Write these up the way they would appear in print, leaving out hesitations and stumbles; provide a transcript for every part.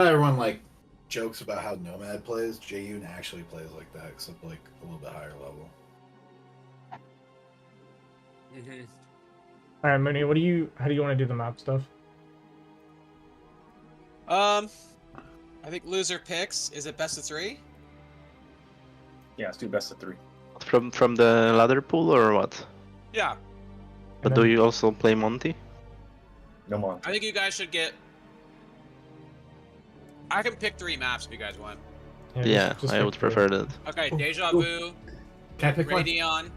Everyone like jokes about how Nomad plays. Jayun actually plays like that, except like a little bit higher level. Mm-hmm. All right, Mooney, how do you want to do the map stuff? I think loser picks. Is it best of 3? Yeah, let's do best of 3. From the ladder pool or what? Yeah. But then, do you also play Monty? No more. I think you guys should get. I can pick 3 maps if you guys want. Yeah, just I pick would three. prefer that. Okay, Deja Vu, Can I pick one? Radion,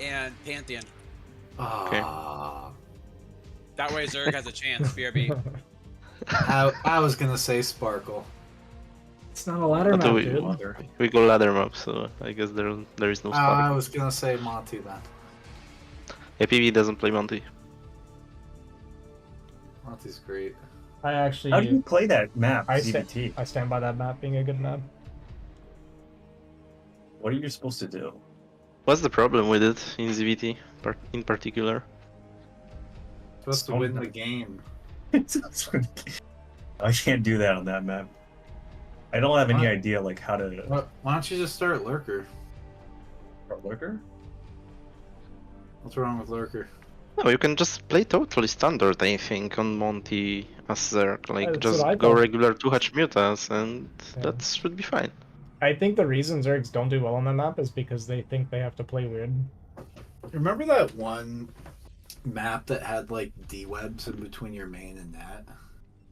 and Pantheon. Ah. That way Zerg has a chance. BRB. I was gonna say Sparkle. It's not a ladder But map, we, dude. we go ladder map, so I guess there is no I spot. was gonna say Monty then. APV doesn't play Monty. Monty's great. I actually, How do you play that map, I ZBT? stand by that map being a good map. What are you supposed to do? What's the problem with it in ZVT in particular? Supposed to win the game. I can't do that on that map. I don't have any What? idea like how to. Why don't you just start Lurker? Lurker? What's wrong with Lurker? No, you can just play totally standard, I think, on Monty as Zerg. Like, That's just what I go thought. regular 2-hatch mutas, and Yeah. that should be fine. I think the reason Zergs don't do well on that map is because they think they have to play weird. Remember that one map that had like D-webs in between your main and that?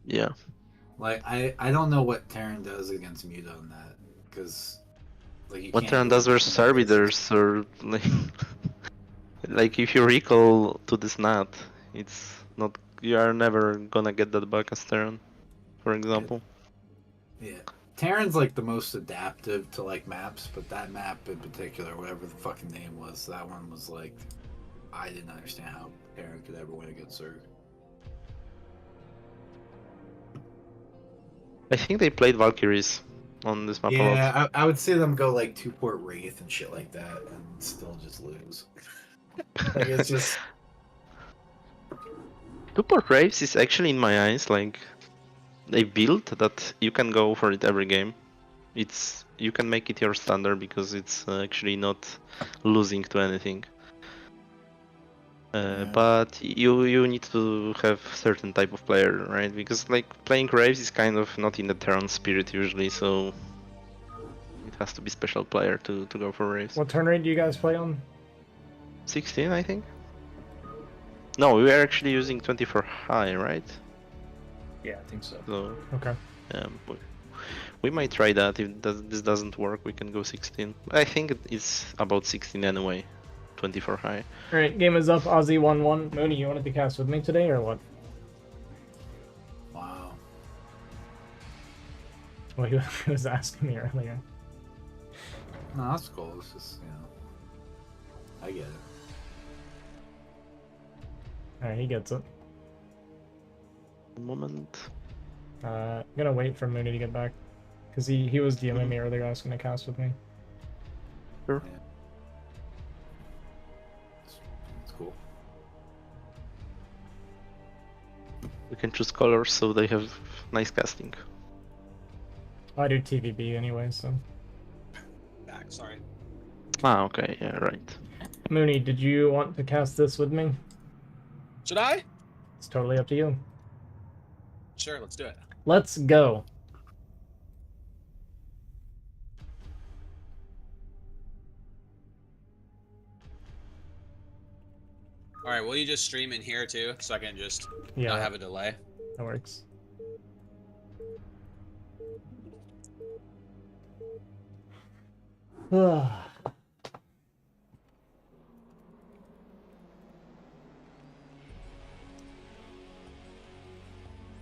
Yeah. Like I don't know what Terran does against Muta on that, because like you What can't Terran really does versus do that. Arbiters, or like, like if you recall to this nat, it's not, you are never gonna get that back as Terran, for example. Yeah, Terran's like the most adaptive to like maps, but that map in particular, whatever the fucking name was, that one was like, I didn't understand how Terran could ever win against Zerg. I think they played Valkyries on this map a lot. Yeah, I would see them go like 2-port Wraith and shit like that, and still just lose. Like it's just 2-port Raves is actually, in my eyes, like a build that you can go for it every game. You can make it your standard because it's actually not losing to anything. Yeah. But you need to have certain type of player, right? Because like playing Raves is kind of not in the Terran spirit usually, so it has to be special player to go for Raves. What turn rate do you guys play on? 16, I think. No, we are actually using 24 high, right? Yeah, I think so. So Okay. we might try that. If this doesn't work, we can go 16. I think it's about 16 anyway. 24 high. Alright, game is up. Aussie 1-1. Mooney, you wanted to cast with me today or what? wow. Well, he was asking me earlier. No, that's cool. It's just I get it. Alright, he gets it. Moment. I'm gonna wait for Mooney to get back. Because he was DMing me earlier asking to cast with me. Sure. Yeah. It's cool. We can choose colors so they have nice casting. I do TVB anyway, so. Back. Sorry. Ah, okay, yeah, right. Mooney, did you want to cast this with me? Should I? It's totally up to you. Sure. Let's do it. Let's go. All right. Will you just stream in here too, so I can just Yeah, not have a delay? that works.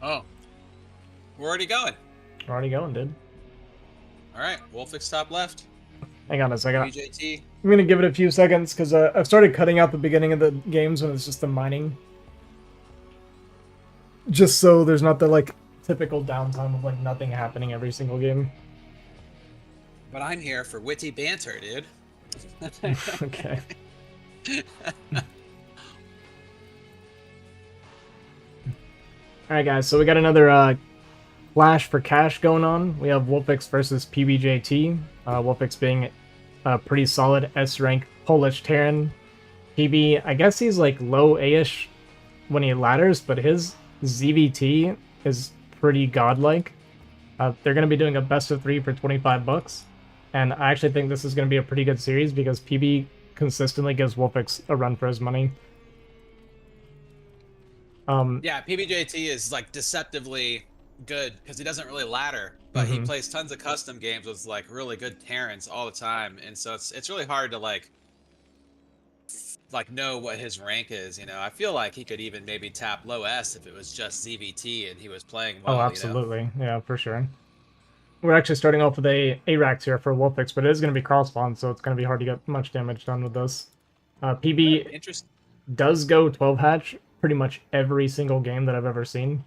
Oh, we're already going. We're already going, dude. All right. Wolfix top left. Hang on a second. BJT. I'm gonna give it a few seconds because I've started cutting out the beginning of the games when it's just the mining. Just so there's not the like typical downtime of like nothing happening every single game. But I'm here for witty banter, dude. Okay. Alright guys, so we got another clash for cash going on. We have Wolfix versus PBJT. Wolfix being a pretty solid S-rank Polish Terran. PB, I guess he's like low A-ish when he ladders, but his ZVT is pretty godlike. They're going to be doing a best of 3 for 25 bucks. And I actually think this is going to be a pretty good series because PB consistently gives Wolfix a run for his money. Yeah, PBJT is like deceptively good because he doesn't really ladder, but he plays tons of custom games with like really good Terrans all the time, and so it's really hard to like know what his rank is. You know, I feel like he could even maybe tap low S if it was just ZVT and he was playing well. Oh, absolutely. You know? Yeah, for sure. We're actually starting off with a ARAX here for Wolfix, but it is going to be crawl spawn, so it's going to be hard to get much damage done with this. PB does go 12 hatch pretty much every single game that I've ever seen.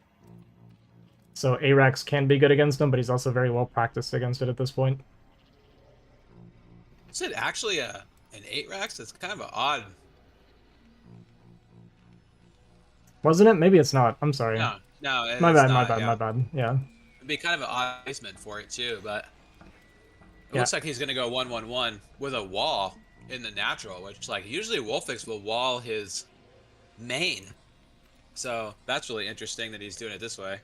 So ARAX can be good against him, but he's also very well practiced against it at this point. Is it actually an 8-rax? It's kind of an odd. Wasn't it? Maybe it's not. I'm sorry. No, my bad, not, my bad. Yeah. It'd be kind of an odd placement for it too, but it looks like he's gonna go 1-1-1 with a wall in the natural, which like usually Wolfix will wall his main. So that's really interesting that he's doing it this way.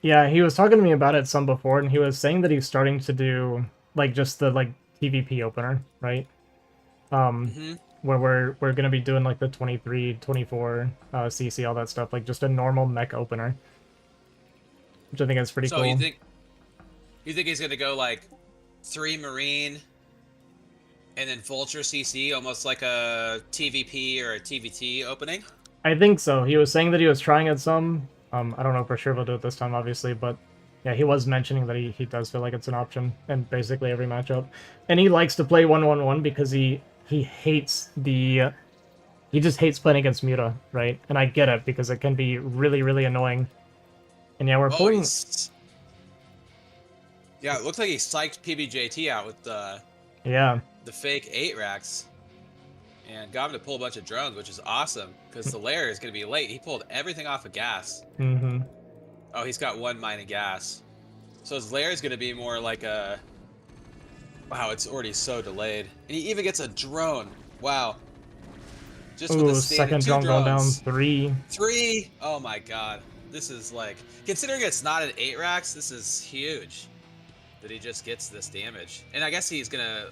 Yeah, he was talking to me about it some before, and he was saying that he's starting to do like just the like TVP opener, right? Where we're gonna be doing like the 23, 24 CC, all that stuff, like just a normal mech opener, which I think is pretty cool. So you think he's gonna go like 3 Marine and then Vulture CC, almost like a TVP or a TVT opening? I think so. He was saying that he was trying it some. I don't know for sure if he'll do it this time, obviously, but yeah, he was mentioning that he does feel like it's an option in basically every matchup. And he likes to play 1-1-1 because he hates the... He just hates playing against Muta, right? And I get it, because it can be really, really annoying. And yeah, we're pulling... Yeah, it looks like he psyched PBJT out with the fake 8-rax. And got him to pull a bunch of drones, which is awesome, because the lair is going to be late. He pulled everything off of gas. Oh, he's got 1 mine of gas. So his lair is going to be more like a... Wow, it's already so delayed. And he even gets a drone. Wow. Just with a second drone going down. 3. 3? Oh my god. This is like... Considering it's not an 8-rax, this is huge. That he just gets this damage. And I guess he's going to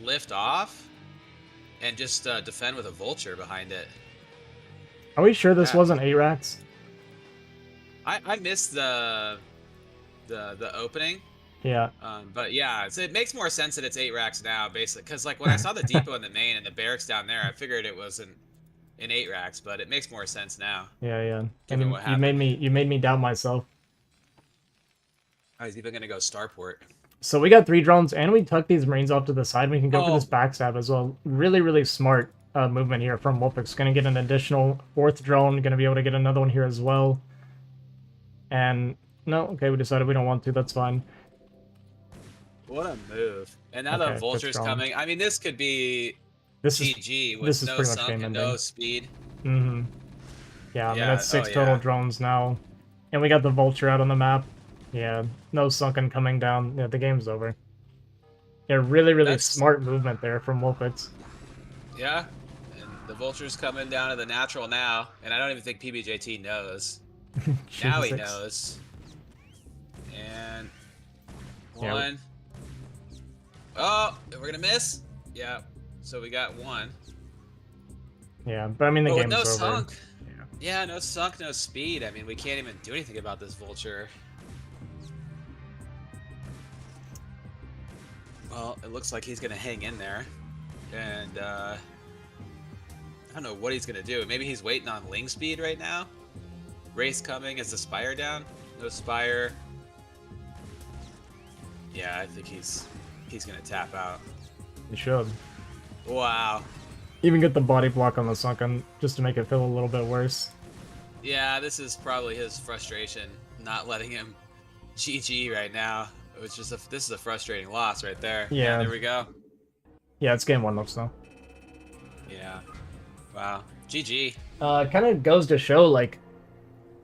lift off and just defend with a Vulture behind it. Are we sure this wasn't 8-rax? I missed the opening. Yeah. But yeah, it makes more sense that it's 8-rax now, basically, because like when I saw the depot in the main and the barracks down there, I figured it was an 8-rax, but it makes more sense now. Yeah. Given what happened. You made me doubt myself. Oh, he's even gonna go starport. So we got 3 drones, and we tuck these Marines off to the side. We can go for this backstab as well. Really, really smart movement here from Wolfix. Going to get an additional 4th drone. Going to be able to get another one here as well. And, no, okay, we decided we don't want to. That's fine. What a move. And now the Vulture's coming. I mean, this could be GG with no sunk and no speed. Yeah, I mean, that's 6 total drones now. And we got the Vulture out on the map. Yeah, no sunken coming down. Yeah, the game's over. Yeah, really, really smart movement there from Wolfix. Yeah, and the Vulture's coming down to the natural now, and I don't even think PBJT knows. Now he knows. And 1. Oh, we're gonna miss? Yeah, so we got 1. Yeah, but I mean, the game's over. Sunk. Yeah, no sunk, no speed. I mean, we can't even do anything about this Vulture. Well, it looks like he's going to hang in there. And, I don't know what he's going to do. Maybe he's waiting on Ling speed right now? Race coming. Is the Spire down? No Spire. Yeah, I think he's going to tap out. He should. Wow. Even get the body block on the sunken, just to make it feel a little bit worse. Yeah, this is probably his frustration, not letting him GG right now. It was just this is a frustrating loss right there. Yeah. There we go. Yeah, it's game 1 looks though. Yeah. Wow. GG. Kind of goes to show, like,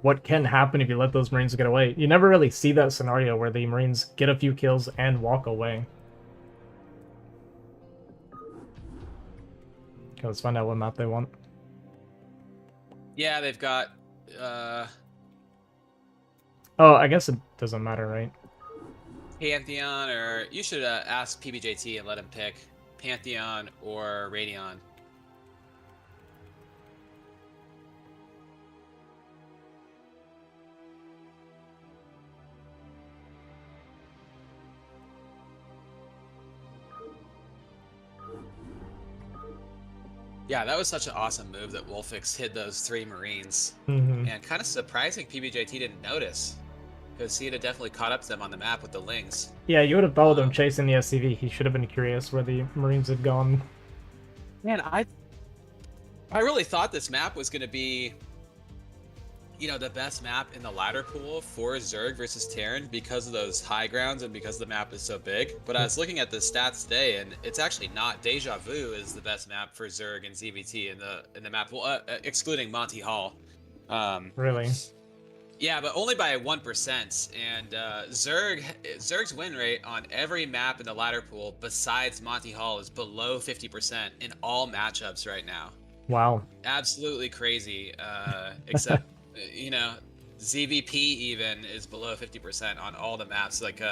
what can happen if you let those Marines get away. You never really see that scenario where the Marines get a few kills and walk away. Okay, let's find out what map they want. Yeah, they've got... Oh, I guess it doesn't matter, right? Pantheon, or you should ask PBJT and let him pick Pantheon or Radeon. Yeah, that was such an awesome move that Wolfix hid those 3 Marines. And kind of surprising PBJT didn't notice, because he'd have definitely caught up to them on the map with the Lings. Yeah, you would have followed him chasing the SCV. He should have been curious where the Marines had gone. Man, I really thought this map was going to be, you know, the best map in the ladder pool for Zerg versus Terran because of those high grounds and because the map is so big. But I was looking at the stats today, and it's actually not. Deja Vu is the best map for Zerg and ZVT in the map pool, excluding Monty Hall. Really? Yeah, but only by 1%. And Zerg's win rate on every map in the ladder pool besides Monty Hall is below 50% in all matchups right now. Wow. Absolutely crazy. Except, you know, ZVP even is below 50% on all the maps. Like,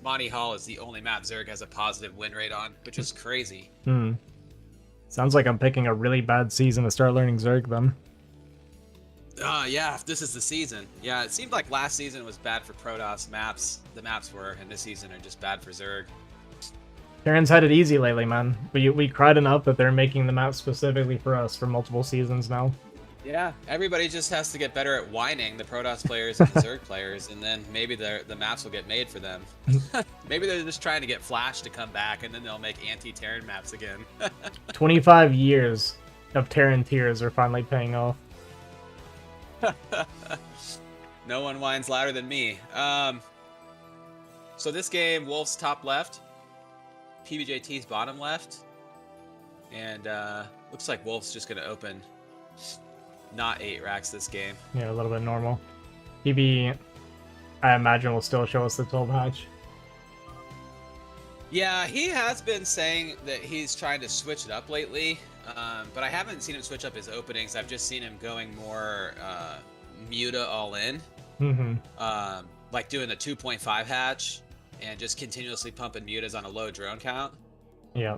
Monty Hall is the only map Zerg has a positive win rate on, which is crazy. Sounds like I'm picking a really bad season to start learning Zerg then. Yeah, this is the season. Yeah, it seemed like last season was bad for Protoss maps. The maps were, and this season are just bad for Zerg. Terran's had it easy lately, man. We cried enough that they're making the map specifically for us for multiple seasons now. Yeah, everybody just has to get better at whining, the Protoss players and the Zerg players, and then maybe the maps will get made for them. Maybe they're just trying to get Flash to come back, and then they'll make anti-Terran maps again. 25 years of Terran tears are finally paying off. No one whines louder than me. So this game, Wolf's top left, PBJT's bottom left, and looks like Wolf's just gonna open not 8 racks this game. Yeah, a little bit normal. PB, I imagine, will still show us the 12 hatch. Yeah, he has been saying that he's trying to switch it up lately, but I haven't seen him switch up his openings. I've just seen him going more Muta all in, like doing the 2.5 hatch and just continuously pumping Mutas on a low drone count. Yeah.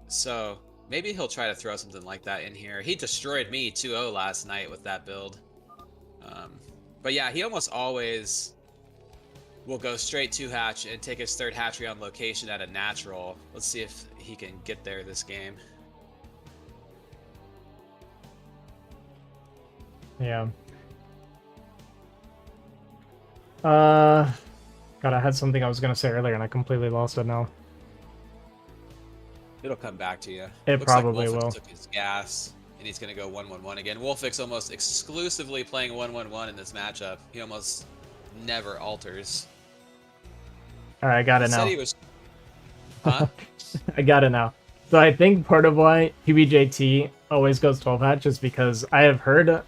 So maybe he'll try to throw something like that in here. He destroyed me 2-0 last night with that build. But yeah, he almost always will go straight 2-hatch and take his 3rd hatchery on location at a natural. Let's see if he can get there this game. Yeah. God, I had something I was gonna say earlier and I completely lost it now. It'll come back to you. It Looks probably like Wolfix will. took his gas, and he's going to go 1-1-1 again. Wolfix almost exclusively playing 1-1-1 in this matchup. He almost never alters. Alright, I got it now. He was... Huh? I got it now. So I think part of why PBJT always goes 12 hatch is because I have heard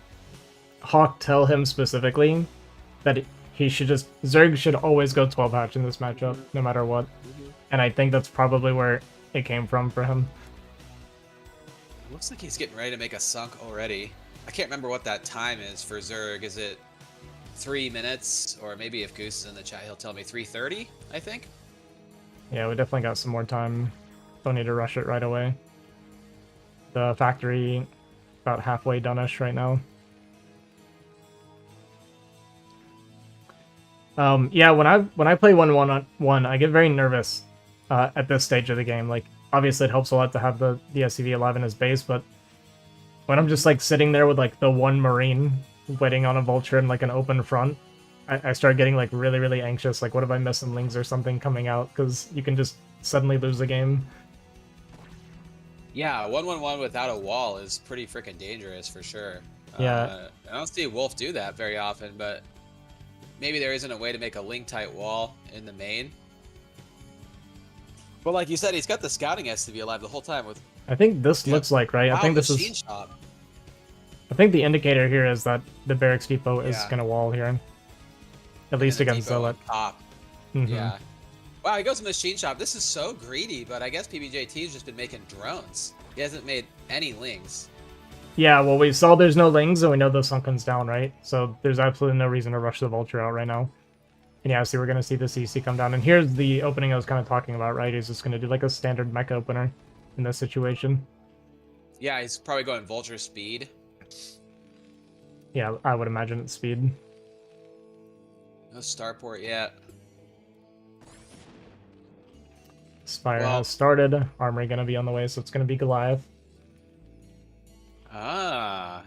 Hawk tell him specifically that he should just... Zerg should always go 12 hatch in this matchup, no matter what. And I think that's probably where it came from for him. Looks like he's getting ready to make a sunk already. I can't remember what that time is for Zerg. Is it 3 minutes? Or maybe if Goose is in the chat, he'll tell me 3:30, I think? Yeah, we definitely got some more time. Don't need to rush it right away. The factory about halfway done-ish right now. Yeah, when I play 1-1-1, I get very nervous at this stage of the game. Like, obviously it helps a lot to have the SCV alive in his base, but when I'm just like sitting there with like the one Marine waiting on a vulture in like an open front, I start getting like really, really anxious. Like, what if I miss some lings or something coming out? Because you can just suddenly lose the game. Yeah, 1-1-1 without a wall is pretty freaking dangerous for sure. Yeah. I don't see Wolf do that very often, but maybe there isn't a way to make a link tight wall in the main. But like you said, he's got the scouting SCV alive the whole time with... I think this looks like, right? Wow, I think this machine is... shop. I think the indicator here is that the Barracks Depot is going to wall here. At least against Zealot. Top. Yeah. Wow, he goes to Machine Shop. This is so greedy, but I guess PBJT's just been making drones. He hasn't made any lings. Yeah, well, we saw there's no lings, and we know the Sunken's down, right? So there's absolutely no reason to rush the Vulture out right now. And yeah, so we're going to see the CC come down. And here's the opening I was kind of talking about, right? He's just going to do like a standard mech opener in this situation. Yeah, he's probably going Vulture speed. Yeah, I would imagine it's speed. No starport yet. Spire has started. Armory going to be on the way, so it's going to be Goliath. I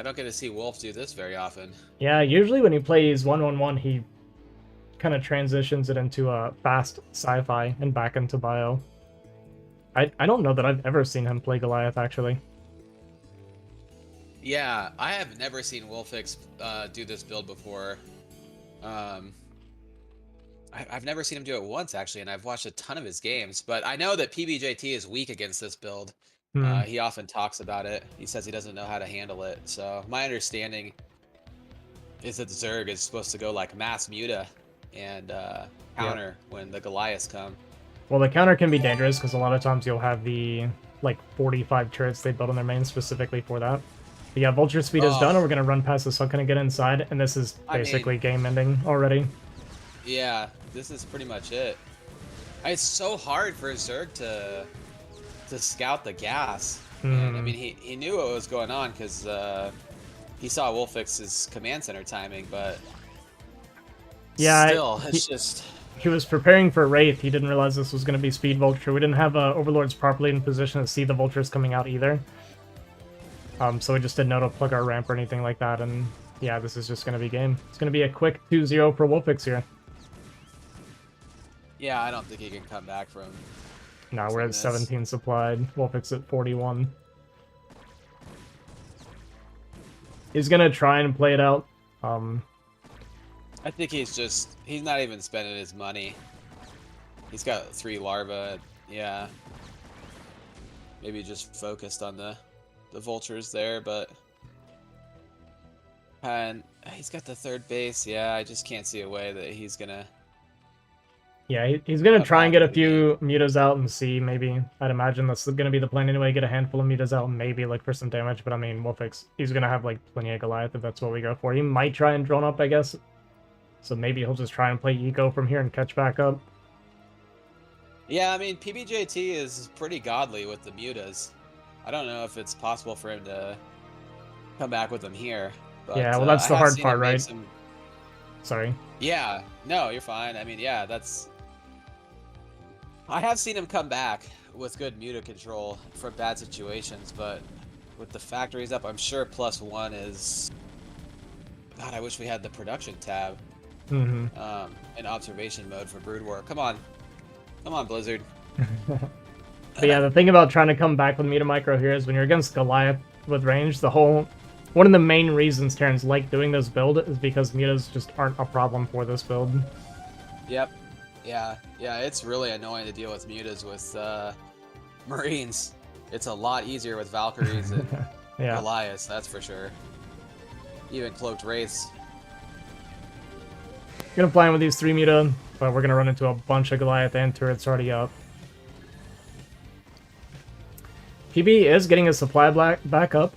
don't get to see Wolf do this very often. Yeah, usually when he plays 1-1-1, he kind of transitions it into a fast sci-fi and back into bio. I don't know that I've ever seen him play Goliath, actually. Yeah, I have never seen Wolfix do this build before. I've never seen him do it once, actually, and I've watched a ton of his games. But I know that PBJT is weak against this build. He often talks about it. He says he doesn't know how to handle it. So my understanding is that Zerg is supposed to go like mass muta and counter when the Goliaths come. Well, the counter can be dangerous because a lot of times you'll have the like 45 turrets they built on their main specifically for that. But yeah, Vulture speed is done, and we're gonna run past the Sunken and get inside, and this is basically game ending already. Yeah, this is pretty much it. It's so hard for Zerg to scout the gas. And, I mean, he knew what was going on because he saw Wolfix's command center timing, but still, it's just... He was preparing for Wraith. He didn't realize this was going to be Speed Vulture. We didn't have Overlords properly in position to see the Vultures coming out either. So we just didn't know to plug our ramp or anything like that, and yeah, this is just going to be game. It's going to be a quick 2-0 for Wolfix here. Yeah, I don't think he can come back from... No, we're at 17 supplied. Wolfix at 41. He's going to try and play it out. I think he's not even spending his money. He's got 3 larvae, yeah. Maybe just focused on the vultures there, but... And he's got the 3rd base, yeah, I just can't see a way that he's gonna... Yeah, he's gonna try and get a few mutas out and see, maybe. I'd imagine that's gonna be the plan anyway, get a handful of mutas out and maybe look for some damage, but I mean, Wolfix, he's gonna have like plenty of Goliath if that's what we go for. He might try and drone up, I guess. So maybe he'll just try and play eco from here and catch back up. Yeah, I mean, PBJT is pretty godly with the mutas. I don't know if it's possible for him to come back with them here. But, yeah, well, that's the hard part, right? Sorry. Yeah, no, you're fine. I mean, yeah, I have seen him come back with good muta control for bad situations, but with the factories up, I'm sure +1 is... God, I wish we had the production tab. In observation mode for Brood War. Come on, Blizzard. But yeah, the thing about trying to come back with Muta Micro here is when you're against Goliath with range, one of the main reasons Terrans like doing this build is because mutas just aren't a problem for this build. Yep. Yeah, it's really annoying to deal with mutas with Marines. It's a lot easier with Valkyries and Goliaths, that's for sure. Even Cloaked Wraiths. Gonna fly in with these 3 muta, but we're gonna run into a bunch of Goliath and turrets already up. PB is getting his supply back up.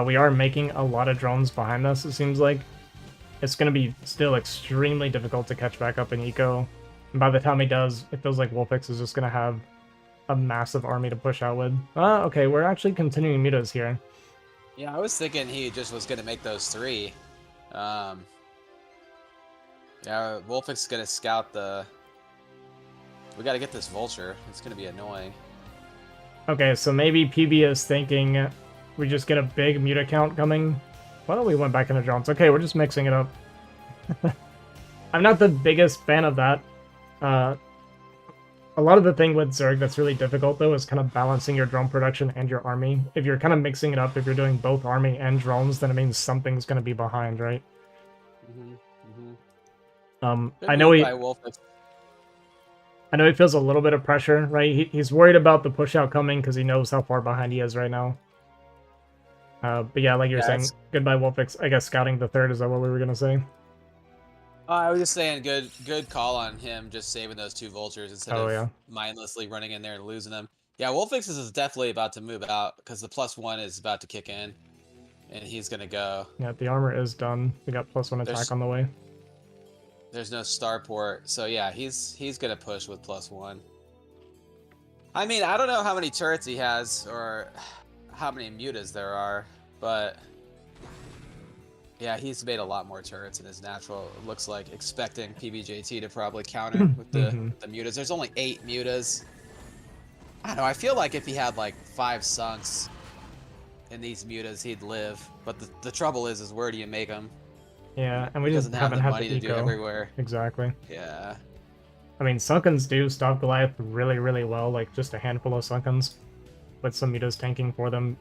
We are making a lot of drones behind us, it seems like. It's gonna be still extremely difficult to catch back up in eco. And by the time he does, it feels like Wolfix is just gonna have a massive army to push out with. Okay, we're actually continuing mutas here. Yeah, I was thinking he just was gonna make those 3. Yeah, Wolfix is gonna scout the... We gotta get this Vulture. It's gonna be annoying. Okay, so maybe PB is thinking we just get a big muta count coming. Why don't we went back into drones? Okay, we're just mixing it up. I'm not the biggest fan of that. A lot of the thing with Zerg that's really difficult, though, is kind of balancing your drone production and your army. If you're kind of mixing it up, if you're doing both army and drones, then it means something's going to be behind, right? I know he feels a little bit of pressure, right? He's worried about the push out coming because he knows how far behind he is right now. But yeah, like you're saying, goodbye Wolfix. I guess scouting the third, is that what we were gonna say? I was just saying, good call on him just saving those 2 vultures instead of mindlessly running in there and losing them. Yeah, Wolfix is definitely about to move out because the +1 is about to kick in, and he's gonna go. Yeah, the armor is done. We got +1 attack on the way. There's no starport, so yeah, he's gonna push with +1. I mean, I don't know how many turrets he has or how many mutas there are, but yeah, he's made a lot more turrets in his natural. It looks like expecting PBJT to probably counter with the mutas. There's only 8 mutas. I don't know. I feel like if he had like 5 sunks in these mutas, he'd live. But the trouble is where do you make them? Yeah, and we just haven't had the eco. Do everywhere. Exactly. Yeah. I mean, Sunkens do stop Goliath really, really well. Like just a handful of Sunkens with some mutas tanking for them.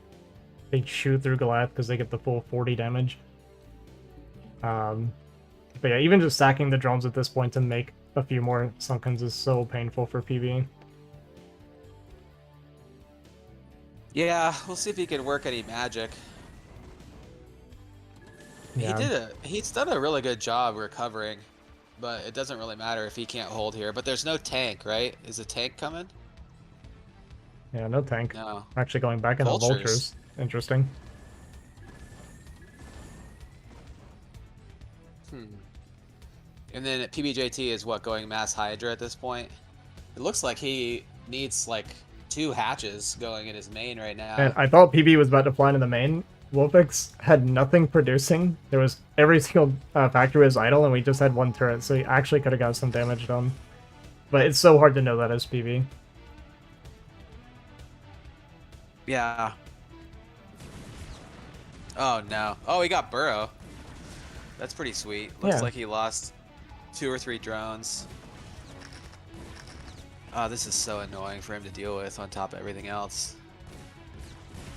They shoot through Goliath because they get the full 40 damage. But yeah, even just sacking the drones at this point to make a few more Sunkens is so painful for PB. Yeah, we'll see if he can work any magic. Yeah. He's done a really good job recovering, but it doesn't really matter if he can't hold here. But there's no tank, right? Is a tank coming? Yeah, no tank. No. Actually going back into vultures. Interesting. And then PBJT is what, going mass Hydra at this point? It looks like he needs like 2 hatches going in his main right now. And I thought PB was about to fly into the main. Wolfix had nothing producing. There was every single factory was idle, and we just had 1 turret, so he actually could have got some damage done. But it's so hard to know that as PB. Yeah. Oh no. Oh, he got Burrow. That's pretty sweet. Looks like he lost 2 or 3 drones. Oh, this is so annoying for him to deal with on top of everything else.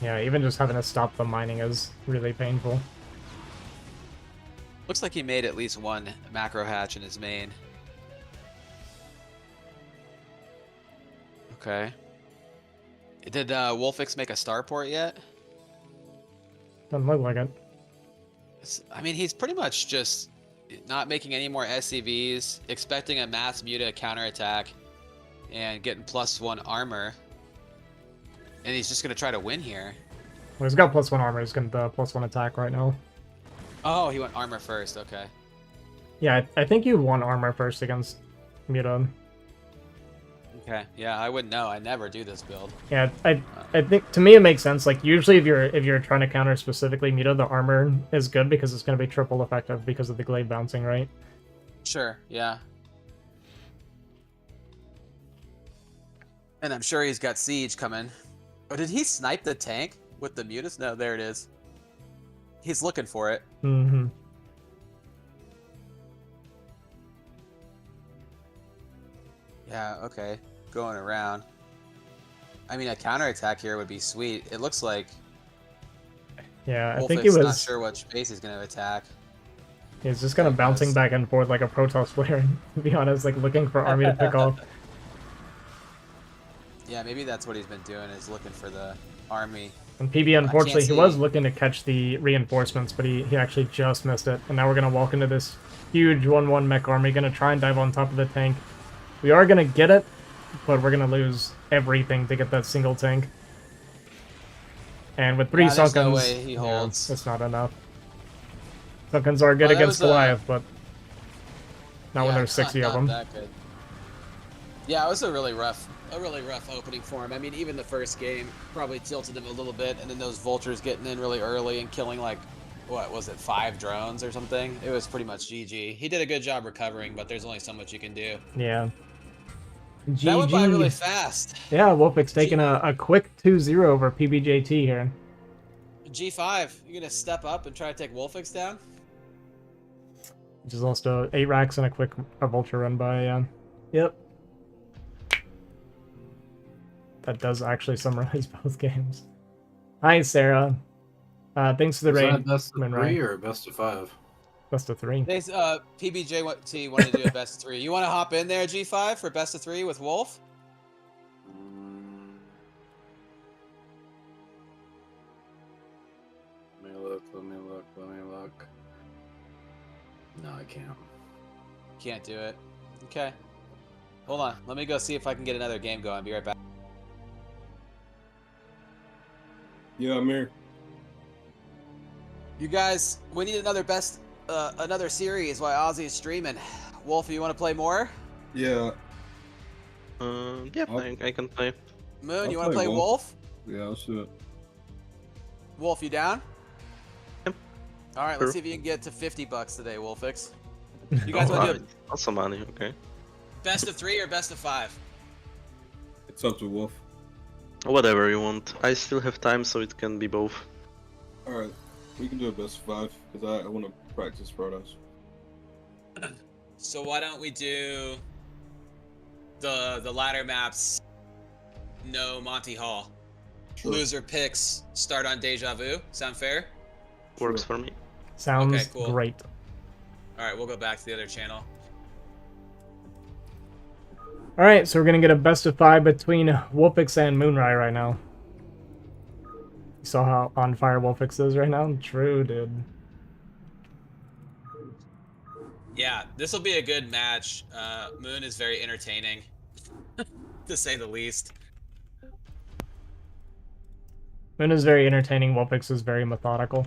Yeah, even just having to stop the mining is really painful. Looks like he made at least 1 macro hatch in his main. Okay. Did Wolfix make a starport yet? Doesn't look like it. I mean, he's pretty much just not making any more SCVs, expecting a mass muta counterattack, and getting +1 armor. And he's just going to try to win here. Well, he's got +1 armor. He's got the +1 attack right now. Oh, he went armor first. Okay. Yeah, I think you want armor first against muta. Okay. Yeah, I wouldn't know. I never do this build. Yeah, I think to me it makes sense. Like usually if you're trying to counter specifically muta, the armor is good because it's going to be triple effective because of the glaive bouncing, right? Sure. Yeah. And I'm sure he's got siege coming. Oh, did he snipe the tank with the mutas? No, there it is. He's looking for it. Mm-hmm. Yeah, okay. Going around. I mean, a counterattack here would be sweet. It looks like... Yeah, I Wolfix think he was... not sure which base he's going to attack. He's just kind of bouncing back and forth like a Protoss player, to be honest, like looking for army to pick off. Yeah, maybe that's what he's been doing, is looking for the army. And PB, unfortunately, he was looking to catch the reinforcements, but he actually just missed it. And now we're going to walk into this huge 1-1 mech army, going to try and dive on top of the tank. We are going to get it, but we're going to lose everything to get that single tank. And with 3 Sunkens, no way he holds. It's not enough. Sunkens are good against Goliath, but not when there's 60 of them. That good. Yeah, it was a really rough opening for him. I mean, even the first game probably tilted him a little bit, and then those vultures getting in really early and killing like, what was it, 5 drones or something? It was pretty much GG. He did a good job recovering, but there's only so much you can do. Yeah. GG. That went by really fast. Yeah, Wolfix taking a quick 2-0 over PBJT here. G5, you gonna step up and try to take Wolfix down? Just lost 8 racks and a vulture run by, Yep. That does actually summarize both games. Hi, Sarah. Thanks for the raid. Best of 3 or best of 5? Best of 3. PBJT wanted to do a best of 3. You want to hop in there, G5, for best of 3 with Wolf? look. No, I can't. Can't do it. Okay. Hold on. Let me go see if I can get another game going. Be right back. Yeah, I'm here. You guys, we need another series while Ozzy is streaming. Wolf, you want to play more? Yeah. Yeah, I can play. Moon, you want to play Wolf? Yeah, I'll shoot it. Wolf, you down? Yep. All right, Sure. let's see if you can get to $50 today, Wolfix. You guys want to do Also money, okay. best of 3 or best of 5? It's up to Wolf. Whatever you want. I still have time, so it can be both. Alright, we can do a best of 5, because I want to practice Protoss. So why don't we do the ladder maps? No Monty Hall. Sure. Loser picks start on Deja Vu. Sound fair? Works for me. Sounds Okay, cool. great. All right, we'll go back to the other channel. All right, so we're gonna get a best of 5 between Wolfix and Moonrai right now. You saw how on fire Wolfix is right now? True, dude. Yeah, this will be a good match. Moon is very entertaining, to say the least. Moon is very entertaining. Wolfix is very methodical.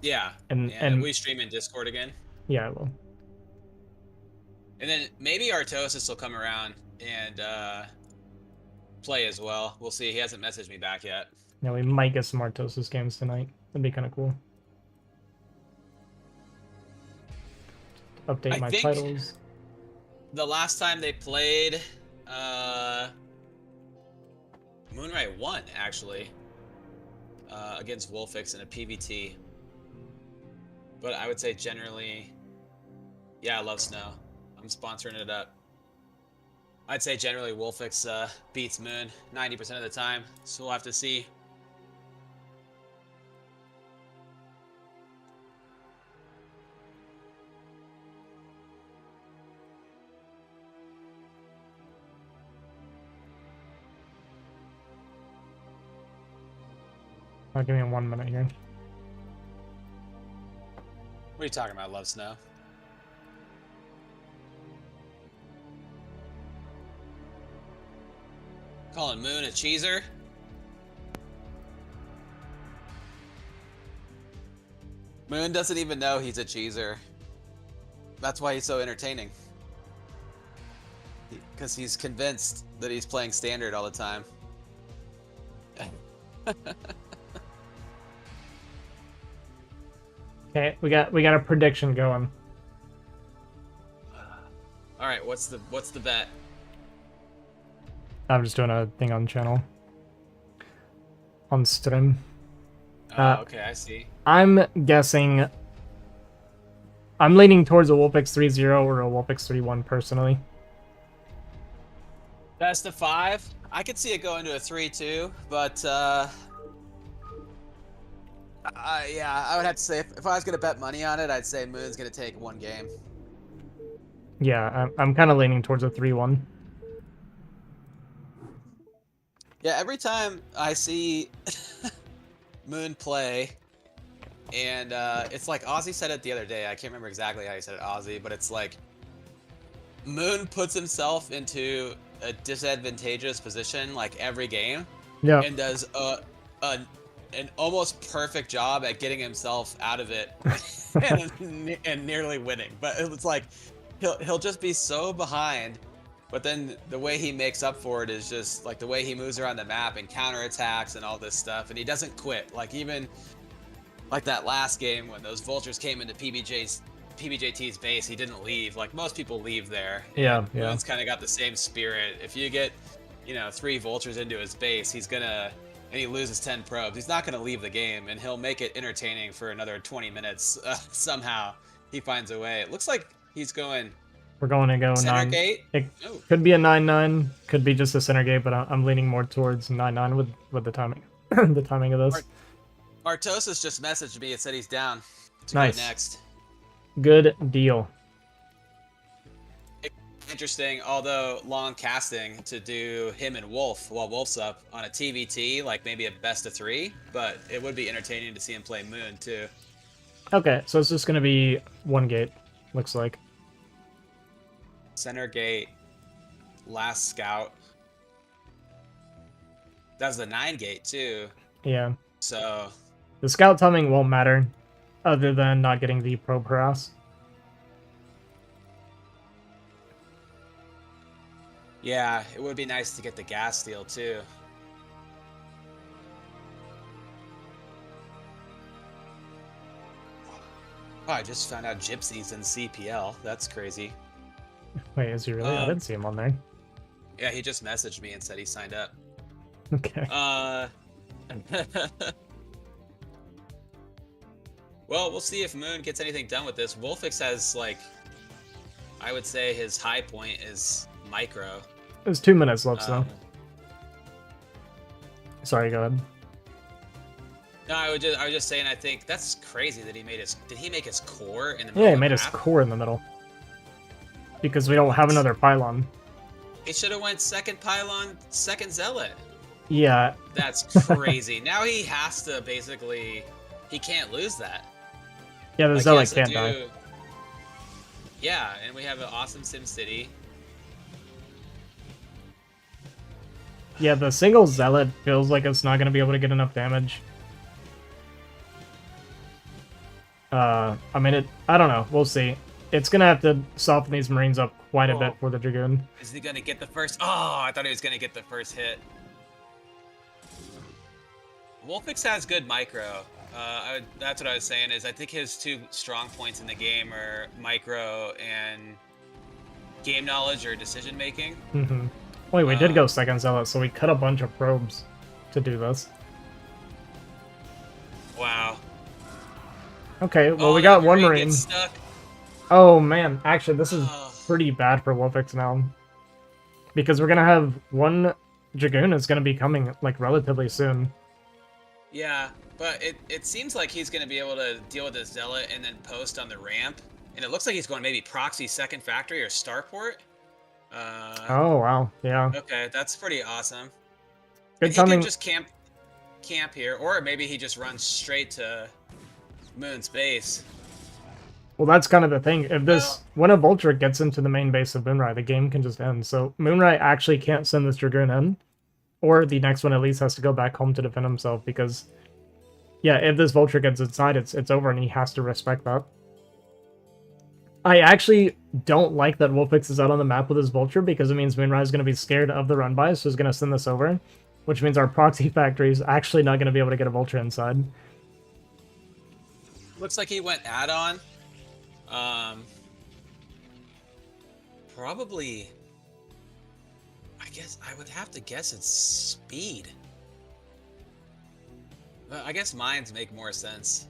Yeah, And we stream in Discord again. yeah, I will. And then maybe Artosis will come around and play as well. We'll see. He hasn't messaged me back yet. Yeah, we might get some Artosis games tonight. That'd be kind of cool. Update I my think titles. The last time they played, Moonrai won, actually, against Wolfix in a PvT. But I would say generally, yeah, I love Snow. I'm sponsoring it up. I'd say generally Wolfix beats Moon 90% of the time, so we'll have to see. Give me 1 minute here. What are you talking about, Love Snow? Calling Moon a cheeser? Moon doesn't even know he's a cheeser. That's why he's so entertaining. Because he's convinced that he's playing standard all the time. Okay, we got a prediction going. All right, what's the bet? I'm just doing a thing on channel. On stream. Oh, okay, I see. I'm guessing. I'm leaning towards a Wolfix 3-0 or a Wolfix 3-1 personally. Best of 5. I could see it going to a 3-2, but yeah, I would have to say if I was gonna bet money on it, I'd say Moon's gonna take 1 game. Yeah, I'm kind of leaning towards a 3-1. Yeah, every time I see Moon play, and it's like Ozzy said it the other day. I can't remember exactly how he said it, Ozzy, but it's like Moon puts himself into a disadvantageous position like every game, Yeah. and does an almost perfect job at getting himself out of it and nearly winning. But it's like he'll just be so behind. But then the way he makes up for it is just like the way he moves around the map and counterattacks and all this stuff. And he doesn't quit. Like even like that last game when those vultures came into PBJT's base, he didn't leave. Like most people leave there. Yeah, yeah. Moon's kind of got the same spirit. If you get, 3 vultures into his base, and he loses 10 probes, he's not gonna leave the game, and he'll make it entertaining for another 20 minutes. Somehow he finds a way. It looks like he's going. We're going to go Center 9. gate? It Oh. could be a 9-9, could be just a center gate, but I'm leaning more towards 9-9 with the timing, the timing of this. Artosis just messaged me and said he's down to Nice. go next. Good deal. interesting, although long casting, to do him and Wolf while Wolf's up on a TVT, like maybe a best of 3. But it would be entertaining to see him play Moon too. Okay, so it's just gonna be 1 gate, looks like. Center gate, last scout. That was the 9 gate too. Yeah. So the scout timing won't matter, other than not getting the probe harass. yeah, it would be nice to get the gas steal too. Oh, I just found out Gypsy's in CPL. That's crazy. Wait, is he really? I didn't see him on there. Yeah, he just messaged me and said he signed up. Okay. Well, we'll see if Moon gets anything done with this. Wolfix has, like, I would say his high point is micro. There's 2 minutes left, though. Sorry, go ahead. No, I was just saying. I think that's crazy that he made his. Did he make his core in the middle? Yeah, he of the made his map? core in the middle. Because we don't have another pylon. He should have went second pylon, second zealot. Yeah. That's crazy. Now he has to basically. He can't lose that. Yeah, the Like, zealot can't die. Yeah, and we have an awesome Sim City. Yeah, the single zealot feels like it's not going to be able to get enough damage. I mean, I don't know. We'll see. It's going to have to soften these Marines up quite a bit for the Dragoon. Is he going to get the first? Oh, I thought he was going to get the first hit. Wolfix has good micro. That's what I was saying. Is I think his 2 strong points in the game are micro and game knowledge or decision making. Mm-hmm. Wait, we did go second zealot, so we cut a bunch of probes to do this. Wow. Okay, well, we got 1 Marine. Stuck. Oh, man. Actually, this is pretty bad for Wolfix now. Because we're going to have 1 Dragoon is going to be coming, like, relatively soon. Yeah, but it seems like he's going to be able to deal with the zealot and then post on the ramp. And it looks like he's going maybe proxy second factory or starport. Oh, wow. Yeah. Okay, that's pretty awesome. Good He timing. can just camp here, or maybe he just runs straight to Moon's base. Well, that's kind of the thing. If this, when a Vulture gets into the main base of Moonrai, the game can just end. So Moonrai actually can't send this Dragoon in, or the next one at least has to go back home to defend himself. Because, yeah, if this Vulture gets inside, it's over, and he has to respect that. I actually don't like that Wolfix is out on the map with his Vulture, because it means Moonrai is going to be scared of the run-by, so he's going to send this over, which means our proxy factory is actually not going to be able to get a Vulture inside. Looks like he went add-on. Probably. I guess I would have to guess it's speed. I guess mines make more sense.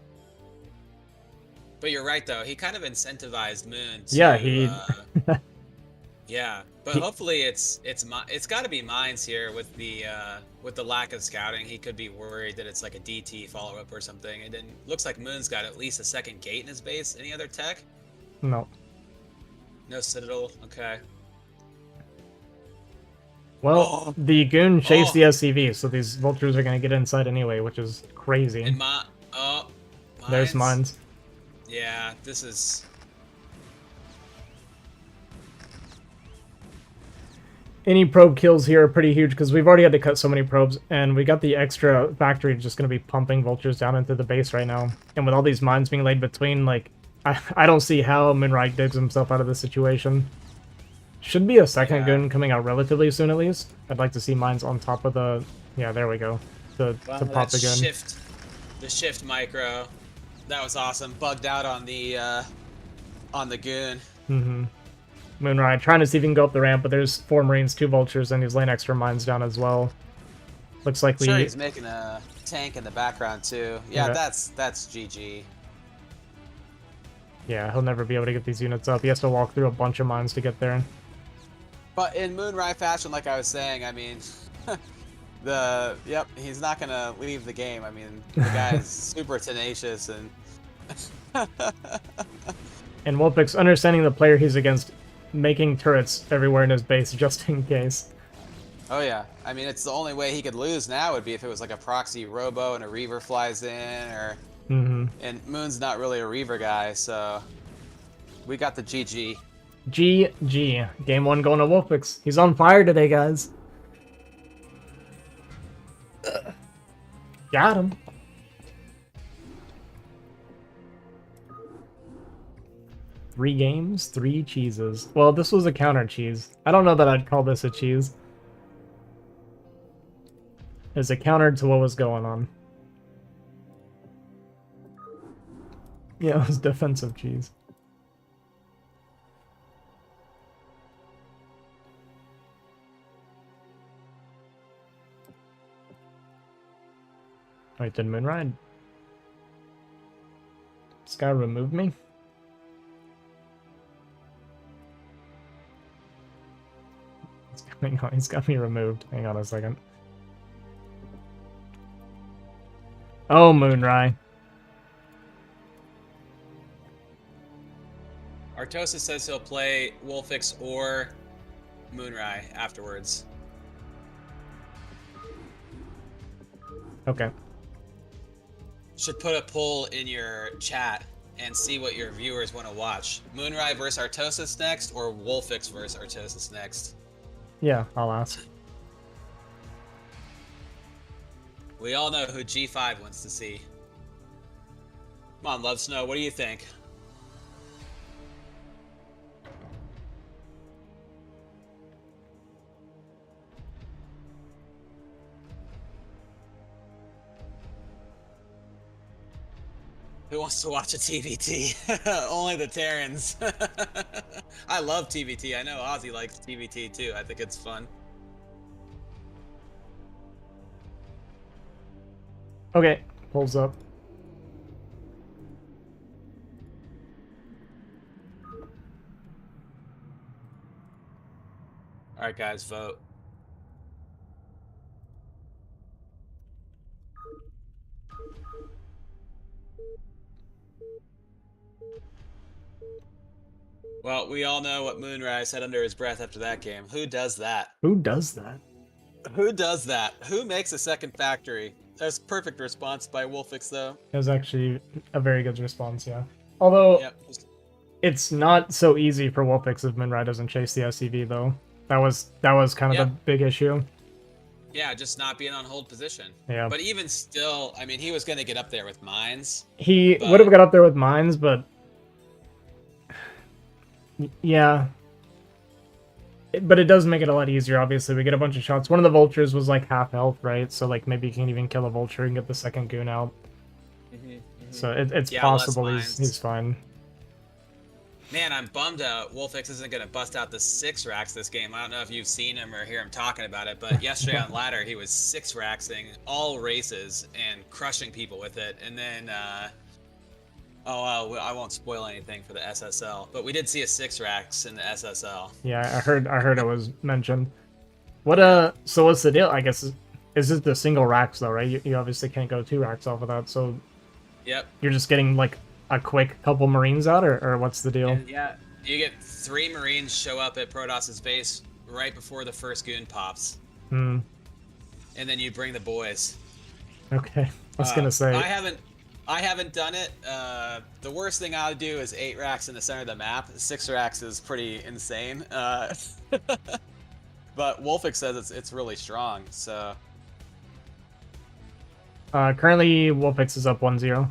But you're right, though. He kind of incentivized Moon to, Yeah, he... yeah, but hopefully it's got to be mines here with the lack of scouting. He could be worried that it's like a DT follow-up or something. And then looks like Moon's got at least a second gate in his base. Any other tech? No. No Citadel? Okay. Well, the Goon chased the SCV, so these Vultures are going to get inside anyway, which is crazy. And There's mines. Yeah, this is... Any probe kills here are pretty huge, because we've already had to cut so many probes, and we got the extra factory just going to be pumping Vultures down into the base right now. And with all these mines being laid between, like, I don't see how Moonrai digs himself out of this situation. Should be a second Goon coming out relatively soon, at least. I'd like to see mines on top of the... Yeah, there we go. To pop the Goon. The shift micro. That was awesome. Bugged out on the Goon. Mm-hmm. Moonrai trying to see if he can go up the ramp, but there's 4 Marines, 2 Vultures, and he's laying extra mines down as well. Looks like Sure, he's making a tank in the background too. Yeah, that's GG. Yeah, he'll never be able to get these units up. He has to walk through a bunch of mines to get there. But in Moonrai fashion, like I was saying, I mean, he's not gonna leave the game. I mean, the guy is super tenacious and. And Wolfix, understanding the player he's against, making turrets everywhere in his base just in case. Oh yeah, I mean it's the only way he could lose now would be if it was like a proxy robo and a reaver flies in, or and Moon's not really a reaver guy, so we got the GG. GG. Game 1 going to Wolfix. He's on fire today, guys. Got him. Three games, 3 cheeses. Well, this was a counter cheese. I don't know that I'd call this a cheese. It's a counter to what was going on. Yeah, it was defensive cheese. Wait, did Moonrai? This guy removed me? Hang on, he's got me removed. Hang on a second. Oh, Moonrai. Artosis says he'll play Wolfix or Moonrai afterwards. Okay. Should put a poll in your chat and see what your viewers want to watch. Moonrai versus Artosis next, or Wolfix versus Artosis next? Yeah, I'll ask. We all know who G5 wants to see. Come on, Love Snow, what do you think? Who wants to watch a TVT? Only the Terrans. I love TVT. I know Ozzy likes TVT too. I think it's fun. Okay, pulls up. All right, guys, vote. Well, we all know what Moonrai said under his breath after that game. Who does that? Who does that? Who does that? Who makes a second factory? That's perfect response by Wolfix, though. It was actually a very good response, yeah. Although, it's not so easy for Wolfix if Moonrai doesn't chase the SCV, though. That was kind of the big issue. Yeah, just not being on hold position. Yeah. But even still, I mean, he was going to get up there with mines. He would have got up there with mines, but... yeah. But it does make it a lot easier, obviously. We get a bunch of shots. One of the vultures was like half health, right? So like maybe you can even kill a vulture and get the second goon out. So it's possible he's fine. Man, I'm bummed out Wolfix isn't going to bust out the 6 racks this game. I don't know if you've seen him or hear him talking about it, but yesterday on ladder he was 6 racksing all races and crushing people with it. And then I won't spoil anything for the SSL, but we did see a 6 racks in the SSL. Yeah, I heard it was mentioned. So what's the deal? I guess is it the single racks though, right? You obviously can't go 2 racks off of that, so yep. You're just getting like a quick couple Marines out, or what's the deal? Yeah, you get 3 Marines show up at Protos's base right before the first goon pops. And then you bring the boys. Okay, I was gonna say. I haven't done it. The worst thing I would do is 8 racks in the center of the map. 6 racks is pretty insane. But Wolfix says it's really strong, so. Currently, Wolfix is up 1-0.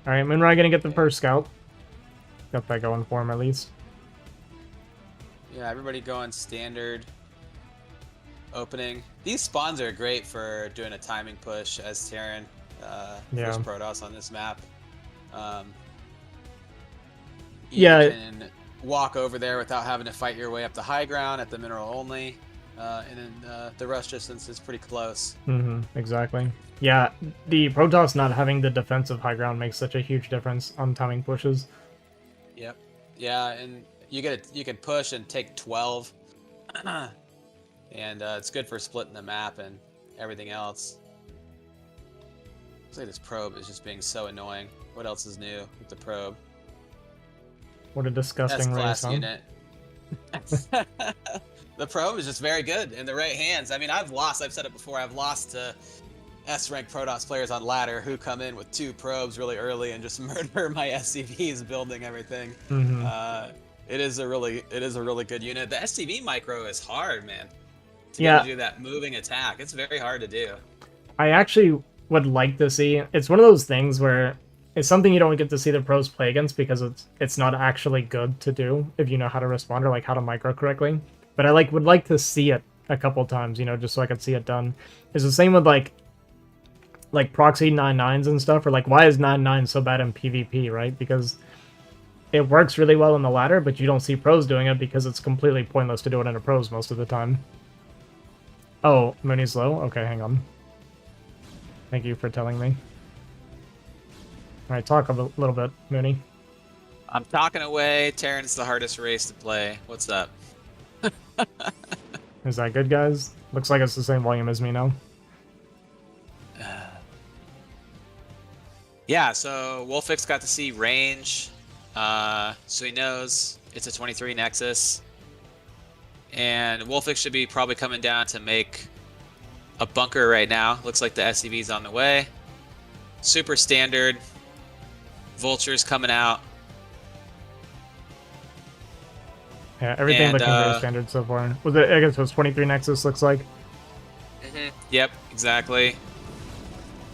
Alright, Moonrai gonna get the first scout. Got that going for him at least. Yeah, everybody going standard opening. These spawns are great for doing a timing push as Terran. First Protoss on this map. You can walk over there without having to fight your way up the high ground at the mineral only. And then the rush distance is pretty close. Exactly. Yeah, the Protoss not having the defensive high ground makes such a huge difference on timing pushes. Yep. Yeah, and you can push and take 12. And it's good for splitting the map and everything else. Looks like this probe is just being so annoying. What else is new with the probe? What a disgusting race, S-class huh? unit. The probe is just very good in the right hands. I mean, I've said it before, I've lost to S-rank Protoss players on ladder who come in with 2 probes really early and just murder my SCVs building everything. It is a really good unit. The SCV micro is hard, man. To be able to do that moving attack, it's very hard to do. I actually would like to see. It's one of those things where it's something you don't get to see the pros play against because it's not actually good to do if you know how to respond or like how to micro correctly. But I would like to see it a couple times, you know, just so I could see it done. It's the same with like proxy 9-9s and stuff, or like why is 9-9 so bad in PvP, right? Because it works really well in the ladder, but you don't see pros doing it because it's completely pointless to do it in a pros most of the time. Oh, Muni's low? Okay, hang on. Thank you for telling me. Alright, talk a little bit, Mooney. I'm talking away. Terran's the hardest race to play. What's up? Is that good, guys? Looks like it's the same volume as me now. Yeah, so Wolfix got to see range, so he knows it's a 23 Nexus. And Wolfix should be probably coming down to make a bunker right now. Looks like the SCV's on the way. Super standard. Vultures coming out. Yeah, everything looking very standard so far. I guess it was 23 Nexus, looks like. Yep, exactly.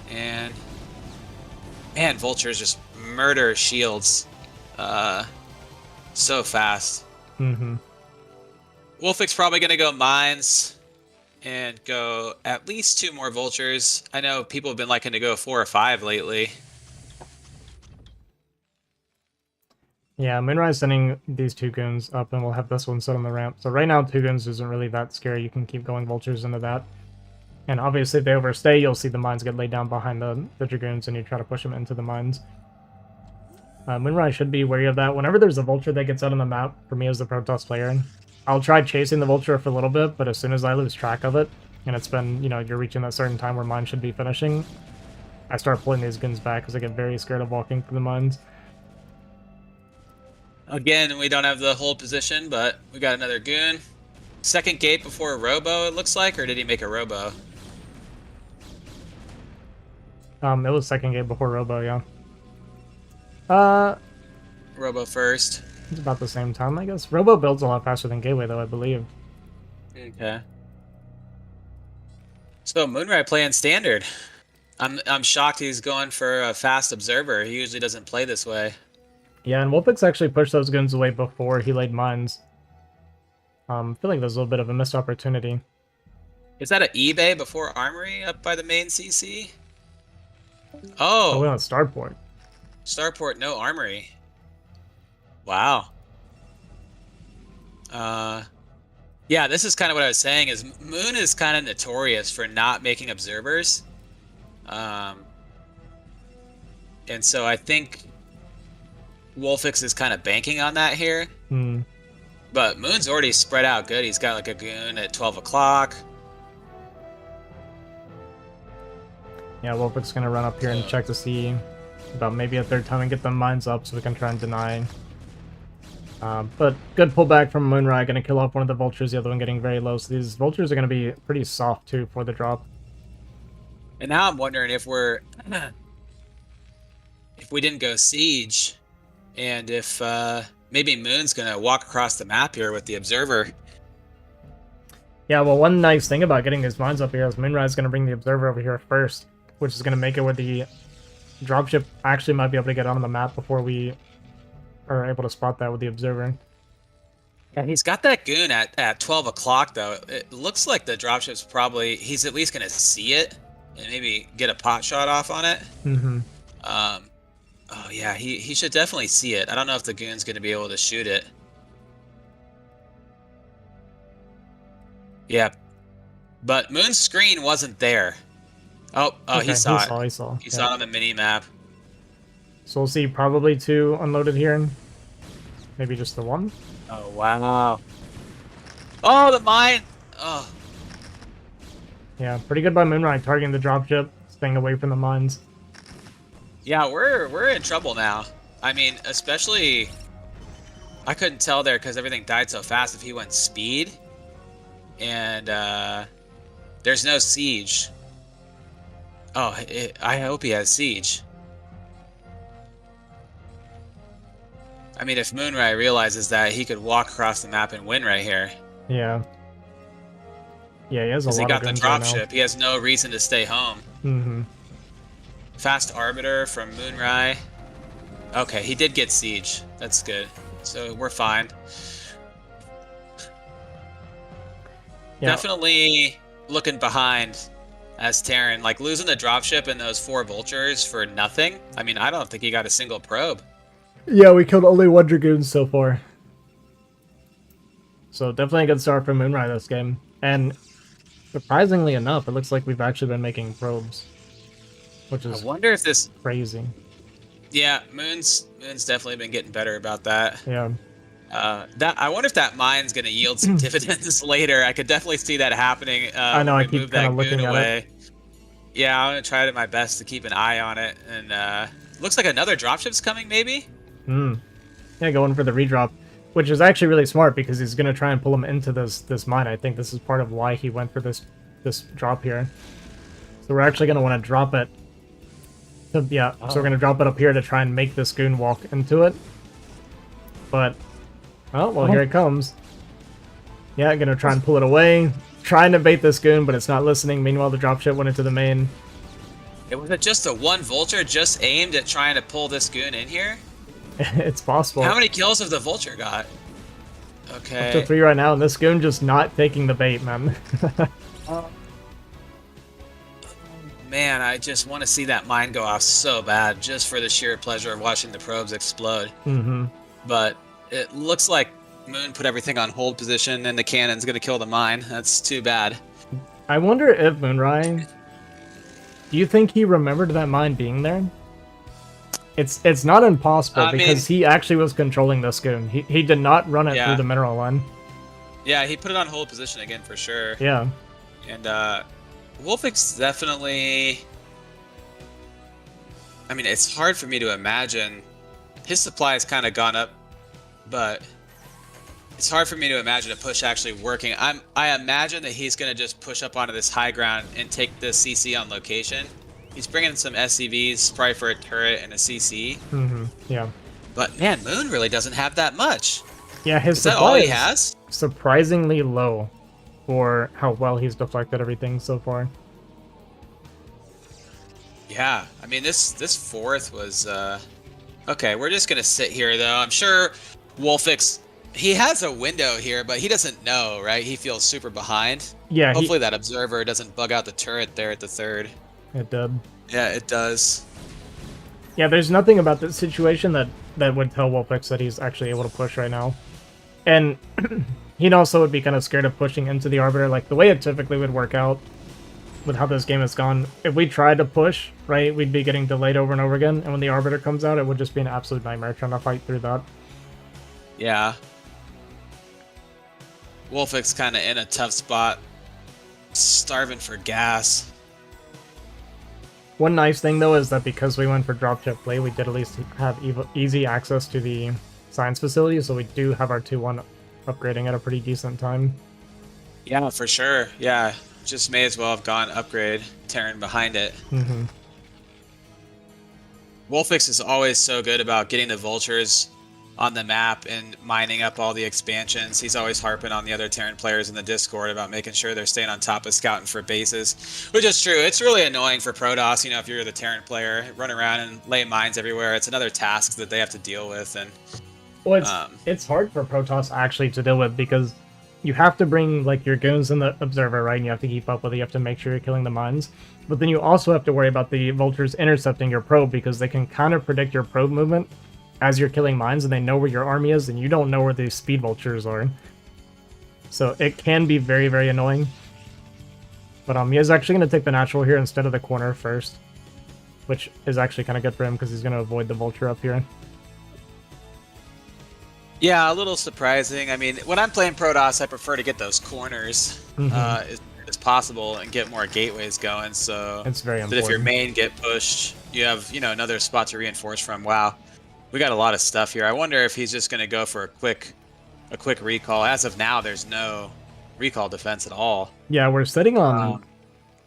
And man, Vultures just murder shields so fast. Wolfix probably gonna go mines and go at least 2 more Vultures. I know people have been liking to go 4 or 5 lately. Yeah, Moonrai's sending these 2 goons up, and we'll have this one set on the ramp. So right now, 2 goons isn't really that scary. You can keep going Vultures into that. And obviously, if they overstay, you'll see the mines get laid down behind the Dragoons, and you try to push them into the mines. Moonrai should be wary of that. Whenever there's a Vulture that gets out on the map, for me as the Protoss player, I'll try chasing the Vulture for a little bit, but as soon as I lose track of it, and it's been, you know, you're reaching that certain time where mine should be finishing, I start pulling these goons back because I get very scared of walking through the mines. Again, we don't have the hold position, but we got another goon. Second gate before a robo, it looks like, or did he make a robo? It was second gate before robo, yeah. Robo first. It's about the same time, I guess. Robo builds a lot faster than Gateway, though, I believe. Okay. So Moonrai playing standard. I'm shocked he's going for a fast observer. He usually doesn't play this way. Yeah, and Wolfix actually pushed those guns away before he laid mines. I feel like there's a little bit of a missed opportunity. Is that an eBay before Armory up by the main CC? Oh, we're on Starport. Starport, no Armory. Wow. Yeah, this is kind of what I was saying, is Moon is kind of notorious for not making observers. And so I think Wolfix is kind of banking on that here. But Moon's already spread out good. He's got like a goon at 12 o'clock. Yeah, Wolfix is going to run up here and check to see about maybe a third time and get the mines up so we can try and deny. But good pullback from Moonrai, going to kill off one of the Vultures, the other one getting very low. So these Vultures are going to be pretty soft too for the drop. And now I'm wondering if we didn't go Siege, and if maybe Moon's going to walk across the map here with the Observer. Yeah, well, one nice thing about getting these mines up here is Moonrai is going to bring the Observer over here first, which is going to make it where the dropship actually might be able to get on the map before we are able to spot that with the Observer. Yeah, he's got that goon at 12 o'clock, though. It looks like the dropship's probably... He's at least going to see it and maybe get a pot shot off on it. Oh, yeah, he should definitely see it. I don't know if the goon's going to be able to shoot it. Yeah. But Moon's screen wasn't there. Oh, okay, he saw it. He saw it on the mini-map. So we'll see probably 2 unloaded here. Maybe just the 1. Oh, wow. Oh, the mine! Oh. Yeah, pretty good by Moonrai, targeting the dropship, staying away from the mines. Yeah, we're in trouble now. I mean, especially I couldn't tell there because everything died so fast if he went speed. And there's no siege. Oh, I hope he has siege. I mean, if Moonrai realizes that, he could walk across the map and win right here. Yeah. Yeah, he has a lot of he got the guns right now. dropship. He has no reason to stay home. Mm-hmm. Fast Arbiter from Moonrai. Okay, he did get siege. That's good. So we're fine. Yeah. Definitely looking behind as Terran. Like, losing the dropship and those 4 vultures for nothing. I mean, I don't think he got a single probe. Yeah, we killed only 1 Dragoon so far. So definitely a good start for Moonrai this game. And surprisingly enough, it looks like we've actually been making probes. Which is I wonder if this crazy. Yeah, Moon's definitely been getting better about that. Yeah. I wonder if that mine's gonna yield some dividends later. I could definitely see that happening. I know, I keep kind of looking at it. Yeah, I'm gonna try my best to keep an eye on it. And looks like another dropship's coming, maybe? Yeah, going for the redrop, which is actually really smart because he's gonna try and pull him into this mine. I think this is part of why he went for this drop here. So we're actually gonna want to drop it. So we're gonna drop it up here to try and make this goon walk into it. But here it comes. Yeah, gonna try and pull it away. Trying to bait this goon, but it's not listening. Meanwhile, the dropship went into the main. It was just a 1 vulture just aimed at trying to pull this goon in here? It's possible. How many kills have the vulture got? Okay. Up to 3 right now, and this goon just not taking the bait, man. Man, I just want to see that mine go off so bad, just for the sheer pleasure of watching the probes explode. But it looks like Moon put everything on hold position, and the cannon's going to kill the mine. That's too bad. I wonder if Moonrai... Do you think he remembered that mine being there? It's not impossible because he actually was controlling this goon. He did not run it through the mineral line. Yeah, he put it on hold position again for sure. Yeah. And Wolfix definitely... I mean, it's hard for me to imagine. His supply has kind of gone up, but it's hard for me to imagine a push actually working. I imagine that he's going to just push up onto this high ground and take the CC on location. He's bringing in some SCVs, probably for a turret and a CC. Yeah. But man, Moon really doesn't have that much. Yeah, his supply is that all he has? Surprisingly low for how well he's deflected everything so far. Yeah, I mean this 4th was okay. We're just gonna sit here though. I'm sure Wolfix, he has a window here, but he doesn't know, right? He feels super behind. Yeah. Hopefully that observer doesn't bug out the turret there at the 3rd. It did. Yeah, it does. Yeah, there's nothing about this situation that would tell Wolfix that he's actually able to push right now. And he also would be kind of scared of pushing into the Arbiter. Like, the way it typically would work out with how this game has gone, if we tried to push, right, we'd be getting delayed over and over again. And when the Arbiter comes out, it would just be an absolute nightmare trying to fight through that. Yeah. Wolfix kind of in a tough spot. Starving for gas. One nice thing, though, is that because we went for dropship play, we did at least have easy access to the science facility, so we do have our 2-1 upgrading at a pretty decent time. Yeah, for sure. Yeah, just may as well have gone upgrade Terran behind it. Wolfix is always so good about getting the vultures on the map and mining up all the expansions. He's always harping on the other Terran players in the Discord about making sure they're staying on top of scouting for bases, which is true. It's really annoying for Protoss, you know, if you're the Terran player, run around and lay mines everywhere. It's another task that they have to deal with. And well, it's hard for Protoss actually to deal with because you have to bring like your goons in the observer, right? And you have to keep up with it. You have to make sure you're killing the mines. But then you also have to worry about the vultures intercepting your probe because they can kind of predict your probe movement as you're killing mines, and they know where your army is, and you don't know where the speed vultures are. So it can be very, very annoying. But he is actually going to take the natural here instead of the corner first, which is actually kind of good for him because he's going to avoid the vulture up here. Yeah, a little surprising. I mean, when I'm playing Protoss, I prefer to get those corners as possible and get more gateways going. So it's very important. That if your main get pushed, you have another spot to reinforce from. Wow. We got a lot of stuff here. I wonder if he's just gonna go for a quick recall. As of now, there's no recall defense at all. Yeah, we're sitting on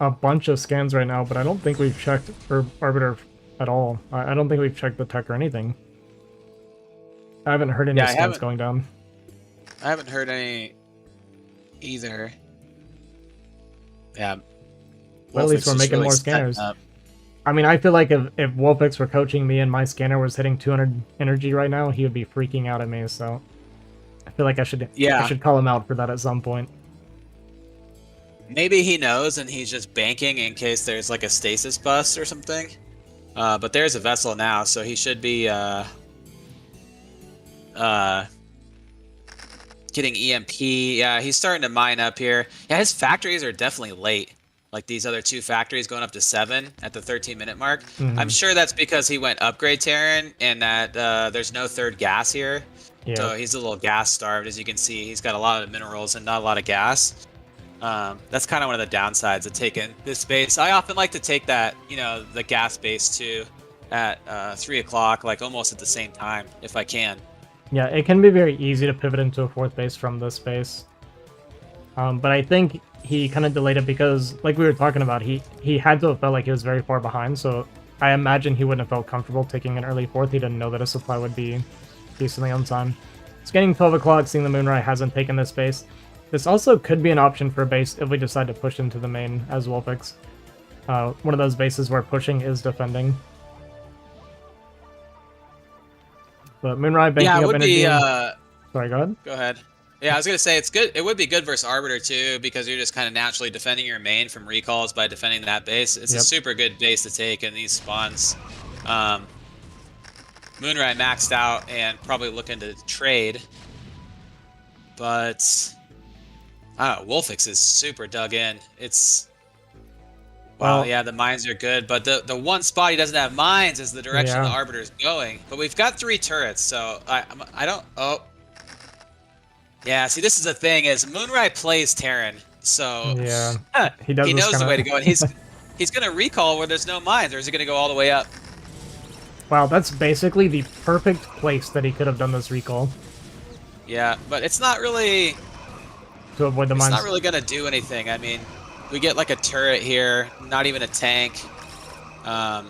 a bunch of scans right now, but I don't think we've checked for Arbiter at all. I don't think we've checked the tech or anything. I haven't heard any scans going down. I haven't heard any either. Yeah. Well, at least we're making more scanners. I mean, I feel like if Wolfix were coaching me and my scanner was hitting 200 energy right now, he would be freaking out at me, so I feel like I should call him out for that at some point. Maybe he knows and he's just banking in case there's like a stasis bust or something. But there's a vessel now, so he should be getting EMP. Yeah, he's starting to mine up here. Yeah, his factories are definitely late. Like these other 2 factories going up to 7 at the 13-minute mark. Mm-hmm. I'm sure that's because he went upgrade Terran and that there's no 3rd gas here. Yeah. So he's a little gas starved. As you can see, he's got a lot of minerals and not a lot of gas. That's kind of one of the downsides of taking this base. I often like to take that, the gas base too at 3 o'clock, like almost at the same time if I can. Yeah, it can be very easy to pivot into a 4th base from this base. But I think he kind of delayed it because, like we were talking about, he had to have felt like he was very far behind, so I imagine he wouldn't have felt comfortable taking an early 4th. He didn't know that a supply would be decently on time. Scanning 12 o'clock, seeing the Moonrai hasn't taken this base. This also could be an option for a base if we decide to push into the main as Wolfix. One of those bases where pushing is defending. But Moonrai banking up energy. Sorry, go ahead. Go ahead. Yeah, I was gonna say it's good. It would be good versus Arbiter too, because you're just kind of naturally defending your main from recalls by defending that base. It's a super good base to take in these spawns. Moonrai maxed out and probably looking to trade, but I don't know. Wolfix is super dug in. It's yeah, the mines are good, but the one spot he doesn't have mines is the direction the Arbiter is going. But we've got 3 turrets, so I don't. Oh. Yeah, see, this is the thing: is Moonrai plays Terran, so he knows the way to go, and he's gonna recall where there's no mines, or is he gonna go all the way up? Wow, that's basically the perfect place that he could have done this recall. Yeah, but it's not really to avoid the mines. It's not really gonna do anything. I mean, we get like a turret here, not even a tank. I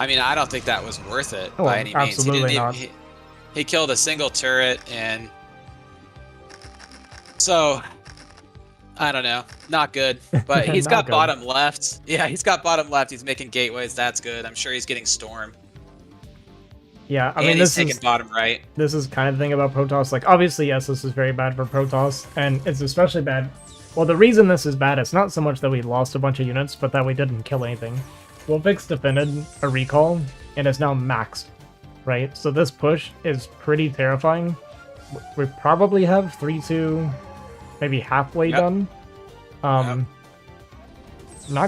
mean, I don't think that was worth it by any means. Absolutely not. He killed a single turret and. So, I don't know. Not good. But he's got bottom left. Yeah, he's got bottom left. He's making gateways. That's good. I'm sure he's getting Storm. Yeah, I mean, he's taking bottom right. This is kind of the thing about Protoss. Like, obviously, yes, this is very bad for Protoss. And it's especially bad. Well, the reason this is bad, it's not so much that we lost a bunch of units, but that we didn't kill anything. Wolfix defended a recall and is now maxed, right? So this push is pretty terrifying. We probably have 3-2... maybe halfway done. Not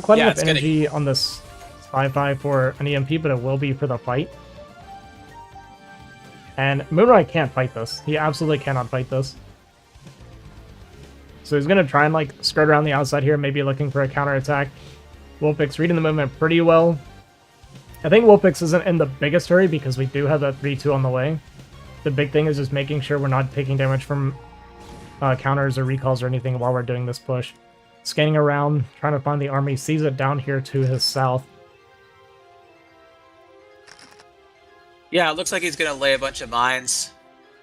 quite enough energy on this 5-5 for an EMP, but it will be for the fight. And Moonrai can't fight this. He absolutely cannot fight this. So he's going to try and like skirt around the outside here, maybe looking for a counterattack. Wolfix reading the movement pretty well. I think Wolfix isn't in the biggest hurry because we do have that 3-2 on the way. The big thing is just making sure we're not taking damage from counters or recalls or anything while we're doing this push. Scanning around, trying to find the army, sees it down here to his south. Yeah, it looks like he's going to lay a bunch of mines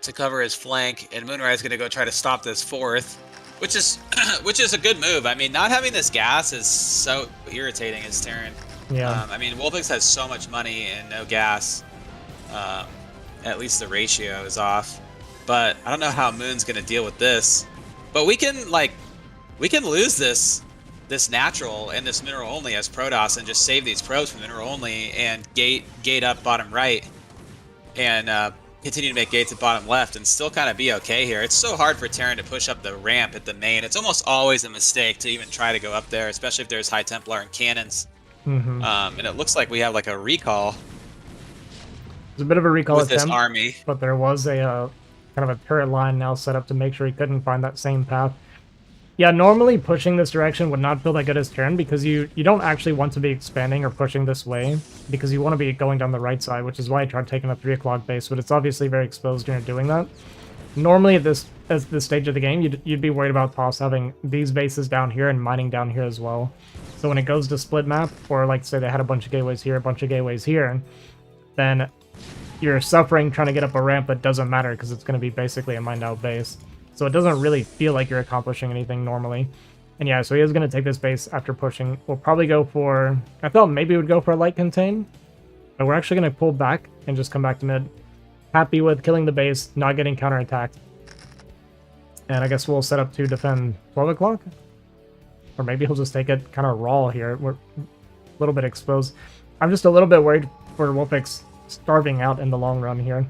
to cover his flank, and Moonrai is going to go try to stop this 4th, which is a good move. I mean, not having this gas is so irritating as Terran. Yeah. I mean, Wolfix has so much money and no gas. At least the ratio is off. But I don't know how Moon's gonna deal with this. But we can lose this natural and this mineral only as Protoss and just save these probes from mineral only and gate up bottom right and continue to make gates at bottom left and still kind of be okay here. It's so hard for Terran to push up the ramp at the main. It's almost always a mistake to even try to go up there, especially if there's High Templar and cannons. Mm-hmm. And it looks like we have like a recall. There's a bit of a recall with attempt, this army, but there was a kind of a turret line now set up to make sure he couldn't find that same path. Yeah, normally pushing this direction would not feel that good as turn because you don't actually want to be expanding or pushing this way because you want to be going down the right side, which is why I tried taking a 3 o'clock base, but it's obviously very exposed when you're doing that. Normally at this stage of the game, you'd be worried about Toss having these bases down here and mining down here as well. So when it goes to split map, or like say they had a bunch of gateways here, a bunch of gateways here, then you're suffering trying to get up a ramp, but doesn't matter because it's going to be basically a mined out base. So it doesn't really feel like you're accomplishing anything normally. And yeah, so he is going to take this base after pushing. We'll probably go for... I thought maybe we would go for a light contain, but we're actually going to pull back and just come back to mid. Happy with killing the base, not getting counterattacked. And I guess we'll set up to defend 12 o'clock? Or maybe he'll just take it kind of raw here. We're a little bit exposed. I'm just a little bit worried for Wolfix starving out in the long run here.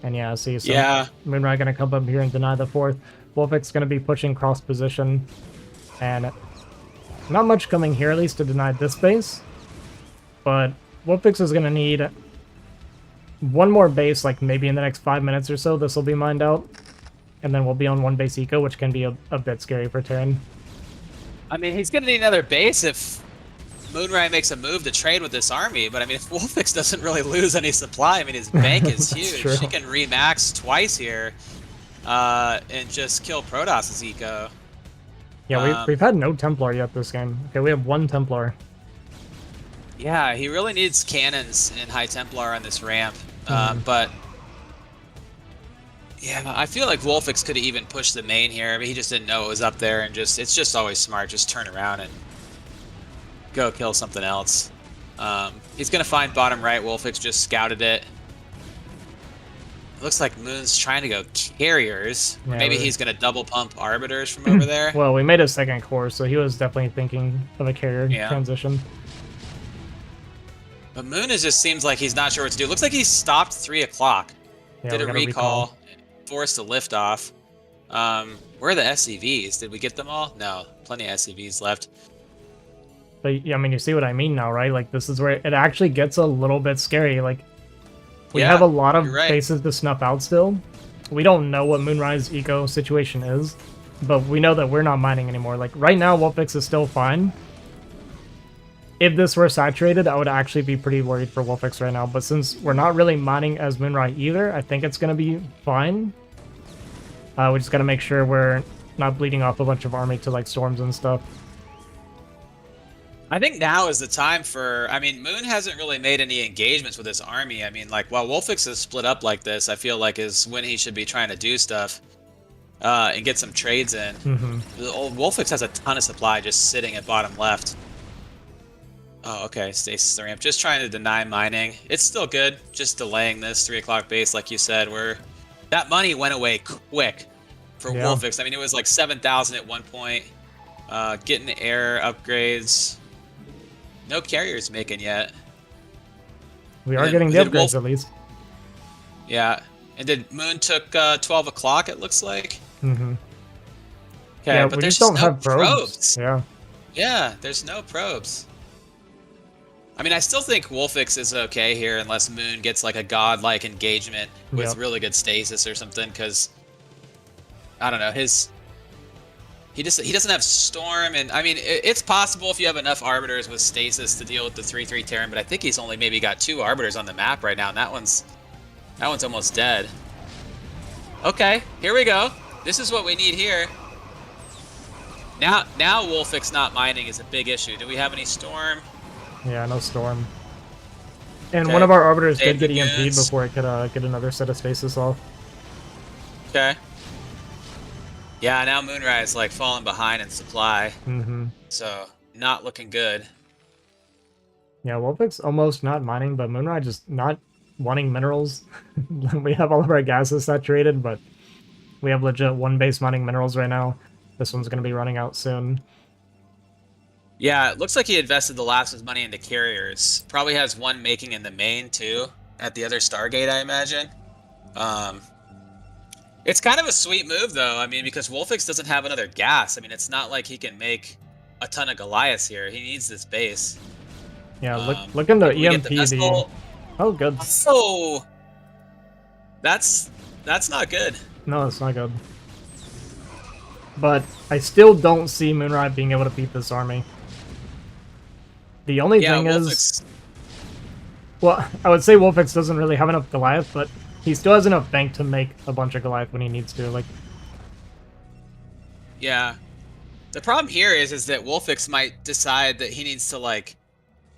And yeah, see, so Moonrai gonna come up here and deny the 4th. Wolfix gonna be pushing cross position. And not much coming here, at least, to deny this base. But Wolfix is gonna need one more base, like maybe in the next 5 minutes or so. This will be mined out. And then we'll be on 1 base eco, which can be a bit scary for Terran. I mean, he's gonna need another base if Moonrai makes a move to trade with this army, but I mean, if Wolfix doesn't really lose any supply, I mean, his bank is huge. True. She can remax twice here and just kill Protoss's eco. Yeah, we've had no Templar yet this game. Okay, we have 1 Templar. Yeah, he really needs cannons and High Templar on this ramp, but yeah, I feel like Wolfix could have even pushed the main here, but he just didn't know it was up there, and it's just always smart, just turn around and go kill something else. He's gonna find bottom right. Wolfix just scouted it. Looks like Moon's trying to go carriers. Yeah, maybe he's gonna double pump arbiters from over there. Well, we made a 2nd core, so he was definitely thinking of a carrier transition. But Moon just seems like he's not sure what to do. Looks like he stopped 3 o'clock. Yeah, did a recall, forced a lift off. Where are the SCVs? Did we get them all? No, plenty of SCVs left. But yeah, I mean, you see what I mean now, right? Like, this is where it actually gets a little bit scary. Like, we have a lot of bases to snuff out still. We don't know what Moonrise eco situation is, but we know that we're not mining anymore. Like, right now, Wolfix is still fine. If this were saturated, I would actually be pretty worried for Wolfix right now. But since we're not really mining as Moonrai either, I think it's going to be fine. We just got to make sure we're not bleeding off a bunch of army to, like, storms and stuff. I think now is the time for... I mean, Moon hasn't really made any engagements with his army. I mean, like, while Wolfix is split up like this, I feel like is when he should be trying to do stuff and get some trades in. The old Wolfix has a ton of supply just sitting at bottom left. Oh, okay, Stasis the ramp. Just trying to deny mining. It's still good, just delaying this 3 o'clock base, like you said, where that money went away quick for Wolfix. I mean, it was like 7,000 at one point. Getting air upgrades. No carriers making yet. We are getting the upgrades at least. Yeah. And did Moon took 12 o'clock, it looks like? Okay, yeah, but we there's just don't no have probes. Yeah, there's no probes. I mean, I still think Wolfix is okay here unless Moon gets like a godlike engagement with really good stasis or something, because I don't know, he doesn't have Storm, and I mean, it's possible if you have enough Arbiters with Stasis to deal with the 3/3 Terran, but I think he's only maybe got 2 Arbiters on the map right now, and that one's almost dead. Okay, here we go. This is what we need here. Now Wolfix not mining is a big issue. Do we have any Storm? Yeah, no Storm. And one of our Arbiters did get EMP'd before it could get another set of Stasis off. Okay. Yeah, now Moonrai is like falling behind in supply. So, not looking good. Yeah, Wolfix almost not mining, but Moonrai just not wanting minerals. We have all of our gases saturated, but we have legit 1 base mining minerals right now. This one's going to be running out soon. Yeah, it looks like he invested the last of his money into carriers. Probably has 1 making in the main, too, at the other Stargate, I imagine. It's kind of a sweet move, though, I mean, because Wolfix doesn't have another gas. I mean, it's not like he can make a ton of Goliaths here. He needs this base. Yeah, look into EMP. Oh, good. So, That's not good. No, it's not good. But I still don't see Moonrai being able to beat this army. The only thing is... Well, I would say Wolfix doesn't really have enough Goliath, but he still has enough bank to make a bunch of Goliath when he needs to. Like, yeah. The problem here is that Wolfix might decide that he needs to, like,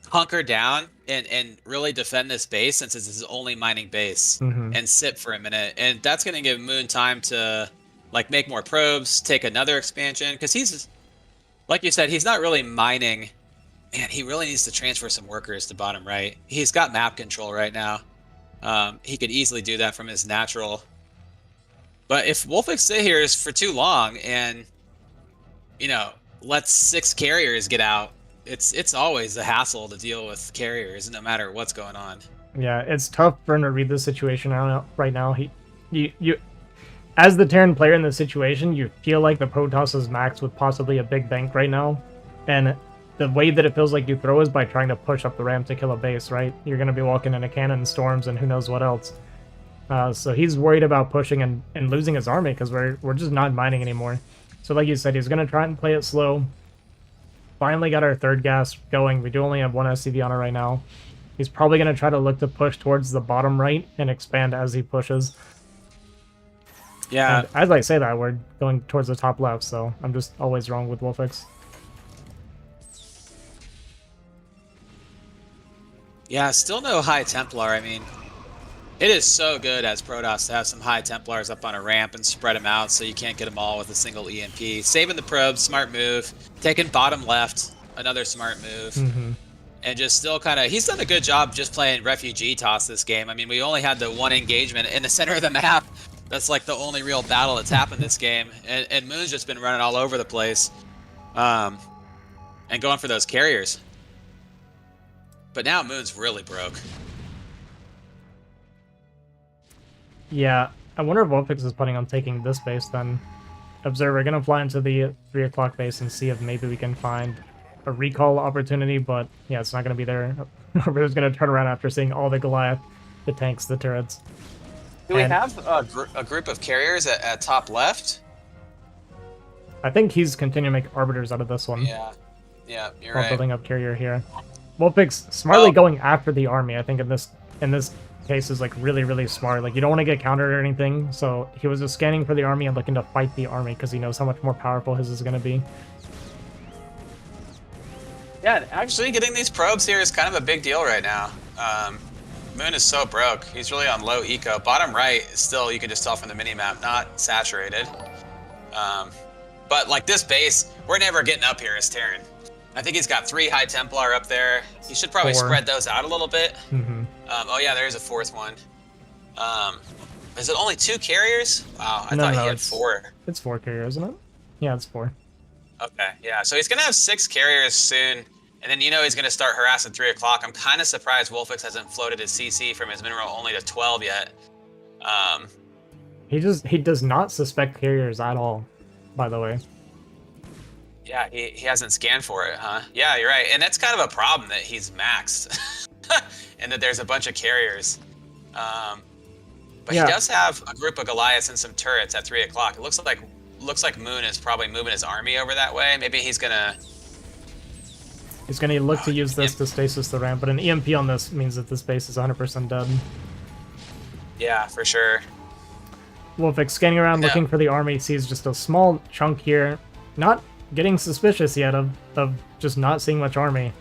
hunker down and really defend this base since it's his only mining base and sit for a minute. And that's going to give Moon time to, like, make more probes, take another expansion. Because he's, like you said, he's not really mining. Man, he really needs to transfer some workers to bottom right. He's got map control right now. He could easily do that from his natural. But if Wolfix sit here is for too long and, you know, lets 6 carriers get out, it's always a hassle to deal with carriers no matter what's going on. Yeah, it's tough for him to read the situation right now. You as the Terran player in this situation, you feel like the Protoss is maxed with possibly a big bank right now. And the way that it feels like you throw is by trying to push up the ramp to kill a base, right? You're going to be walking into cannon storms and who knows what else. So he's worried about pushing and losing his army because we're just not mining anymore. So like you said, he's going to try and play it slow. Finally got our 3rd gas going. We do only have 1 SCV on it right now. He's probably going to try to look to push towards the bottom right and expand as he pushes. Yeah. And as I say that, we're going towards the top left, so I'm just always wrong with Wolfix. Yeah, still no High Templar. I mean, it is so good as Protoss to have some High Templars up on a ramp and spread them out so you can't get them all with a single EMP. Saving the probes, smart move. Taking bottom left, another smart move. And just still kind of... He's done a good job just playing refugee toss this game. I mean, we only had the 1 engagement in the center of the map. That's like the only real battle that's happened this game. And Moon's just been running all over the place. And going for those carriers. But now Moon's really broke. Yeah, I wonder if Wolfix is planning on taking this base then. Observer, gonna fly into the 3 o'clock base and see if maybe we can find a recall opportunity, but yeah, it's not gonna be there. Observer's gonna turn around after seeing all the Goliath, the tanks, the turrets. Do we have a group of carriers at top left? I think he's continuing to make arbiters out of this one. Yeah, you're while right. building up carrier here. Wolfix smartly going after the army, I think in this case is like really smart. Like you don't want to get countered or anything, so he was just scanning for the army and looking to fight the army because he knows how much more powerful his is going to be. Yeah, actually getting these probes here is kind of a big deal right now. Moon is so broke. He's really on low eco. Bottom right, still, you can just tell from the minimap, not saturated. But like this base, we're never getting up here as Terran. I think he's got 3 High Templar up there. He should probably 4. spread those out a little bit. Oh yeah, there's a 4th one. Is it only 2 carriers? Wow, I thought he had 4. It's 4 carriers, isn't it? Yeah, it's 4. Okay, yeah, so he's gonna have 6 carriers soon. And then you know he's going to start harassing 3 o'clock. I'm kind of surprised Wolfix hasn't floated his CC from his mineral only to 12 yet. He does not suspect carriers at all, by the way. Yeah, he hasn't scanned for it, huh? Yeah, you're right. And that's kind of a problem that he's maxed. And that there's a bunch of carriers. But yeah. He does have a group of Goliaths and some turrets at 3 o'clock. It looks like Moon is probably moving his army over that way. Maybe he's going to... He's going to look to use this to stasis the ramp, but an EMP on this means that this base is 100% dead. Yeah, for sure. Wolfix scanning around looking for the army, sees just a small chunk here. Not getting suspicious yet of just not seeing much army.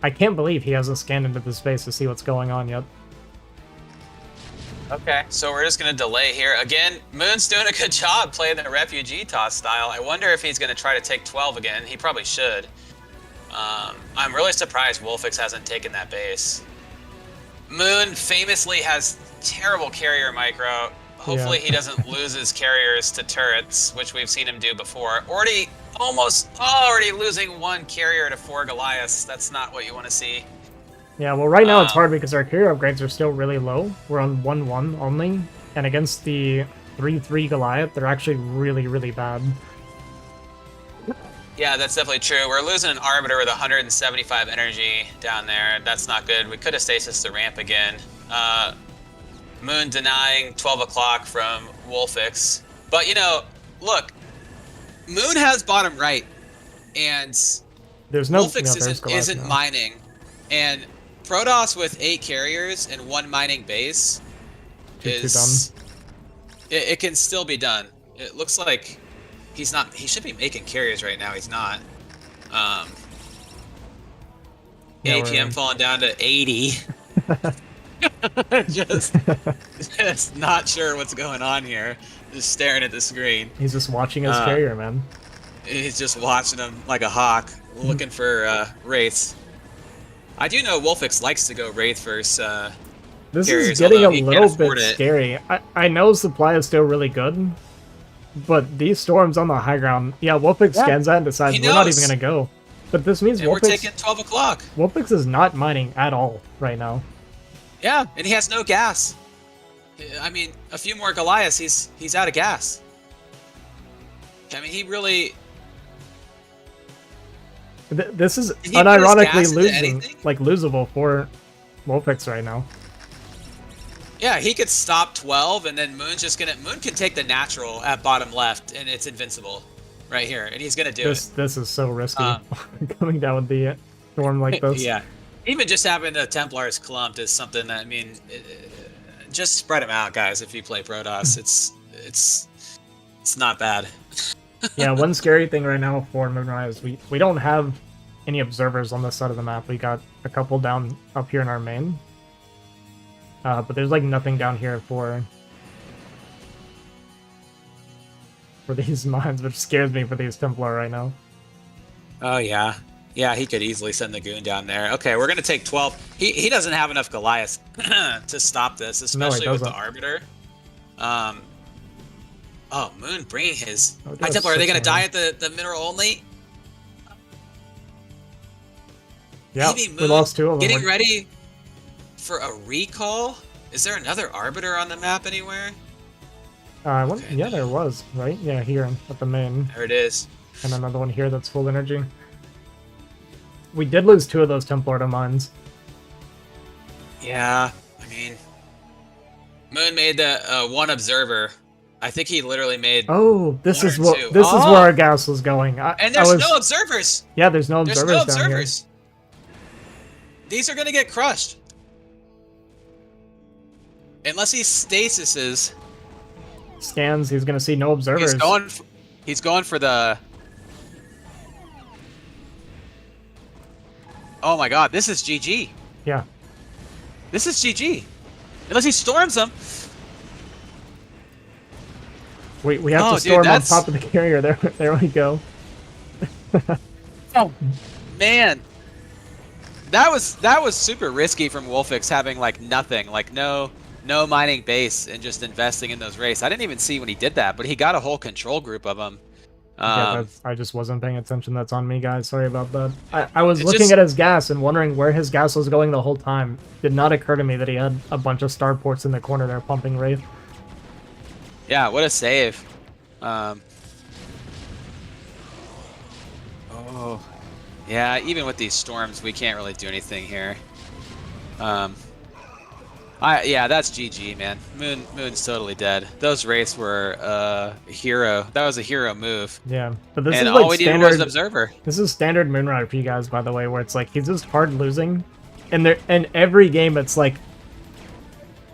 I can't believe he hasn't scanned into this space to see what's going on yet. Okay, so we're just going to delay here. Again, Moon's doing a good job playing the refugee toss style. I wonder if he's going to try to take 12 again. He probably should. I'm really surprised Wolfix hasn't taken that base. Moon famously has terrible carrier micro. Hopefully he doesn't lose his carriers to turrets, which we've seen him do before. Already losing 1 carrier to 4 Goliaths. That's not what you want to see. Yeah, well right now it's hard because our carrier upgrades are still really low. We're on 1-1 only. And against the 3-3 Goliath, they're actually really bad. Yeah, that's definitely true. We're losing an Arbiter with 175 energy down there. That's not good. We could have stasis the ramp again. Moon denying 12 o'clock from Wolfix. But, you know, look, Moon has bottom right, and there's no Wolfix isn't now. mining. And Protoss with 8 carriers and 1 mining base is... It can still be done. It looks like he's not... He should be making carriers right now. He's not. APM falling down to 80. just not sure what's going on here. Just staring at the screen. He's just watching his carrier, man. He's just watching him like a hawk, looking for wraiths. I do know Wolfix likes to go wraith first. This carriers, is getting a he little bit scary. I know supply is still really good, but these storms on the high ground, yeah, Wolfix scans that and decides we're not even gonna go. But this means we're taking 12 o'clock. Wolfix is not mining at all right now. Yeah, and he has no gas. I mean, a few more Goliaths, he's out of gas. I mean, he really... This is unironically losable for Wolfix right now. Yeah, he could stop 12, and then Moon's just gonna... Moon can take the natural at bottom left, and it's invincible right here, and he's gonna do it. This is so risky, coming down with the storm like this. Yeah. Even just having the Templars clumped is something that, I mean, just spread them out, guys, if you play Protoss. It's not bad. Yeah, one scary thing right now for Moonrai is we don't have any observers on this side of the map. We got a couple down up here in our main. But there's like nothing down here for these mines, which scares me for these Templar right now. Oh, yeah. Yeah, he could easily send the goon down there. Okay, we're going to take 12. He doesn't have enough Goliaths to stop this, especially with the Arbiter. Oh, Moon bringing his... High Templar, are they going to die at the mineral only? Yeah, maybe Moon we lost 2 of them. Getting ready for a recall? Is there another Arbiter on the map anywhere? Okay, yeah, there was, right? Yeah, here at the main. There it is. And another one here that's full energy. We did lose 2 of those Templar to mines. Yeah, I mean... Moon made the 1 observer. I think he literally made... Oh, this is what is where our gas was going. And there's no observers! Yeah, there's no observers down here. There's no observers! These are gonna get crushed. Unless he stasises. Scans, he's gonna see no observers. He's going for the... Oh my god, this is GG. Yeah. This is GG. Unless he storms them. We have to storm on top of the carrier. There we go. Oh man. That was super risky from Wolfix having like nothing, like no mining base and just investing in those wraiths. I didn't even see when he did that, but he got a whole control group of them. Yeah, I just wasn't paying attention. That's on me, guys. Sorry about that. I was looking at his gas and wondering where his gas was going the whole time. Did not occur to me that he had a bunch of starports in the corner there pumping wraith. Yeah, what a save. Oh. Yeah, even with these storms, we can't really do anything here. Yeah, that's GG, man. Moon's totally dead. Those wraiths were a hero. That was a hero move. Yeah, but this is like all we needed was an observer. This is standard Moonrai for you guys, by the way, where it's like he's just hard losing, and every game it's like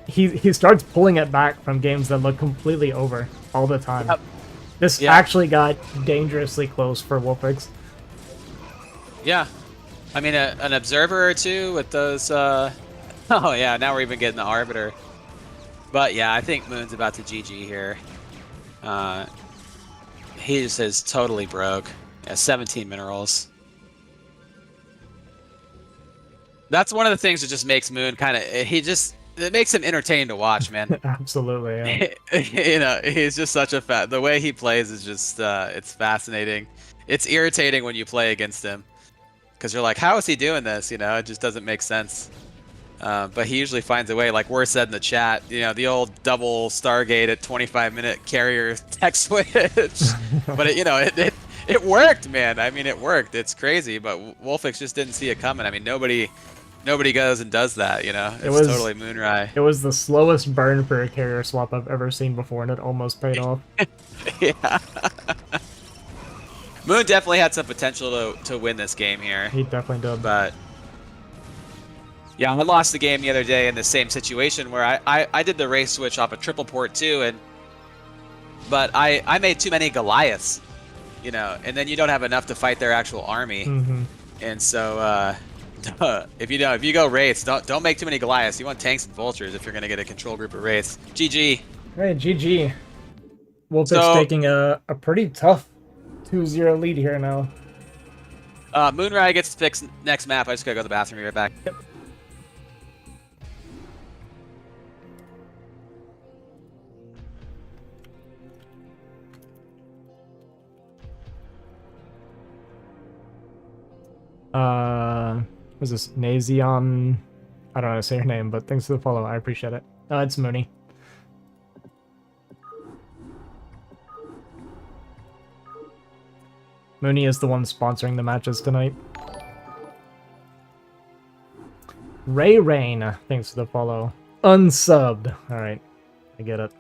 he starts pulling it back from games that look completely over all the time. Yep. This actually got dangerously close for Wolfix. Yeah, I mean an observer or two with those. Oh yeah, now we're even getting the Arbiter. But yeah, I think Moon's about to GG here. He just is totally broke. Yeah, 17 minerals. That's one of the things that just makes Moon kind of... It makes him entertaining to watch, man. Absolutely, yeah. You know, he's just such a the way he plays is just... it's fascinating. It's irritating when you play against him. Because you're like, how is he doing this? You know, it just doesn't make sense. But he usually finds a way, like War said in the chat, you know, the old double Stargate at 25-minute carrier tech switch. But, it worked, man. I mean, it worked. It's crazy, but Wolfix just didn't see it coming. I mean, nobody nobody goes and does that, you know? It's was totally Moonrai. It was the slowest burn for a carrier swap I've ever seen before, and it almost paid off. Yeah. Moon definitely had some potential to win this game here. He definitely did. But yeah, I lost the game the other day in the same situation where I did the race switch off a triple port too, but I made too many Goliaths, you know, and then you don't have enough to fight their actual army. And so if you go wraiths, don't make too many Goliaths. You want tanks and vultures if you're gonna get a control group of wraiths. GG. Right, GG. Wolf's taking a pretty tough 2-0 lead here now. Moonrai gets to pick next map. I just gotta go to the bathroom. Be right back. Yep. What's this? Nazion? I don't know how to say her name, but thanks for the follow. I appreciate it. It's Muni. Muni is the one sponsoring the matches tonight. Ray Rain, thanks for the follow. Unsubbed. Alright, I get it.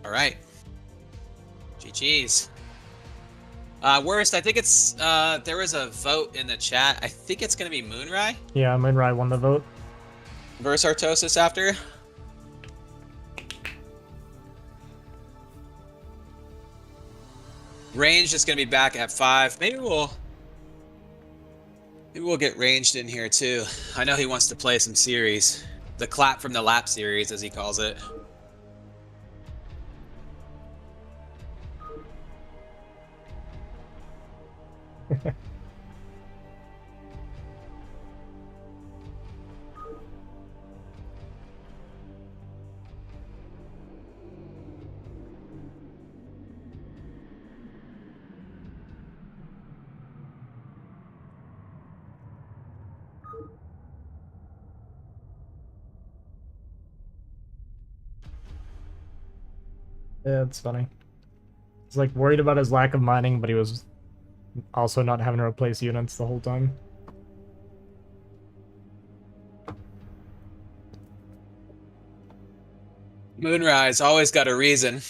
All right. GG's. Worst, I think it's, there was a vote in the chat. I think it's going to be Moonrai. Yeah, Moonrai won the vote. Versus Artosis after. Range is going to be back at 5. Maybe we'll get Ranged in here too. I know he wants to play some series. The clap from the lap series, as he calls it. Yeah, it's funny. He's like worried about his lack of mining, but he was also not having to replace units the whole time. Moonrise always got a reason.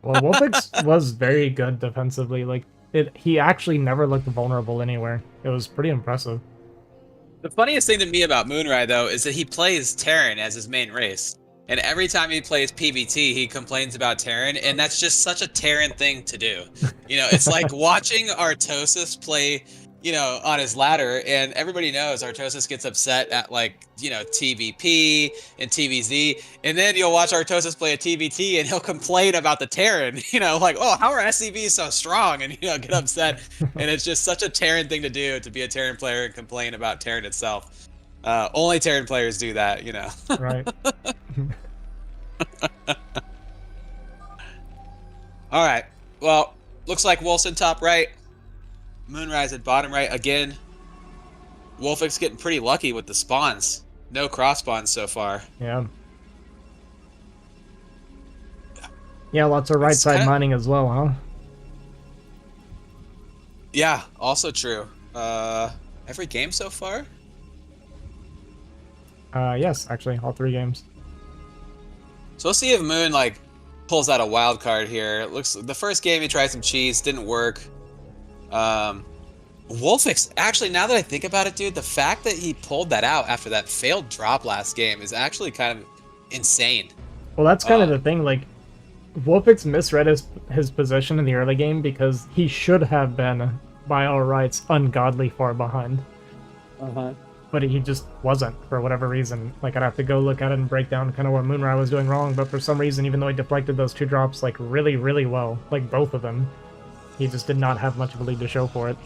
Well, Wolfix was very good defensively. Like he actually never looked vulnerable anywhere. It was pretty impressive. The funniest thing to me about Moonrai, though, is that he plays Terran as his main race. And every time he plays PvT, he complains about Terran, and that's just such a Terran thing to do. You know, it's like watching Artosis play, you know, on his ladder, and everybody knows Artosis gets upset at, like, you know, TVP and TVZ, and then you'll watch Artosis play a TVT, and he'll complain about the Terran, you know, like, oh, how are SCVs so strong, and, you know, get upset. And it's just such a Terran thing to do, to be a Terran player and complain about Terran itself. Only Terran players do that, you know. Right. All right. Well, looks like Wilson top right, Moonrise at bottom right again. Wolfix getting pretty lucky with the spawns. No cross spawns so far. Yeah. Yeah, lots of right side mining as well, huh? Yeah, also true. Every game so far? Yes, actually, all 3 games. So we'll see if Moon, like, pulls out a wild card here. It looks the first game he tried some cheese, didn't work. Wolfix, actually, now that I think about it, dude, the fact that he pulled that out after that failed drop last game is actually kind of insane. Well, that's kind of the thing, like, Wolfix misread his position in the early game because he should have been, by all rights, ungodly far behind. But he just wasn't, for whatever reason. Like, I'd have to go look at it and break down kind of what Moonrai was doing wrong, but for some reason, even though he deflected those 2 drops, like, really, really well, like, both of them, he just did not have much of a lead to show for it.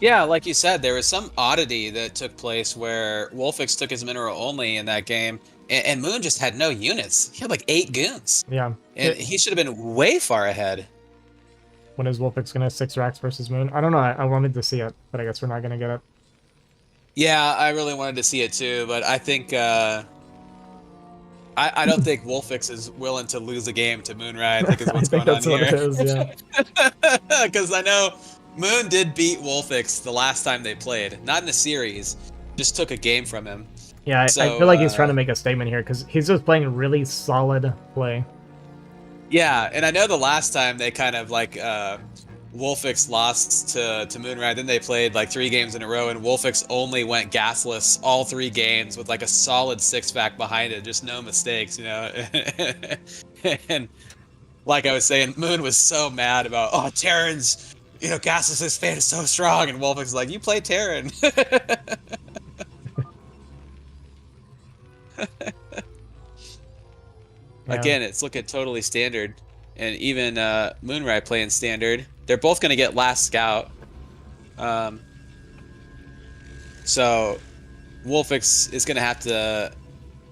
Yeah, like you said, there was some oddity that took place where Wolfix took his mineral only in that game, and Moon just had no units. He had like 8 goons. Yeah. And he should have been way far ahead. When is Wolfix gonna 6 racks versus Moon? I don't know. I wanted to see it, but I guess we're not gonna get it. Yeah, I really wanted to see it too, but I think I don't think Wolfix is willing to lose a game to Moonrai. I think is what's going on here. What it is, yeah. Because I know Moon did beat Wolfix the last time they played, not in the series. Just took a game from him. Yeah, So, I feel like he's trying to make a statement here because he's just playing really solid play. Yeah, and I know the last time they kind of like Wolfix lost to Moonrai, then they played like 3 games in a row, and Wolfix only went gasless all 3 games with like a solid 6-pack behind it, just no mistakes, you know. And like I was saying, Moon was so mad about, oh, Terran's, you know, gasless fan is so strong, and Wolfix is like, you play Terran. Yeah. Again, it's looking totally standard, and even Moonrai playing standard. They're both going to get last scout. So Wolfix is going to have to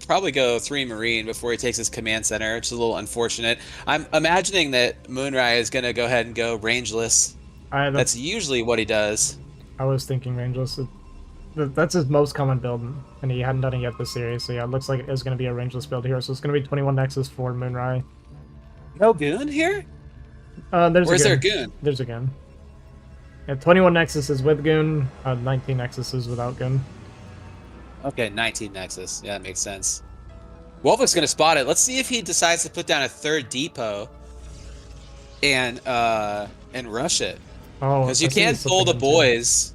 probably go 3 Marine before he takes his command center, which is a little unfortunate. I'm imagining that Moonrai is going to go ahead and go rangeless. That's usually what he does. I was thinking rangeless. That's his most common build, and he hadn't done it yet this series, so yeah, it looks like it is going to be a rangeless build here, so it's going to be 21 Nexus for Moonrai. No goon here? There's there a goon? There's a goon. Yeah, 21 Nexus is with goon, 19 Nexus is without goon. Okay, 19 Nexus. Yeah, that makes sense. Wolfix going to spot it. Let's see if he decides to put down a 3rd depot and rush it. Oh, because you can pull the boys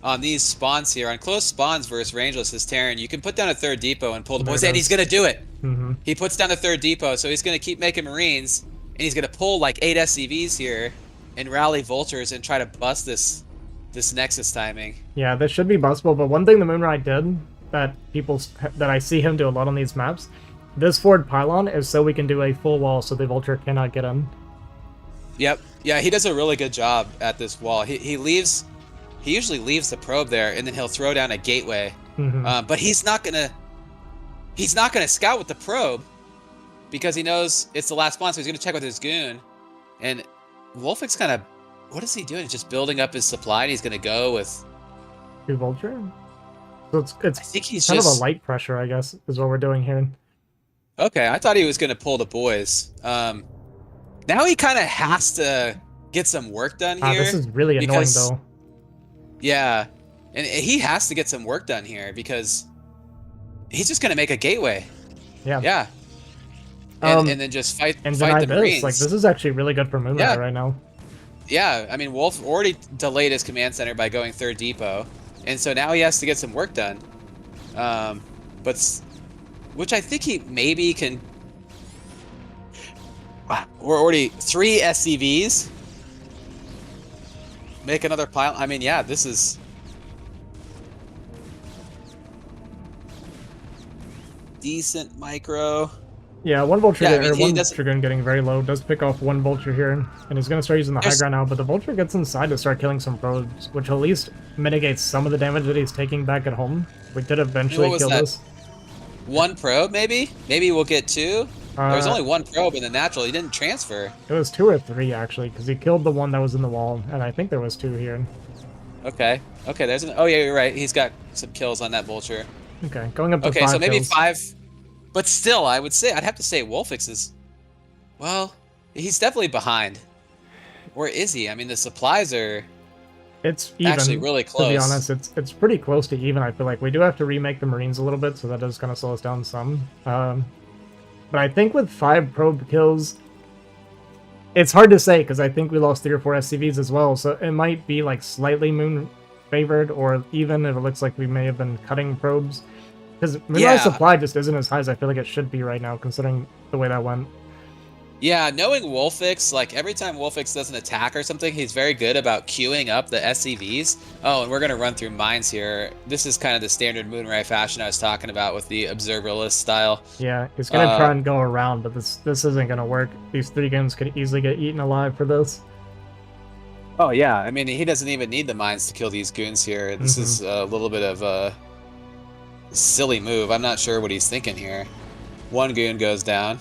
on these spawns here. On close spawns versus rangeless as Terran, you can put down a 3rd depot and pull the boys, and he's going to do it. Mm-hmm. He puts down the 3rd depot, so he's going to keep making Marines, and he's going to pull like 8 SCVs here and rally Vultures and try to bust this Nexus timing. Yeah, this should be bustable, but one thing the Moonrai did that I see him do a lot on these maps, this forward pylon is so we can do a full wall so the Vulture cannot get in. Yep. Yeah, he does a really good job at this wall. He usually leaves the probe there, and then he'll throw down a gateway. Mm-hmm. But he's not gonna scout with the probe because he knows it's the last spawn, so he's gonna check with his goon. And Wolfix kind of, what is he doing? He's just building up his supply, and he's gonna go with 2 Vulture. So it's I think he's kind just of a light pressure, I guess, is what we're doing here. Okay, I thought he was gonna pull the boys. Now he kind of has to get some work done here. This is really annoying, though. Yeah, and he has to get some work done here because he's just gonna make a gateway. Yeah. Yeah. And then just fight the Marines. Like, this is actually really good for Moonrai right now. Yeah, I mean, Wolf already delayed his command center by going 3rd depot, and so now he has to get some work done. Which I think he maybe can. Wow, we're already 3 SCVs. Make another pile. I mean, yeah, this is decent micro. Yeah, 1 Vulture Yeah, one Dragoon getting very low. Does pick off 1 Vulture here, and he's going to start using the high ground now, but the Vulture gets inside to start killing some probes, which at least mitigates some of the damage that he's taking back at home. We did eventually kill this. 1 probe, maybe? Maybe we'll get 2? There was only 1 probe in the natural. He didn't transfer. It was 2 or 3, actually, because he killed the one that was in the wall, and I think there was 2 here. Okay. Okay, there's an... Oh, yeah, you're right. He's got some kills on that Vulture. Okay, going up to 5 Okay, so maybe kills. 5... But still, I'd have to say Wolfix is... Well, he's definitely behind. Or is he? I mean, the supplies are... It's even, actually really close. To be honest, it's pretty close to even, I feel like. We do have to remake the Marines a little bit, so that does kind of slow us down some. But I think with 5 probe kills, it's hard to say, because I think we lost 3 or 4 SCVs as well, so it might be like slightly Moon favored, or even if it looks like we may have been cutting probes. Because Moonrai's supply just isn't as high as I feel like it should be right now, considering the way that went. Yeah, knowing Wolfix, like every time Wolfix does an attack or something, he's very good about queuing up the SCVs. Oh, and we're going to run through mines here. This is kind of the standard Moonrai fashion I was talking about with the observerless style. Yeah, he's going to try and go around, but this isn't going to work. These 3 games could easily get eaten alive for this. Oh yeah, I mean he doesn't even need the mines to kill these goons here. This is a little bit of a silly move. I'm not sure what he's thinking here. One goon goes down.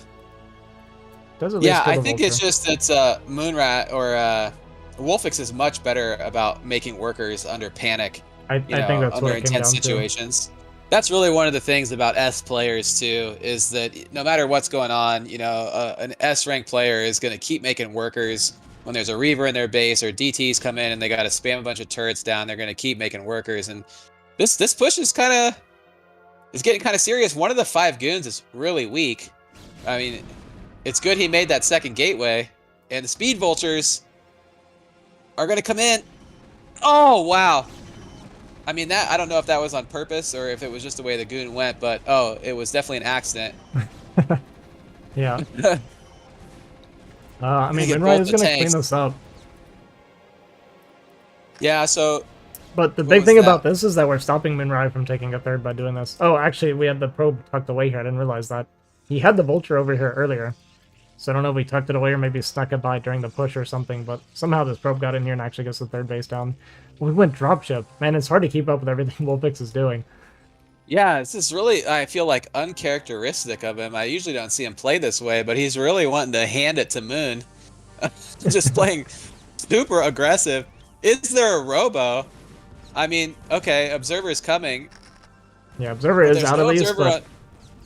Yeah, I think it's just that Moonrai or Wolfix is much better about making workers under panic. I think that's under what it came intense down situations. That's really one of the things about S players too, is that no matter what's going on, an S rank player is going to keep making workers. When there's a Reaver in their base or DTs come in and they got to spam a bunch of turrets down, they're going to keep making workers. And this push is getting kind of serious. One of the 5 goons is really weak. I mean, it's good he made that second gateway, and the speed vultures are going to come in. Oh wow! I mean, I don't know if that was on purpose or if it was just the way the goon went, but it was definitely an accident. Yeah. I mean, Moonrai is going to clean this up. Yeah, so... But the big thing about this is that we're stopping Moonrai from taking a third by doing this. Oh, actually, we had the probe tucked away here. I didn't realize that. He had the vulture over here earlier. So I don't know if we tucked it away or maybe snuck it by during the push or something, but somehow this probe got in here and actually gets the third base down. We went dropship. Man, it's hard to keep up with everything Wolfix is doing. Yeah, this is really, I feel like, uncharacteristic of him. I usually don't see him play this way, but he's really wanting to hand it to Moon. Just playing super aggressive. Is there a robo? I mean, okay, Observer's coming. Yeah, Observer is out of these, but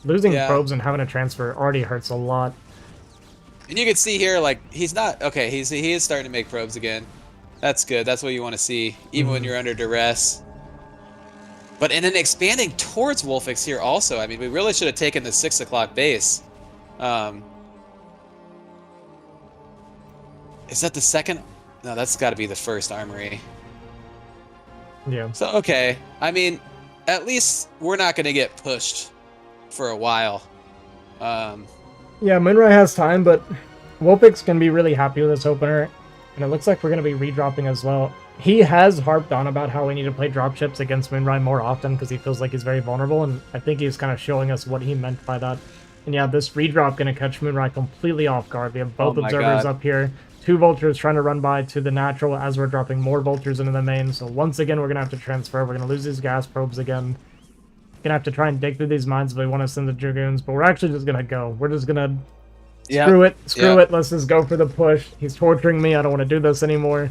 losing probes and having a transfer already hurts a lot. And you can see here, like, he's not... Okay, he is starting to make probes again. That's good. That's what you want to see, even when you're under duress. But and then expanding towards Wolfix here also. I mean, we really should have taken the 6 o'clock base. Is that the second? No, that's got to be the first armory. Yeah. So, okay. I mean, at least we're not going to get pushed for a while. Yeah, Moonrai has time, but Wolfix can be really happy with this opener. And it looks like we're going to be redropping as well. He has harped on about how we need to play dropships against Moonrai more often because he feels like he's very vulnerable, and I think he's kind of showing us what he meant by that. And yeah, this redrop going to catch Moonrai completely off guard. We have both observers up here. 2 vultures trying to run by to the natural as we're dropping more vultures into the main. So once again, we're going to have to transfer. We're going to lose these gas probes again. Going to have to try and dig through these mines if we want to send the Dragoons, but we're actually just going to go. We're just going to screw it. Let's just go for the push. He's torturing me. I don't want to do this anymore.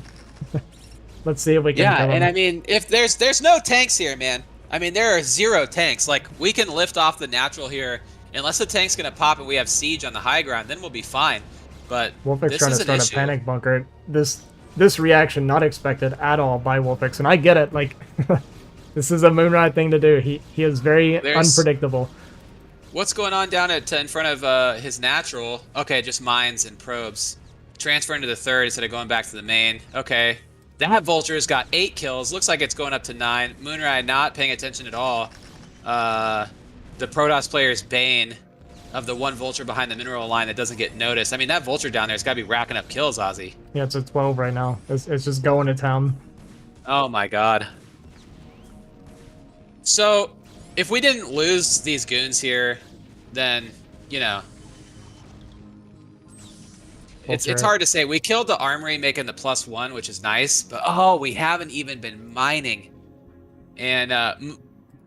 Let's see if we can kill him. And I mean, if there's no tanks here, man. I mean, there are 0 tanks. Like, we can lift off the natural here. Unless the tank's going to pop and we have siege on the high ground, then we'll be fine. But Wolfix trying to start a panic bunker. This reaction not expected at all by Wolfix, and I get it. Like, this is a Moonrai thing to do. He is very unpredictable. What's going on down in front of his natural? Okay, just mines and probes. Transfer into the third instead of going back to the main. Okay. That Vulture's got 8 kills. Looks like it's going up to 9. Moonrai not paying attention at all. The Protoss player's bane of the 1 Vulture behind the mineral line that doesn't get noticed. I mean, that Vulture down there's got to be racking up kills, Ozzy. Yeah, it's at 12 right now. It's just going to town. Oh my god. So, if we didn't lose these goons here, then, you know... It's hard to say. We killed the armory, making the +1, which is nice, but we haven't even been mining. And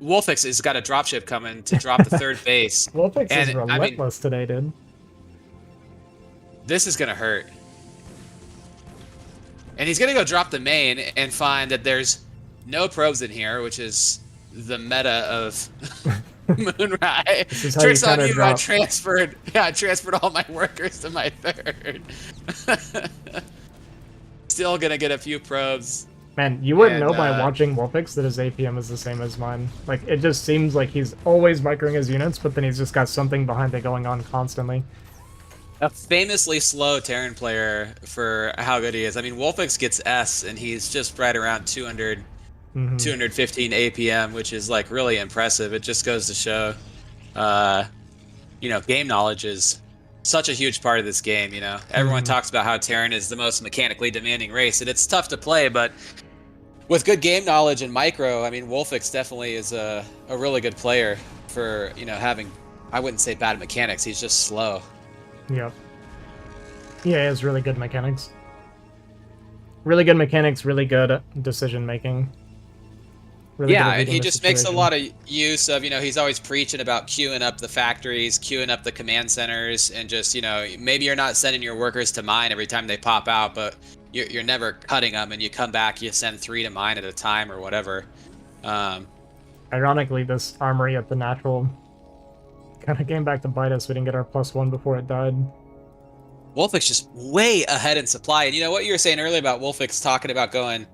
Wolfix has got a dropship coming to drop the third base. Wolfix is relentless today, dude. This is gonna hurt. And he's gonna go drop the main and find that there's no probes in here, which is the meta of Moonrai. Tricks on you, I transferred all my workers to my third. Still gonna get a few probes. Man, you wouldn't know by watching Wolfix that his APM is the same as mine. Like, it just seems like he's always microing his units, but then he's just got something behind it going on constantly. A famously slow Terran player for how good he is. I mean, Wolfix gets S, and he's just right around 200... 215 APM, which is like really impressive. It just goes to show, you know, game knowledge is such a huge part of this game. You know, everyone talks about how Terran is the most mechanically demanding race, and it's tough to play, but with good game knowledge and micro, I mean, Wolfix definitely is a really good player for, you know, having, I wouldn't say bad mechanics. He's just slow. Yep. Yeah, he has really good mechanics. really good mechanics, really good decision making. Really yeah, and he just makes a lot of use of, he's always preaching about queuing up the factories, queuing up the command centers, and just, maybe you're not sending your workers to mine every time they pop out, but you're never cutting them, and you come back, you send 3 to mine at a time or whatever. Ironically, this armory at the natural kind of came back to bite us. We didn't get our +1 before it died. Wolfix just way ahead in supply, and what you were saying earlier about Wolfix talking about going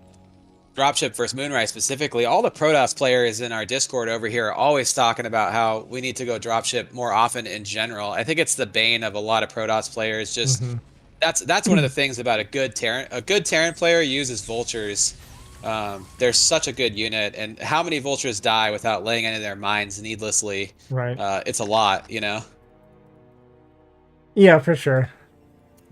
dropship versus Moonrai specifically, all the Protoss players in our Discord over here are always talking about how we need to go dropship more often in general. I think it's the bane of a lot of Protoss players. Just that's one of the things about a good Terran. A good Terran player uses vultures. They're such a good unit, and how many vultures die without laying into their mines needlessly? Right. It's a lot, Yeah, for sure.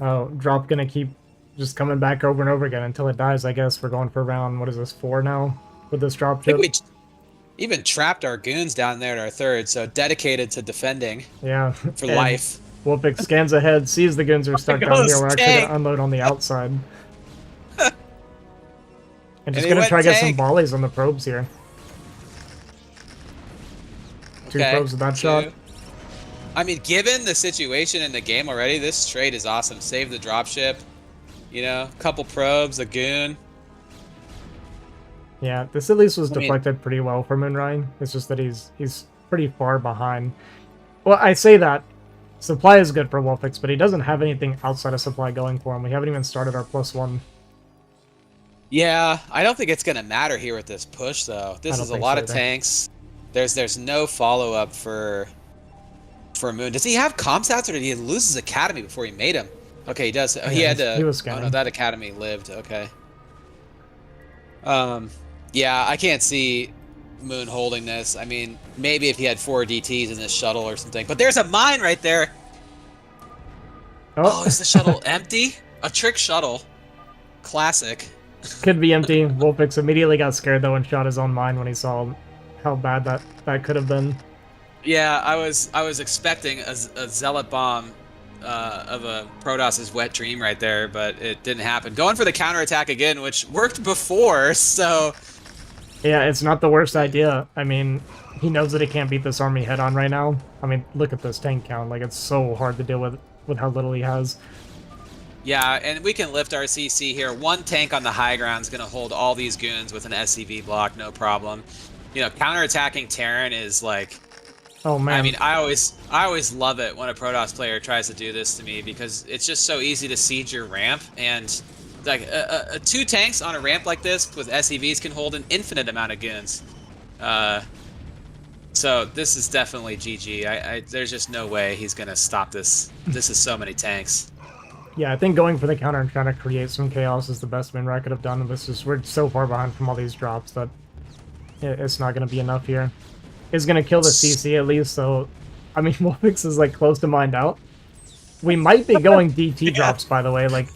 Oh, drop gonna keep just coming back over and over again until it dies, I guess. We're going for round, what is this, 4 now with this drop chip? I think we even trapped our goons down there at our 3rd, so dedicated to defending. Yeah. For life. Wolfix scans ahead, sees the goons are stuck down here. We're actually going to unload on the outside. And just going to try to get some volleys on the probes here. Okay, 2 probes with that shot. I mean, given the situation in the game already, this trade is awesome. Save the dropship. Couple probes, a goon. Yeah, this at least was deflected pretty well for Moonrai. It's just that he's pretty far behind. Well, I say that. Supply is good for Wolfix, but he doesn't have anything outside of supply going for him. We haven't even started our +1. Yeah, I don't think it's going to matter here with this push, though. This is a lot of tanks. There's no follow-up for Moon. Does he have comsats, or did he lose his academy before he made him? Okay, he does. Yeah, he was scanning. Oh no, that academy lived. Okay. Yeah, I can't see Moon holding this. I mean, maybe if he had 4 DTs in this shuttle or something. But there's a mine right there. Oh, is the shuttle empty? A trick shuttle. Classic. Could be empty. Wolfix immediately got scared though and shot his own mine when he saw how bad that could have been. Yeah, I was expecting a zealot bomb of a Protoss's wet dream right there, but it didn't happen. Going for the counterattack again, which worked before, so... Yeah, it's not the worst idea. I mean, he knows that he can't beat this army head-on right now. I mean, look at this tank count. Like, it's so hard to deal with how little he has. Yeah, and we can lift our CC here. 1 tank on the high ground is going to hold all these goons with an SCV block, no problem. Counterattacking Terran is like... Oh man! I mean, I always love it when a Protoss player tries to do this to me, because it's just so easy to siege your ramp, and like 2 tanks on a ramp like this with SCVs can hold an infinite amount of goons. So this is definitely GG. There's just no way he's gonna stop this. This is so many tanks. Yeah, I think going for the counter and trying to create some chaos is the best Moonrai could have done. We're so far behind from all these drops that it's not gonna be enough here. Is going to kill the CC at least, so... I mean, Wolfix is, like, close to mined out. We might be going DT drops, by the way, like...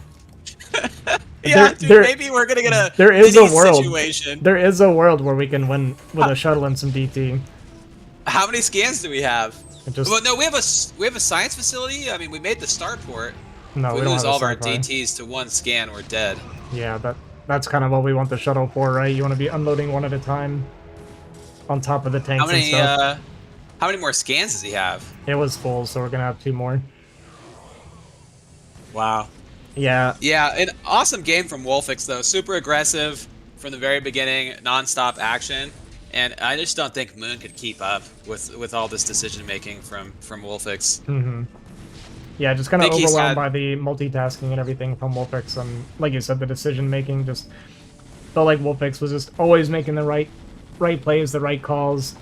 Yeah, dude, maybe we're going to get a situation. There is a world where we can win with a shuttle and some DT. How many scans do we have? Well, no, we have a science facility. I mean, we made the starport. No, we lose all of our DTs to 1 scan, we're dead. Yeah, that's kind of what we want the shuttle for, right? You want to be unloading 1 at a time. On top of the tanks and stuff. How many more scans does he have? It was full, so we're gonna have 2 more. Wow. Yeah. Yeah, an awesome game from Wolfix though. Super aggressive from the very beginning, non-stop action, and I just don't think Moon could keep up with all this decision making from Wolfix. Yeah, just kind of overwhelmed by the multitasking and everything from Wolfix, and like you said, the decision making just felt like Wolfix was just always making the right plays, the right calls,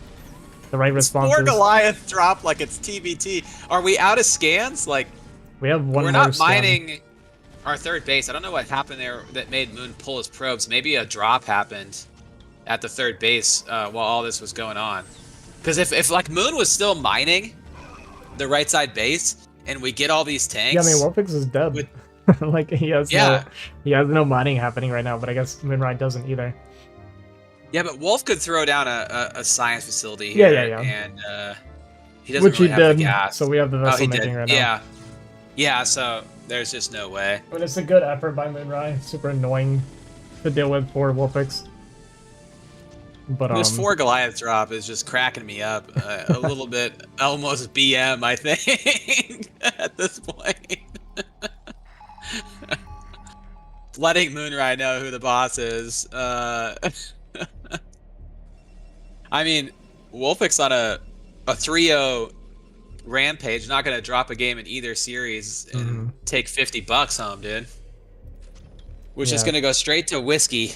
the right responses. Poor Goliath drop like it's TBT. Are we out of scans? Like, we have 1 more. We're not mining our 3rd base. I don't know what happened there that made Moon pull his probes. Maybe a drop happened at the 3rd base while all this was going on. Because if like Moon was still mining the right side base and we get all these tanks... Yeah, I mean, Wolfix is dead. Like, he has no mining happening right now, but I guess Moonrai doesn't either. Yeah, but Wolf could throw down a science facility here. Yeah. And he doesn't really have the gas. So we have the vessel making right now. Yeah, so There's just no way. But it's a good effort by Moonrai. Super annoying to deal with for Wolfix. But This 4 Goliath drop is just cracking me up a little bit, almost BM, I think, at this point. Letting Moonrai know who the boss is. I mean, Wolfix on a 3-0 rampage, not gonna drop a game in either series and take $50 home, dude. Which is gonna go straight to whiskey.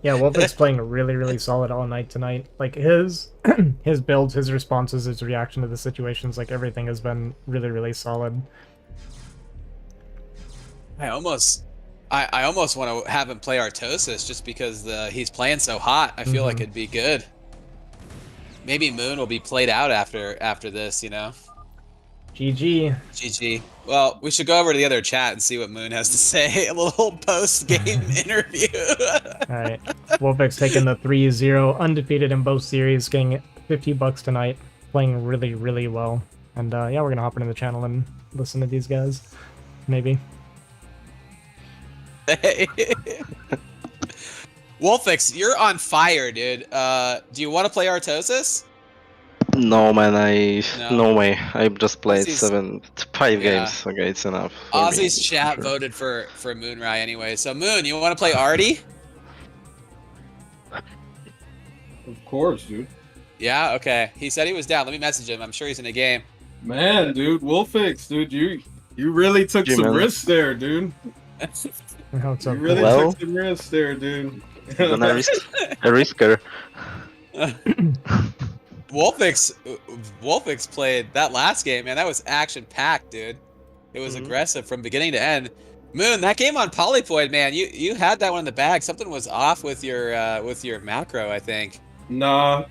Yeah, Wolfix playing really, really solid all night tonight. Like his builds, his responses, his reaction to the situations, like everything has been really, really solid. I almost want to have him play Artosis just because he's playing so hot. I feel like it'd be good. Maybe Moon will be played out after this, you know. GG. GG. Well, we should go over to the other chat and see what Moon has to say. A little post-game interview. All right. Wolfix taking the 3-0, undefeated in both series, getting $50 tonight, playing really, really well. And yeah, we're gonna hop into the channel and listen to these guys, maybe. Hey. Wolfix, you're on fire, dude. Do you want to play Artosis? No, man, no way. I just played Aussie's, 5 games. Okay, it's enough. Aussie's chat voted for Moonrai anyway. So Moon, you want to play Artie? Of course, dude. Yeah, okay. He said he was down. Let me message him. I'm sure he's in a game. Man, dude, Wolfix, dude, you really took some risks there, dude. What's up? You really took some risks there, dude. Gonna risk a risker. Wolfix played that last game, man. That was action-packed, dude. It was aggressive from beginning to end. Moon, that game on Polypoid, man, you had that one in the bag. Something was off with your macro, I think. Nah,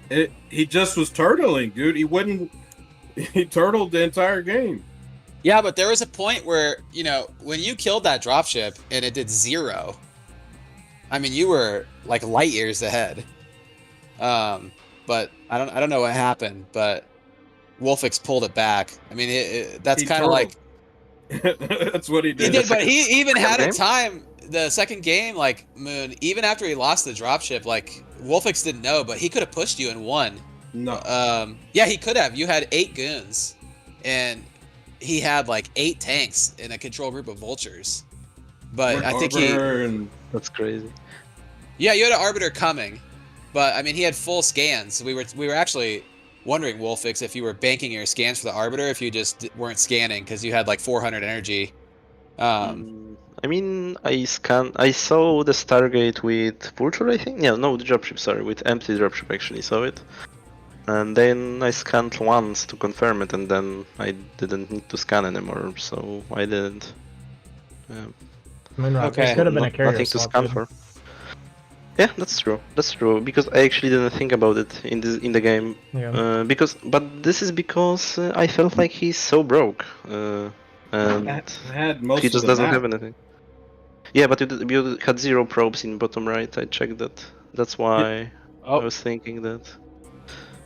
he just was turtling, dude. He turtled the entire game. Yeah, but there was a point where, you know, when you killed that dropship and it did 0, I mean, you were like light years ahead. But I don't know what happened, but Wolfix pulled it back. I mean, that's kind of like that's what he did. He did, but he even had a time the second game, like Moon, even after he lost the dropship, like Wolfix didn't know, but he could have pushed you and won. No. Yeah, he could have. You had 8 goons, and he had like 8 tanks in a control group of vultures. But I think That's crazy. Yeah, you had an Arbiter coming, but I mean, he had full scans. We were actually wondering, Wolfix, if you were banking your scans for the Arbiter, if you just weren't scanning because you had like 400 energy. I mean, I saw the Stargate with Vulture, I think. Yeah, no, the dropship. Sorry, with empty dropship. Actually, saw it, and then I scanned once to confirm it, and then I didn't need to scan anymore, so I didn't. Moonrock, okay. Could have been a carrier nothing to scan for. Yeah, that's true. That's true because I actually didn't think about it in the game. Yeah. But this is because I felt like he's so broke, and I had most he just of the doesn't map. have anything. Yeah, but you had 0 probes in bottom right. I checked that. That's why I was thinking that.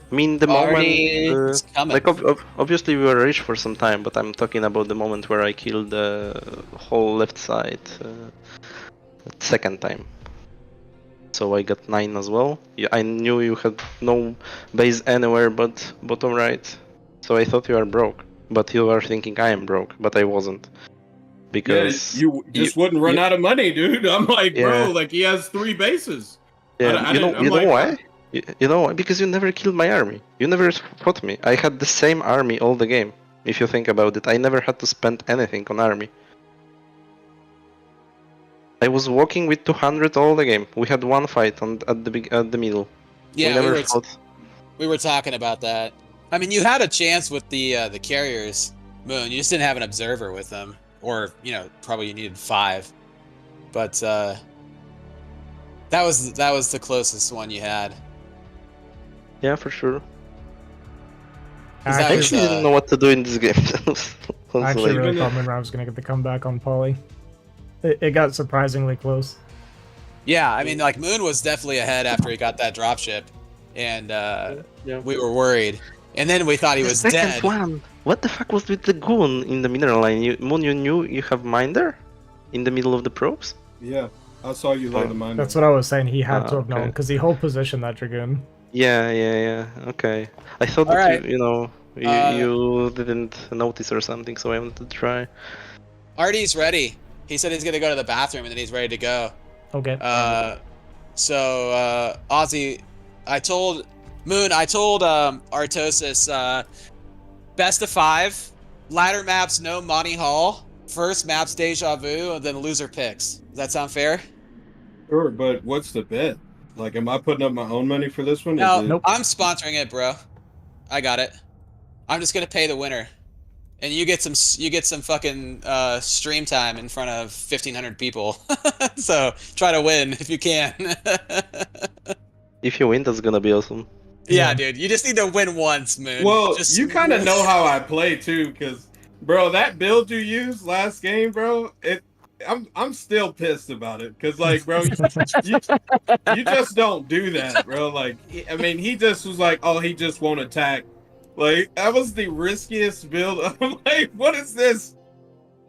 I mean, the moment, like obviously we were rich for some time, but I'm talking about the moment where I killed the whole left side, second time. So I got 9 as well. I knew you had no base anywhere but bottom right, so I thought you are broke. But you are thinking I am broke, but I wasn't. Because you wouldn't run out of money, dude. I'm like, bro, like he has 3 bases. Yeah, you know why? You know why? Because you never killed my army. You never fought me. I had the same army all the game. If you think about it, I never had to spend anything on army. I was walking with 200 all the game. We had 1 fight at the middle. Yeah, we were talking about that. I mean, you had a chance with the carriers, Moon. You just didn't have an observer with them, or you know, probably you needed 5. But that was the closest one you had. Yeah, for sure. I actually didn't know what to do in this game. I actually really thought Moonrai was going to get the comeback on Poly. It got surprisingly close. Yeah, I mean, like Moon was definitely ahead after he got that dropship, and we were worried. And then we thought he was The second dead. one. What the fuck was with the goon in the mineral line? Moon, you knew you have mine there? In the middle of the probes? Yeah, I saw you lay the mine. That's what I was saying. He had to have known okay. because he hold position that Dragoon. Yeah. Okay. I thought that Alright. you didn't notice or something, so I wanted to try. Artie's ready. He said he's gonna go to the bathroom and then he's ready to go. Okay. So Ozzy, I told Artosis, best of 5, ladder maps, no Monty Hall, first maps Deja Vu, and then loser picks. Does that sound fair? Sure, but what's the bet? Like, am I putting up my own money for this one? No, Nope. I'm sponsoring it, bro. I got it. I'm just gonna pay the winner, and you get some fucking stream time in front of 1,500 people. So try to win if you can. If you win, that's gonna be awesome. Yeah, dude. You just need to win once, Moon. Well, you kind of know how I play too, because, bro, that build you used last game, bro, I'm still pissed about it, because, like, bro, you just don't do that, bro. Like, I mean, he just was like, oh, he just won't attack. Like, that was the riskiest build. I'm like, what is this?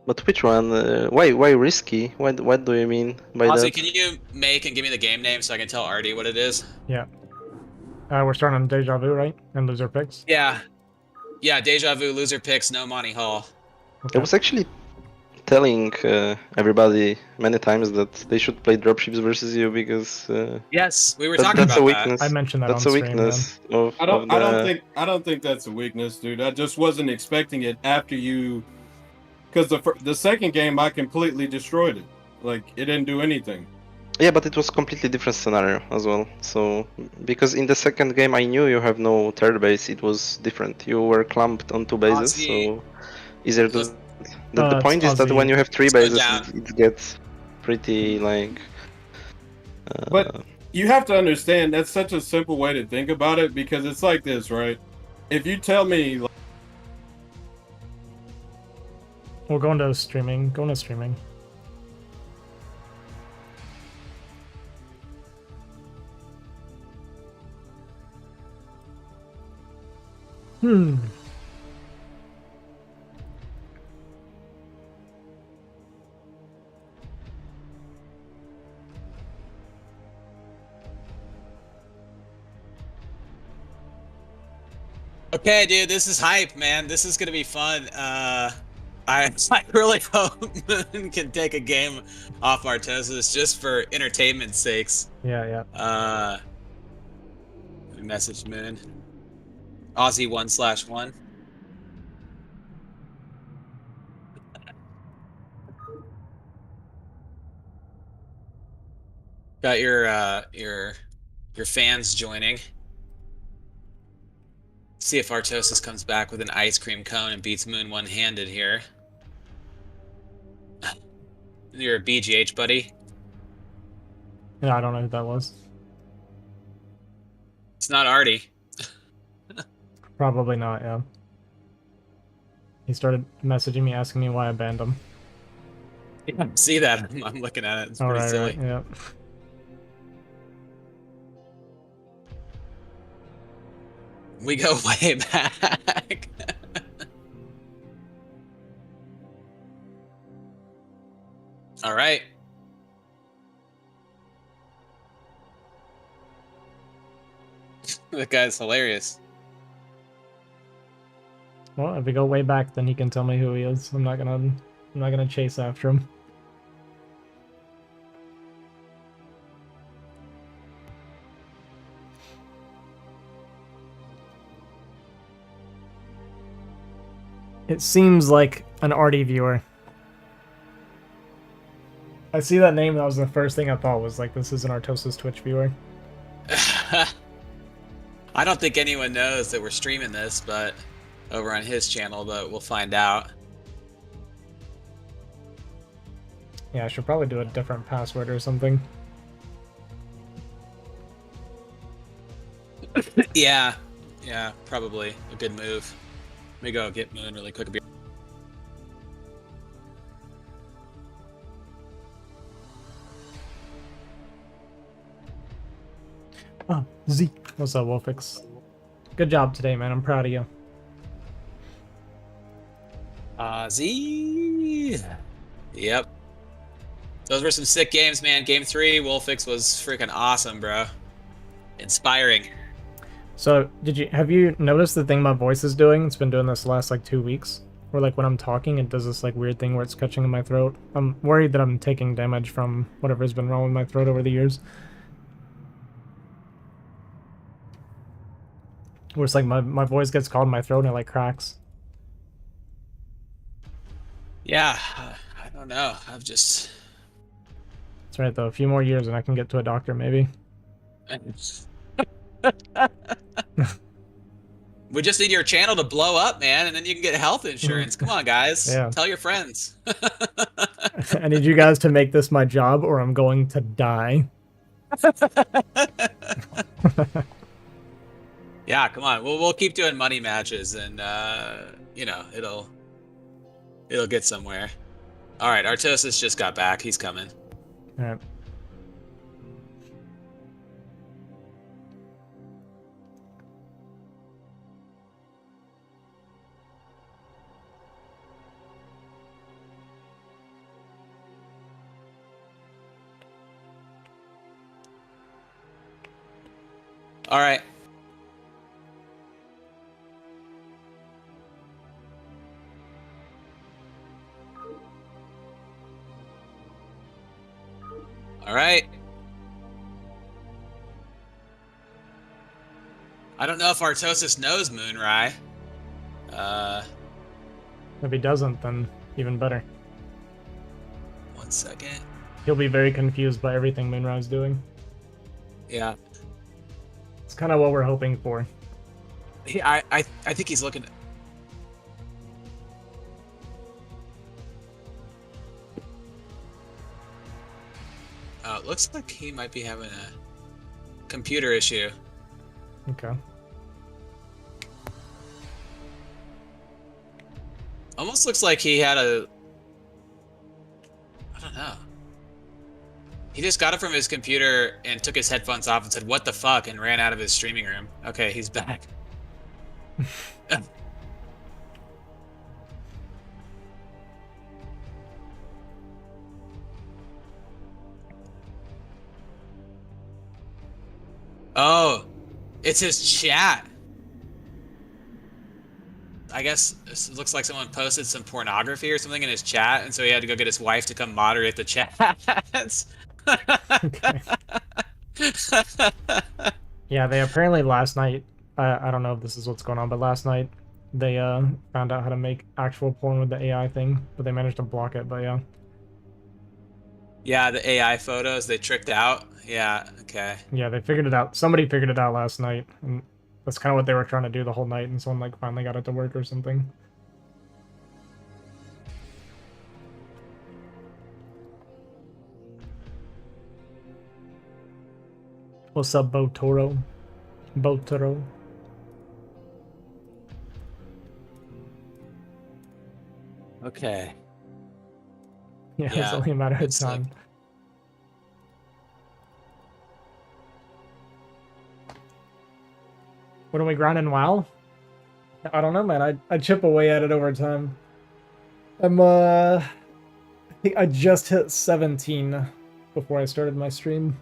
But which one? Why risky? What do you mean by Ozzy, that? can you make and give me the game name so I can tell Artie what it is? Yeah. We're starting on Deja Vu, right? And loser picks? Yeah. Yeah, Deja Vu, loser picks, no Monty Hall. Okay. I was actually telling everybody many times that they should play dropships versus you because Yes, we were talking that's about a weakness. I mentioned that That's on a stream, weakness of I don't think that's a weakness, dude. I just wasn't expecting it after you, because the second game I completely destroyed it. Like, it didn't do anything. Yeah, but it was completely different scenario as well. So because in the second game I knew you have no third base, it was different. You were clumped on 2 bases, so easier to. The point is that when you have 3 bases, it gets pretty like. But you have to understand that's such a simple way to think about it, because it's like this, right? If you tell me, like, we're going to streaming. Going to streaming. Okay, dude, this is hype, man. This is gonna be fun. I really hope Moon can take a game off Artosis just for entertainment's sakes. Yeah. Message Moon. Aussie 1/1. Got your fans joining. See if Artosis comes back with an ice cream cone and beats Moon one-handed here. You're a BGH, buddy. Yeah, I don't know who that was. It's not Artie. Probably not, yeah. He started messaging me, asking me why I banned him. Yeah, see that? I'm looking at it. It's pretty silly. Right, yeah. We go way back. All right. That guy's hilarious. Well, if we go way back, then he can tell me who he is. I'm not gonna chase after him. It seems like an Artie viewer. I see that name, that was the first thing I thought was like, this is an Artosis Twitch viewer. I don't think anyone knows that we're streaming this, but over on his channel, but we'll find out. Yeah, I should probably do a different password or something. Yeah, probably a good move. Let me go get Moon really quick. Z. What's up, Wolfix? Good job today, man. I'm proud of you. Z. Yep. Those were some sick games, man. Game 3, Wolfix was freaking awesome, bro. Inspiring. So, have you noticed the thing my voice is doing? It's been doing this the last like 2 weeks. Or like when I'm talking, it does this like weird thing where it's catching in my throat. I'm worried that I'm taking damage from whatever's been wrong with my throat over the years. Where it's like my voice gets caught in my throat and it like cracks. Yeah, I don't know. I've just... That's right, though. A few more years and I can get to a doctor, maybe. We just need your channel to blow up, man, and then you can get health insurance. Come on, guys. Yeah. Tell your friends. I need you guys to make this my job or I'm going to die. Yeah, come on. We'll keep doing money matches, and you know, it'll get somewhere. All right, Artosis just got back. He's coming. All right. All right. All right. I don't know if Artosis knows Moonrai. If he doesn't, then even better. 1 second. He'll be very confused by everything Moonrai's doing. Yeah. It's kind of what we're hoping for. I think he's looking. It looks like he might be having a computer issue. Okay. Almost looks like he had a... I don't know. He just got it from his computer and took his headphones off and said, "What the fuck?" and ran out of his streaming room. Okay, he's back. Oh, it's his chat. I guess it looks like someone posted some pornography or something in his chat, and so he had to go get his wife to come moderate the chats. Okay. Yeah, they apparently last night, I don't know if this is what's going on, but last night they found out how to make actual porn with the AI thing, but they managed to block it, but yeah. Yeah, the AI photos they tricked out. Yeah, okay. Yeah, they figured it out. Somebody figured it out last night, and that's kind of what they were trying to do the whole night, and someone like finally got it to work or something. What's up, Botoro? Botoro. Okay. Yeah, it's only a matter of time. Like... What are we grinding? WoW? I don't know, man. I chip away at it over time. I think I just hit 17 before I started my stream.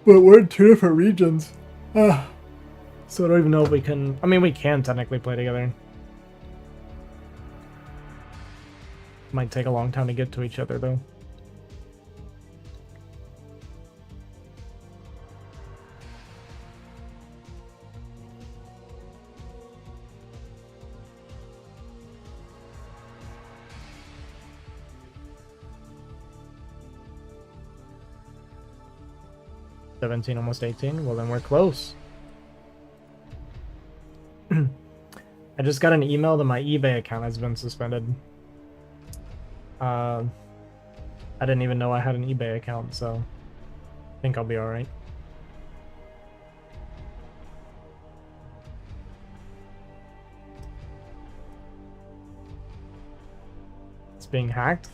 But we're in 2 different regions. So I don't even know if we can... I mean, we can technically play together. Might take a long time to get to each other, though. Almost 18. Well, then we're close. I just got an email that my eBay account has been suspended. I didn't even know I had an eBay account, so I think I'll be alright. being hacked.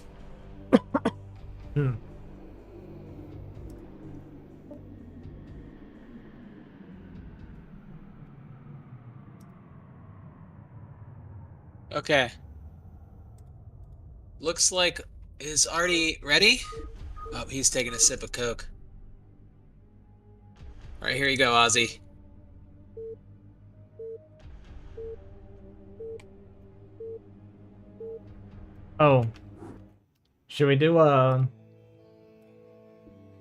Okay. Looks like is Artie ready? Oh, he's taking a sip of Coke. All right, here you go, Ozzy. Oh. Should we do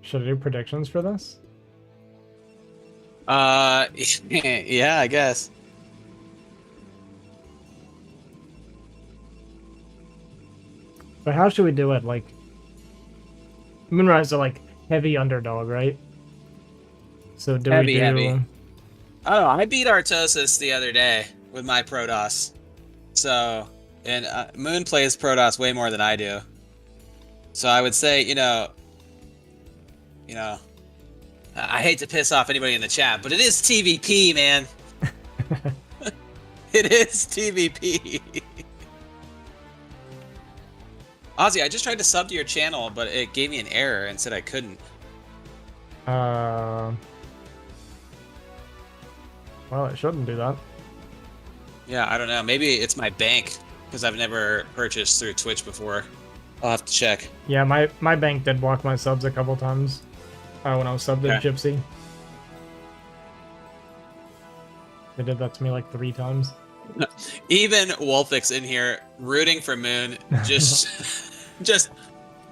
should I do predictions for this? Yeah, I guess. But how should we do it? Like, Moonrise are like heavy underdog, right? So do we do? Heavy. I don't know. I beat Artosis the other day with my Protoss. So, and Moon plays Protoss way more than I do. So I would say, you know, I hate to piss off anybody in the chat, but it is TVP, man. It is TVP. Ozzy, I just tried to sub to your channel, but it gave me an error and said I couldn't. Well, it shouldn't do that. Yeah, I don't know. Maybe it's my bank, because I've never purchased through Twitch before. I'll have to check. Yeah, my bank did block my subs a couple times when I was subbed to Gypsy. They did that to me like 3 times. Even Wolfix in here rooting for Moon,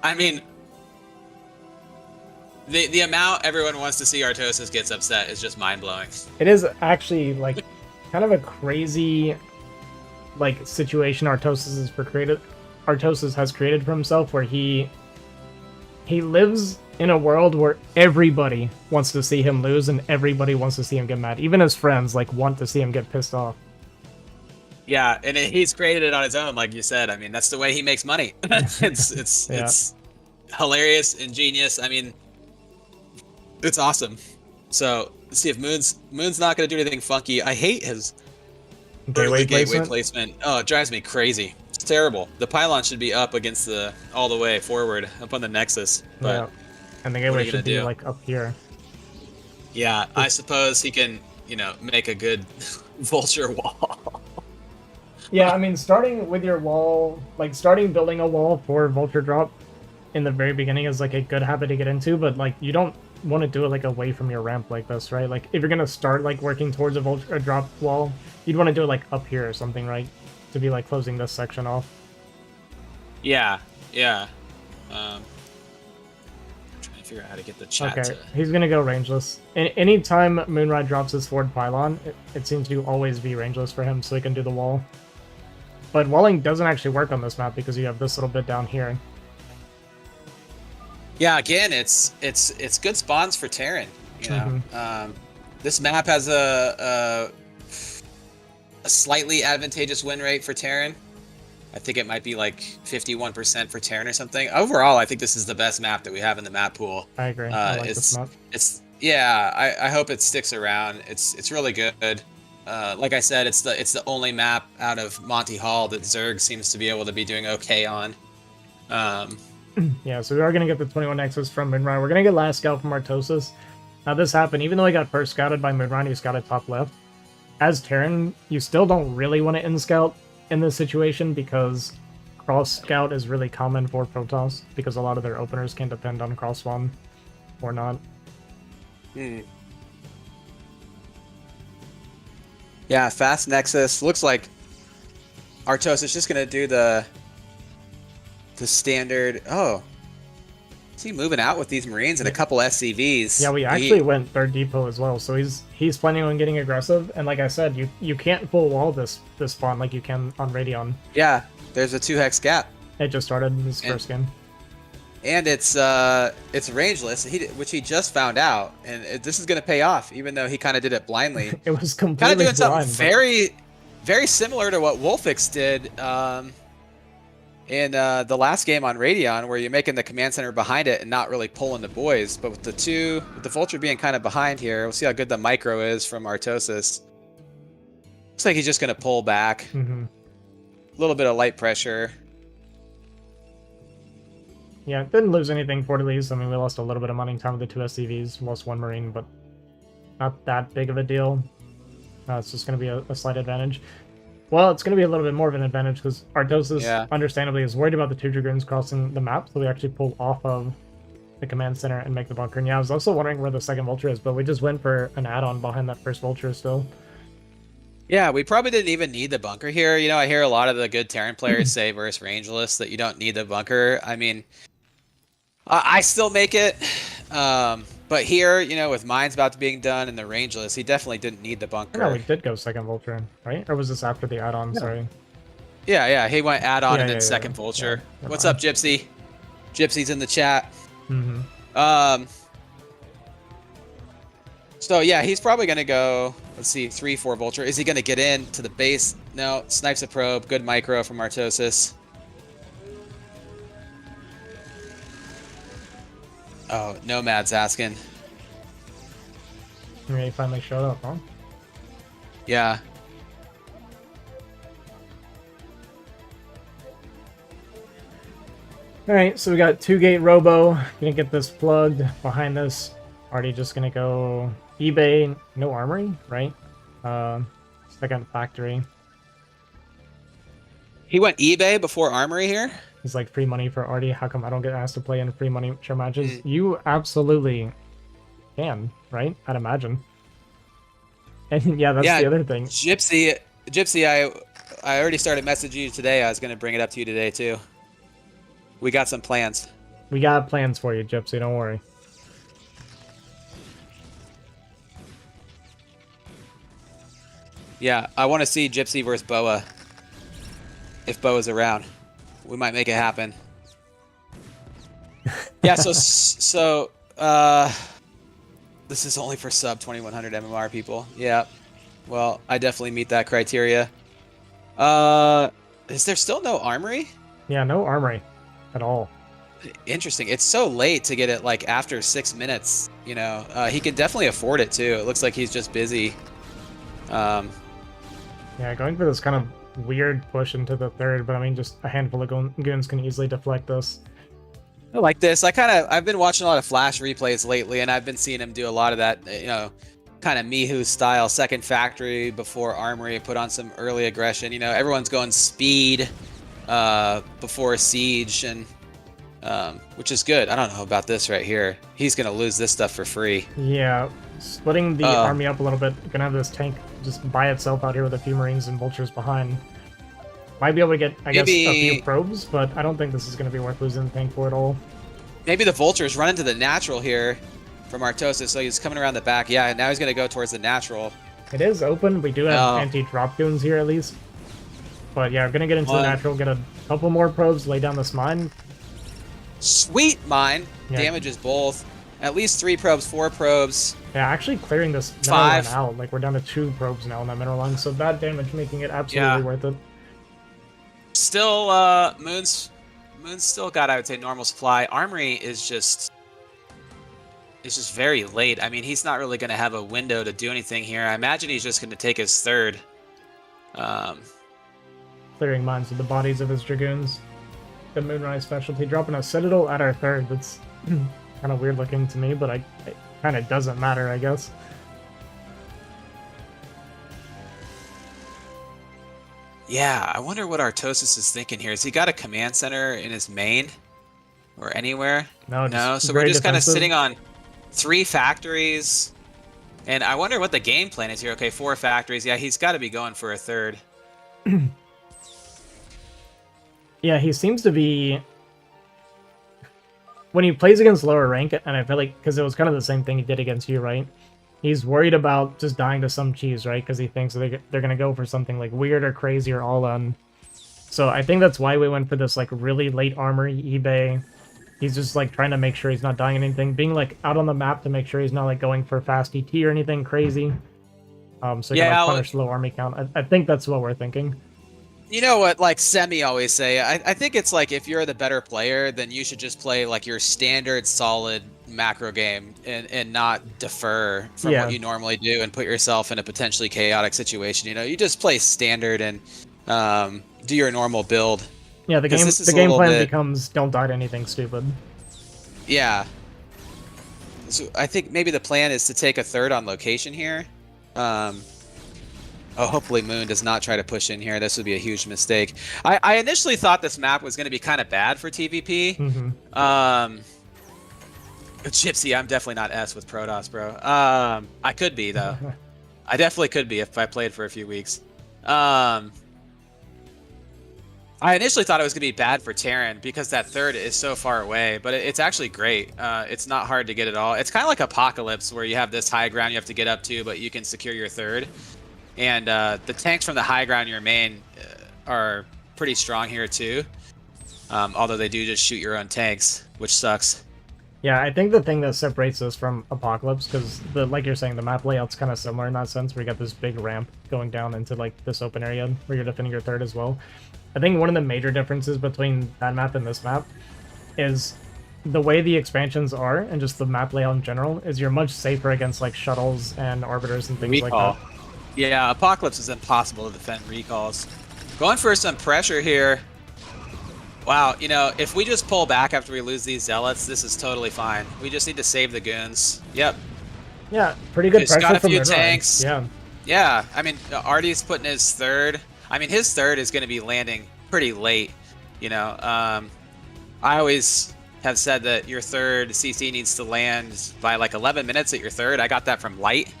I mean, the amount everyone wants to see Artosis gets upset is just mind-blowing. It is actually like kind of a crazy like situation Artosis has created for himself, where he lives in a world where everybody wants to see him lose and everybody wants to see him get mad. Even his friends like want to see him get pissed off. Yeah, and he's created it on his own, like you said. I mean, that's the way he makes money. It's hilarious, ingenious. I mean, it's awesome. So let's see if Moon's not going to do anything funky. I hate his gateway placement. Oh, it drives me crazy. It's terrible. The pylon should be up against all the way forward, up on the Nexus. But yeah. And the gateway should be like up here. Yeah, I suppose he can, make a good vulture wall. Yeah, I mean, starting with your wall, like starting building a wall for vulture drop in the very beginning is like a good habit to get into, but like you don't want to do it like away from your ramp like this, right? Like if you're gonna start like working towards a vulture drop wall, you'd want to do it like up here or something, right? To be like closing this section off. Yeah. I'm trying to figure out how to get the chat to... He's gonna go rangeless. And anytime Moonrai drops his forward pylon, it seems to always be rangeless for him, so he can do the wall. But walling doesn't actually work on this map because you have this little bit down here. Yeah, again, it's good spawns for Terran. This map has a slightly advantageous win rate for Terran. I think it might be like 51% for Terran or something. Overall, I think this is the best map that we have in the map pool. I agree. I like this map. I hope it sticks around. It's really good. Like I said, it's the only map out of Monty Hall that Zerg seems to be able to be doing okay on. Yeah, so we are going to get the 21 Nexus from Moonrai. We're going to get last scout from Artosis. Now this happened, even though he got first scouted by Moonrai, he scouted top left. As Terran, you still don't really want to in-scout in this situation because cross-scout is really common for Protoss, because a lot of their openers can depend on cross-spawn or not. Yeah, fast Nexus. Looks like Artosis is just going to do the standard... Oh. Is he moving out with these Marines and a couple SCVs? Yeah, we actually went third depot as well, so he's planning on getting aggressive, and like I said, you can't full wall this spawn like you can on Radeon. Yeah, there's a 2-hex gap. It just started in his first game. And it's rangeless, which he just found out, and this is going to pay off, even though he kind of did it blindly. It was completely kind of doing blind, something very, very similar to what Wolfix did in the last game on Radeon, where you're making the command center behind it and not really pulling the boys. But with the Vulture being kind of behind here, we'll see how good the micro is from Artosis. Looks like he's just going to pull back. A little bit of light pressure. Yeah, didn't lose anything for these. I mean, we lost a little bit of money time with the 2 SCVs, lost 1 Marine, but not that big of a deal. It's just going to be a slight advantage. Well, it's going to be a little bit more of an advantage because Artosis, understandably, is worried about the 2 Dragoons crossing the map, so we actually pull off of the command center and make the bunker. And yeah, I was also wondering where the second Vulture is, but we just went for an add-on behind that first Vulture still. Yeah, we probably didn't even need the bunker here. You know, I hear a lot of the good Terran players say versus Rangeless that you don't need the bunker. I mean, I still make it. But here, you know, with Mines about to being done and the Rangeless, he definitely didn't need the bunker. No, we did go second Vulture, right? Or was this after the add-on? Yeah. Sorry. Yeah, he went add-on and then second Vulture. What's up, Gypsy? Gypsy's in the chat. So yeah, he's probably gonna go, let's see, 3-4 Vulture. Is he gonna get in to the base? No, snipes a probe. Good micro from Artosis. Oh, Nomad's asking. He finally showed up, huh? Yeah. Alright, so we got 2-gate Robo. Gonna get this plugged behind this. Already just gonna go eBay, no armory, right? Second factory. He went eBay before armory here? It's like free money for Artie. How come I don't get asked to play in free money share matches? You absolutely can, right? I'd imagine. And yeah, that's the other thing. Gypsy, I already started messaging you today. I was gonna bring it up to you today too. We got some plans. We got plans for you, Gypsy. Don't worry. Yeah, I want to see Gypsy versus Boa. If Boa's around, we might make it happen. Yeah, so this is only for sub 2100 MMR people. Yeah, well, I definitely meet that criteria. Is there still no armory? Yeah, no armory at all. Interesting. It's so late to get it like after 6 minutes. You know, he can definitely afford it too. It looks like he's just busy. Yeah, going for this kind of weird push into the third, but I mean, just a handful of goons can easily deflect this. I like this. I've been watching a lot of Flash replays lately, and I've been seeing him do a lot of that, you know, kind of Mihu style second factory before armory, put on some early aggression. You know, everyone's going speed before siege, and which is good. I don't know about this right here. He's gonna lose this stuff for free. Yeah, splitting the army up a little bit. Gonna have this tank just by itself out here with a few Marines and Vultures behind. Might be able to get, I guess, a few probes, but I don't think this is going to be worth losing the tank for at all. Maybe the Vultures run into the natural here from Artosis, so he's coming around the back. Yeah, now he's going to go towards the natural. It is open. We do have anti-drop goons here at least. But yeah, we're going to get into the natural, get a couple more probes, lay down this mine. Sweet mine. Yeah. Damages both. At least 3 probes, 4 probes. Yeah, actually clearing this mineral line out. Like, we're down to 2 probes now on that mineral line, so that damage making it absolutely worth it. Still, Moon's still got, I would say, normal supply. Armory is just very late. I mean, he's not really going to have a window to do anything here. I imagine he's just going to take his third. Clearing mines with the bodies of his Dragoons. The Moonrai specialty. Dropping a Citadel at our third. That's kind of weird looking to me, but it kind of doesn't matter, I guess. Yeah, I wonder what Artosis is thinking here. Has he got a command center in his main? Or anywhere? No, so we're just kind of sitting on 3 factories. And I wonder what the game plan is here. Okay, 4 factories. Yeah, he's got to be going for a third. Yeah, he seems to be... When he plays against lower rank, and I feel like, because it was kind of the same thing he did against you, right? He's worried about just dying to some cheese, right? Because he thinks they're going to go for something like weird or crazy or all on. So I think that's why we went for this like really late armory eBay. He's just like trying to make sure he's not dying anything. Being like out on the map to make sure he's not like going for fast ET or anything crazy. So he can like, punish low army count. I think that's what we're thinking. You know what, like Semi always say, I think it's like if you're the better player, then you should just play like your standard solid macro game and not defer from what you normally do and put yourself in a potentially chaotic situation. You know, you just play standard and do your normal build. Yeah, the game plan becomes don't die to anything stupid. Yeah. So I think maybe the plan is to take a third on location here. Hopefully Moon does not try to push in here. This would be a huge mistake. I initially thought this map was going to be kind of bad for TVP. Gypsy, I'm definitely not S with Protoss, bro. I could be, though. I definitely could be if I played for a few weeks. I initially thought it was going to be bad for Terran because that third is so far away, but it's actually great. It's not hard to get at all. It's kind of like Apocalypse where you have this high ground you have to get up to, but you can secure your third. And the tanks from the high ground in your main are pretty strong here too. Although they do just shoot your own tanks, which sucks. Yeah, I think the thing that separates this from Apocalypse, because like you're saying, the map layout's kind of similar in that sense, where you got this big ramp going down into like this open area where you're defending your third as well. I think one of the major differences between that map and this map is the way the expansions are, and just the map layout in general, is you're much safer against like shuttles and arbiters and things like that. Yeah, Apocalypse is impossible to defend recalls. Going for some pressure here. Wow, you know, if we just pull back after we lose these zealots, this is totally fine. We just need to save the goons. Yep. Yeah, pretty good pressure got a from few Moonrai. tanks. Yeah. Yeah, I mean, Artie's putting his third. I mean, his third is going to be landing pretty late, you know. I always have said that your third CC needs to land by like 11 minutes at your third. I got that from Light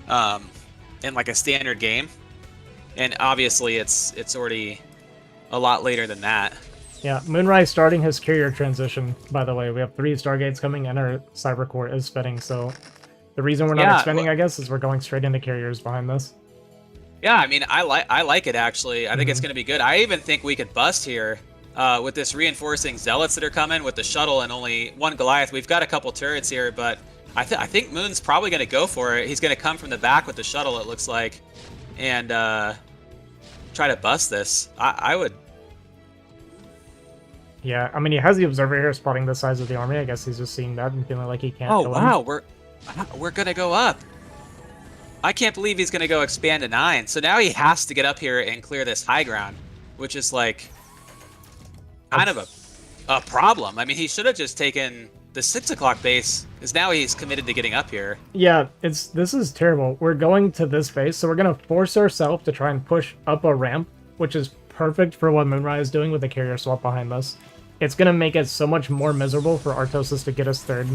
in like a standard game. And obviously it's already a lot later than that. Yeah, Moonrai starting his carrier transition, by the way. We have 3 Stargates coming and our Cyber Core is spinning, so the reason we're not expanding, I guess, is we're going straight into carriers behind this. Yeah, I mean, I like it, actually. I think it's going to be good. I even think we could bust here with this reinforcing Zealots that are coming with the shuttle and only 1 Goliath. We've got a couple turrets here, but I think Moon's probably going to go for it. He's going to come from the back with the shuttle, it looks like, and try to bust this. I would... Yeah, I mean, he has the Observer here spotting the size of the army. I guess he's just seeing that and feeling like he can't kill him. Wow, we're going to go up. I can't believe he's going to go expand to 9. So now he has to get up here and clear this high ground, which is like kind of a problem. I mean, he should have just taken the 6 o'clock base, because now he's committed to getting up here. Yeah, this is terrible. We're going to this base, so we're going to force ourselves to try and push up a ramp, which is perfect for what Moonrai is doing with the carrier swap behind us. It's going to make it so much more miserable for Artosis to get us third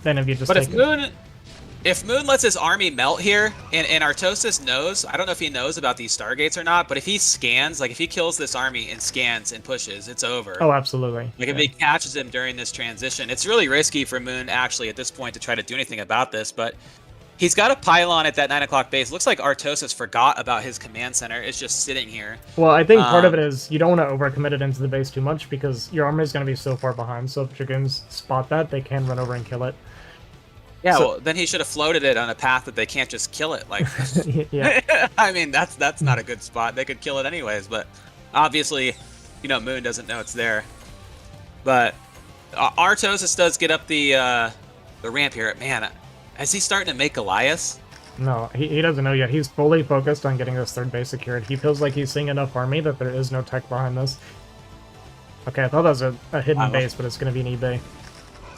than if you just take it. If Moon lets his army melt here, and Artosis knows, I don't know if he knows about these Stargates or not, but if he scans, like if he kills this army and scans and pushes, it's over. Oh, absolutely. Like if he catches him during this transition, it's really risky for Moon actually at this point to try to do anything about this, but he's got a pylon at that 9 o'clock base. Looks like Artosis forgot about his command center. It's just sitting here. Well, I think part of it is you don't want to overcommit it into the base too much because your army is going to be so far behind, so if Dragoons spot that, they can run over and kill it. Yeah, well, then he should have floated it on a path that they can't just kill it. Like, yeah. I mean, that's not a good spot. They could kill it anyways, but obviously, you know, Moon doesn't know it's there. But Artosis does get up the ramp here. Man, is he starting to make Goliaths? No, he doesn't know yet. He's fully focused on getting this third base secured. He feels like he's seeing enough army that there is no tech behind this. Okay, I thought that was a hidden base, but it's going to be an eBay.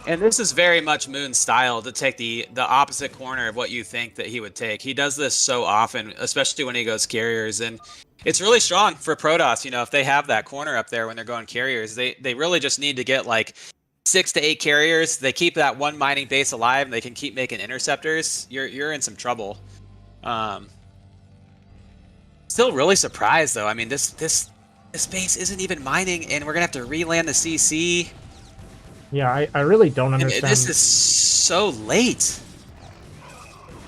And this is very much Moon's style, to take the opposite corner of what you think that he would take. He does this so often, especially when he goes carriers, and it's really strong for Protoss. You know, if they have that corner up there when they're going carriers, they really just need to get like 6 to 8 carriers. They keep that 1 mining base alive, and they can keep making interceptors. You're in some trouble. Still really surprised though. I mean, this base isn't even mining, and we're gonna have to re-land the CC. Yeah, I really don't understand. And this is so late.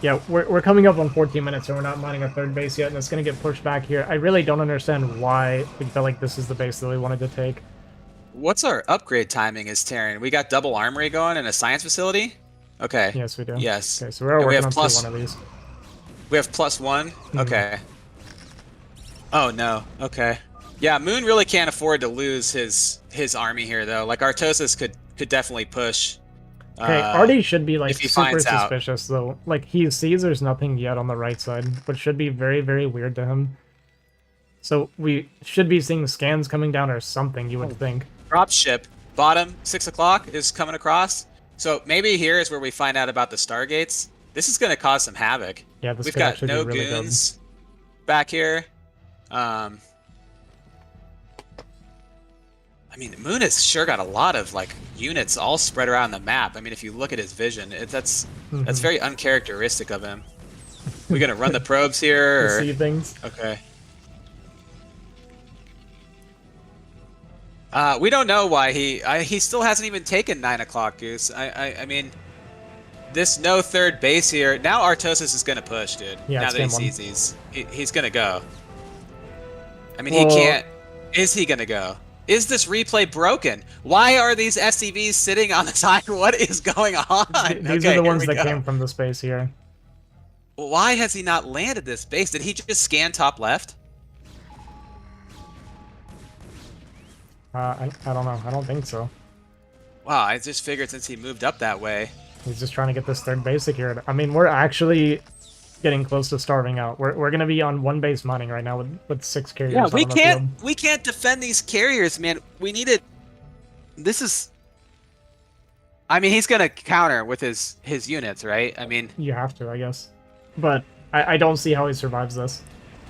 Yeah, we're coming up on 14 minutes and we're not mining a third base yet, and it's going to get pushed back here. I really don't understand why we felt like this is the base that we wanted to take. What's our upgrade timing as Terran? We got double armory going and a science facility? Okay. Yes, we do. Yes. Okay, so we're working on one of these. We have +1? Okay. Oh, no. Okay. Yeah, Moon really can't afford to lose his army here, though. Like, Artosis could definitely push. Okay, Artie should be, like, super suspicious, though. Like, he sees there's nothing yet on the right side, which should be very, very weird to him. So we should be seeing scans coming down or something, you would think. Dropship, bottom, 6 o'clock is coming across. So maybe here is where we find out about the Stargates. This is going to cause some havoc. Yeah, this We've could got actually no be really goons back here. I mean, Moon has sure got a lot of like units all spread around the map. I mean, if you look at his vision, that's very uncharacteristic of him. We gonna run the probes here? Or... see things. Okay. We don't know why he still hasn't even taken 9 o'clock, Goose. I mean, this no third base here. Now Artosis is gonna push, dude. Yeah, now that he sees these, he's gonna go. I mean, he can't. Is he gonna go? Is this replay broken? Why are these SCVs sitting on the side? What is going on? These are the ones that came from the space here. Why has he not landed this base? Did he just scan top left? I don't know. I don't think so. Wow, I just figured since he moved up that way. He's just trying to get this third base secured. I mean, we're actually getting close to starving out. We're gonna be on one base mining right now with 6 carriers. Yeah, on we can't defend these carriers, man. We need it. This is. I mean, he's gonna counter with his units, right? I mean, you have to, I guess. But I don't see how he survives this.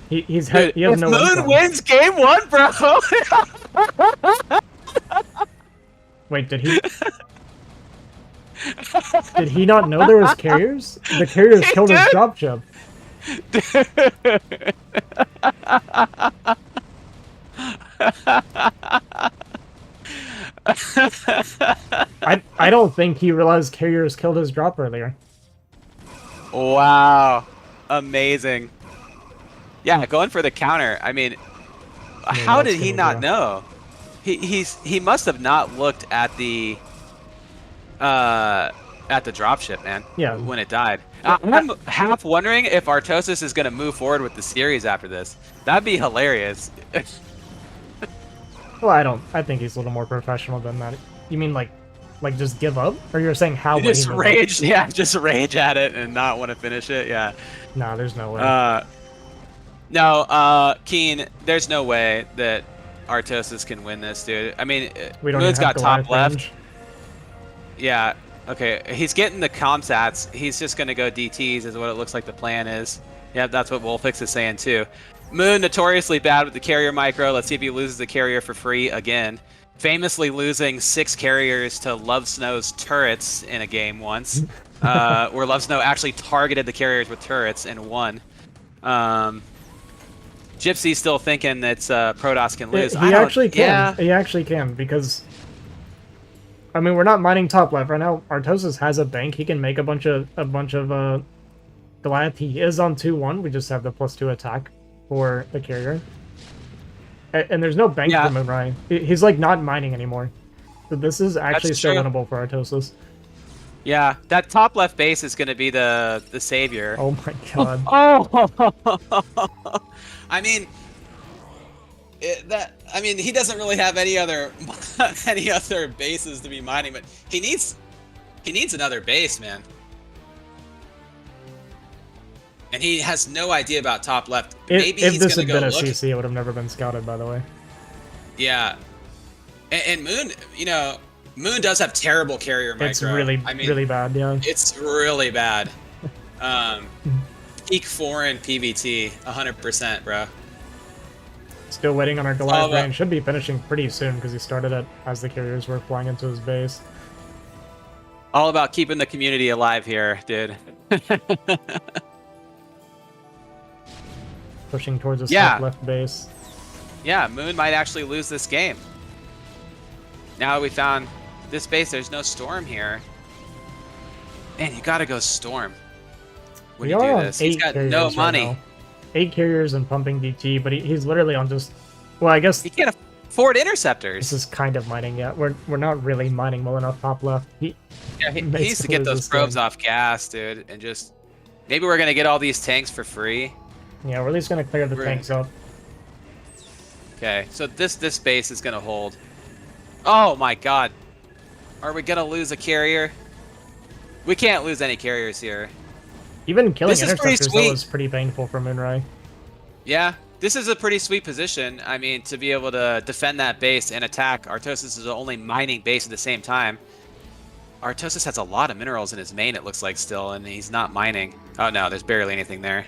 He has Moon income. wins game 1, bro. Wait, did he? Did he not know there was carriers? The carriers killed his dropship. I don't think he realized carriers killed his drop earlier. Wow, amazing. Yeah, going for the counter. I mean, how did he not know? He must have not looked at the dropship, man. Yeah. When it died. I'm half wondering if Artosis is gonna move forward with the series after this. That'd be hilarious. Well, I think he's a little more professional than that. You mean like just give up? Or you're saying how? Just rage, yeah, just rage at it and not want to finish it, yeah. Nah, there's no way. No, Keen, there's no way that Artosis can win this, dude. I mean, Moon's got top left. Yeah, okay. He's getting the comsats. He's just going to go DTs is what it looks like the plan is. Yeah, that's what Wolfix is saying too. Moon, notoriously bad with the carrier micro. Let's see if he loses the carrier for free again. Famously losing 6 carriers to Love Snow's turrets in a game once. Where Love Snow actually targeted the carriers with turrets and won. Gypsy's still thinking that Protoss can lose. He actually can. Yeah. He actually can, because I mean, we're not mining top left right now. Artosis has a bank. He can make a bunch of Goliath. He is on 2-1. We just have the +2 attack for the carrier. And there's no bank for Moonrai. He's like not mining anymore. So this is actually still winnable for Artosis. Yeah, that top left base is going to be the savior. Oh my god. I mean, he doesn't really have any other bases to be mining, but he needs another base, man. And he has no idea about top left. Maybe if this had been a CC, it would have never been scouted, by the way. Yeah, and Moon, Moon does have terrible carrier micro. It's really bad, yeah. It's really bad. Peak 4 in PVT, 100%, bro. Still waiting on our Goliath brain. Should be finishing pretty soon because he started it as the carriers were flying into his base. All about keeping the community alive here, dude. Pushing towards his top left base. Yeah, Moon might actually lose this game. Now we found this base, there's no Storm here. Man, you gotta go Storm when you do this. He's got no money. Right 8 carriers and pumping DT, but he's literally on just... Well, I guess... He can't afford interceptors. This is kind of mining, yeah. We're not really mining well enough top left. He needs to get those probes off gas, dude, and just... Maybe we're gonna get all these tanks for free. Yeah, we're at least gonna clear the tanks up. Okay, so this base is gonna hold. Oh my god. Are we gonna lose a carrier? We can't lose any carriers here. Even killing interceptors was pretty painful for Moonrai. Yeah, This is a pretty sweet position. I mean, to be able to defend that base and attack. Artosis is only mining base at the same time. Artosis has a lot of minerals in his main, it looks like, still, and he's not mining. Oh no, there's barely anything there.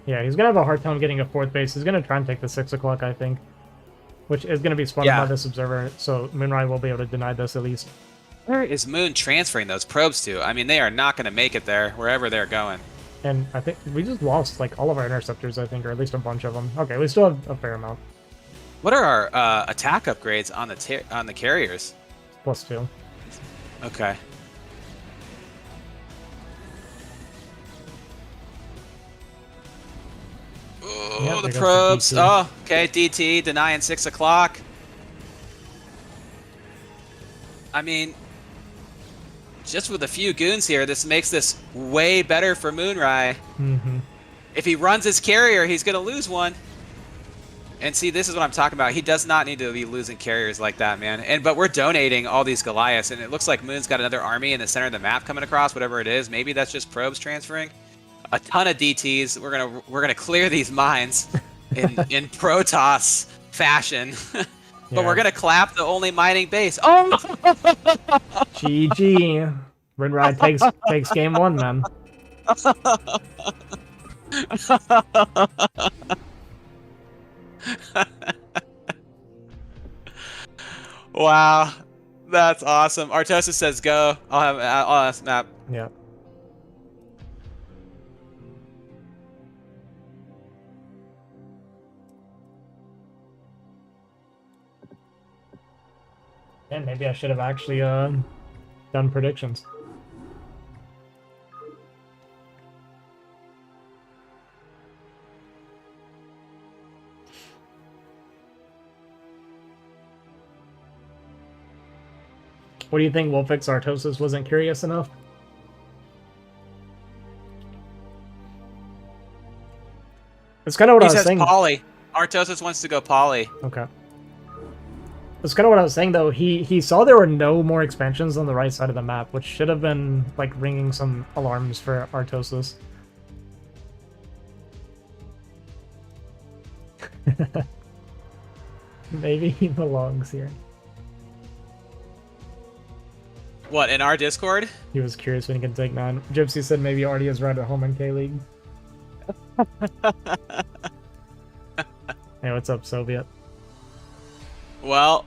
Yeah, he's gonna have a hard time getting a 4th base. He's gonna try and take the 6 o'clock, I think. Which is gonna be spotted by this observer, so Moonrai will be able to deny this at least. Where is Moon transferring those probes to? I mean, they are not gonna make it there, wherever they're going. And I think we just lost, like, all of our interceptors, I think, or at least a bunch of them. Okay, we still have a fair amount. What are our attack upgrades on the carriers? +2. Okay. Oh, Yep, the there goes the probes. DT. Oh, okay, DT denying 6 o'clock. I mean, just with a few goons here, this makes this way better for Moonrai. Mm-hmm. If he runs his carrier, he's going to lose one. And see, this is what I'm talking about. He does not need to be losing carriers like that, man. But we're donating all these Goliaths, and it looks like Moon's got another army in the center of the map coming across, whatever it is. Maybe that's just probes transferring. A ton of DTs. We're gonna clear these mines in Protoss fashion. But we're gonna clap the only mining base. Oh! GG. Moonrai takes game 1, man. Wow, that's awesome. Artosis says go. I'll ask map. Yeah. And maybe I should have actually done predictions. What do you think, Wolfix? Artosis wasn't curious enough? That's kind of what I was saying. He says poly. Artosis wants to go poly. Okay. That's kind of what I was saying, though. He saw there were no more expansions on the right side of the map, which should have been, like, ringing some alarms for Artosis. Maybe he belongs here. What, in our Discord? He was curious when he can take 9. Gypsy said maybe Artie is right at home in K-League. Hey, what's up, Soviet? Well,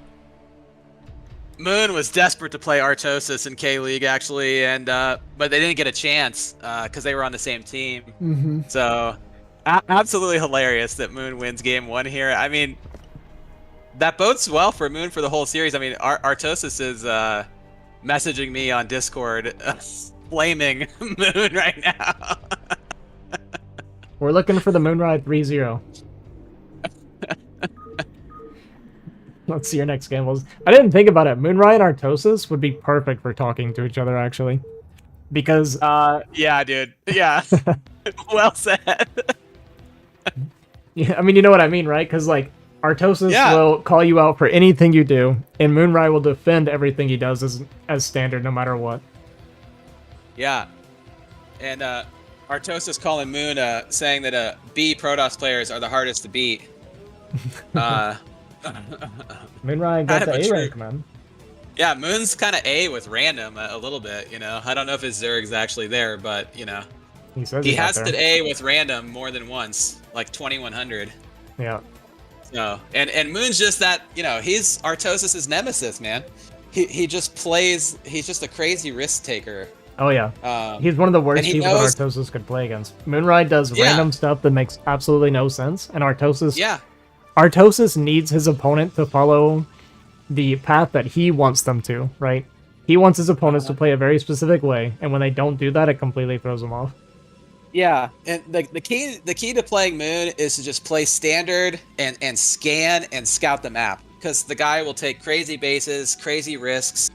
Moon was desperate to play Artosis in K-League, actually, and but they didn't get a chance because they were on the same team. Mm-hmm. So, absolutely hilarious that Moon wins game 1 here. I mean, that bodes well for Moon for the whole series. I mean, Artosis is messaging me on Discord, flaming Moon right now. We're looking for the Moonrai 3-0. Let's see your next game. I didn't think about it. Moonrai and Artosis would be perfect for talking to each other, actually. Because... yeah, dude. Yeah. Well said. Yeah, I mean, you know what I mean, right? Because, like, Artosis will call you out for anything you do, and Moonrai will defend everything he does as standard, no matter what. Yeah. And Artosis calling Moon, saying that B Protoss players are the hardest to beat. Moonrai got the A rank, man. Yeah, Moon's kind of A with random a little bit, you know. I don't know if his Zerg's actually there, but, you know. He has the A with random more than once, like 2100. Yeah. So, and Moon's just that, you know, he's Artosis' nemesis, man. He just plays, he's just a crazy risk taker. Oh, yeah. He's one of the worst people that Artosis could play against. Moonrai does random stuff that makes absolutely no sense, and Artosis... Yeah. Artosis needs his opponent to follow the path that he wants them to, right? He wants his opponents to play a very specific way, and when they don't do that, it completely throws them off. Yeah, and the key to playing Moon is to just play standard and scan and scout the map, because the guy will take crazy bases, crazy risks,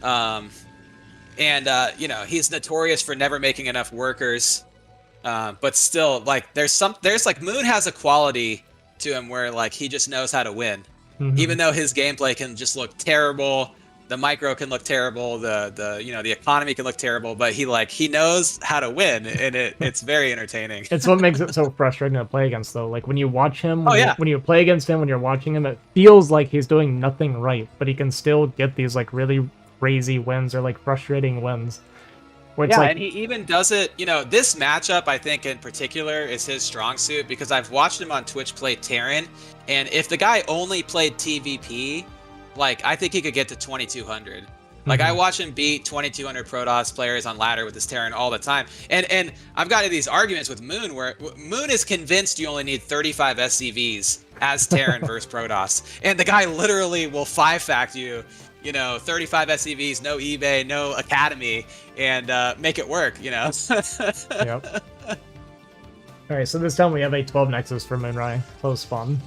and you know, he's notorious for never making enough workers, but still, like, there's like Moon has a quality to him where, like, he just knows how to win, even though his gameplay can just look terrible, the micro can look terrible, the economy can look terrible, but he knows how to win, and it's very entertaining. It's what makes it so frustrating to play against, though. Like when you watch him, when you play against him, when you're watching him, it feels like he's doing nothing right, but he can still get these like really crazy wins or like frustrating wins. And he even does it. This matchup I think in particular is his strong suit because I've watched him on Twitch play Terran, and if the guy only played TVP, like I think he could get to 2200. Like I watch him beat 2200 Protoss players on ladder with this Terran all the time, and I've got these arguments with Moon where Moon is convinced you only need 35 SCVs as Terran versus Protoss, and the guy literally will 5-fact you. 35 SCVs, no eBay, no academy, and make it work. Yep. All right, so this time we have a 12 Nexus for Moonrai, close spawn.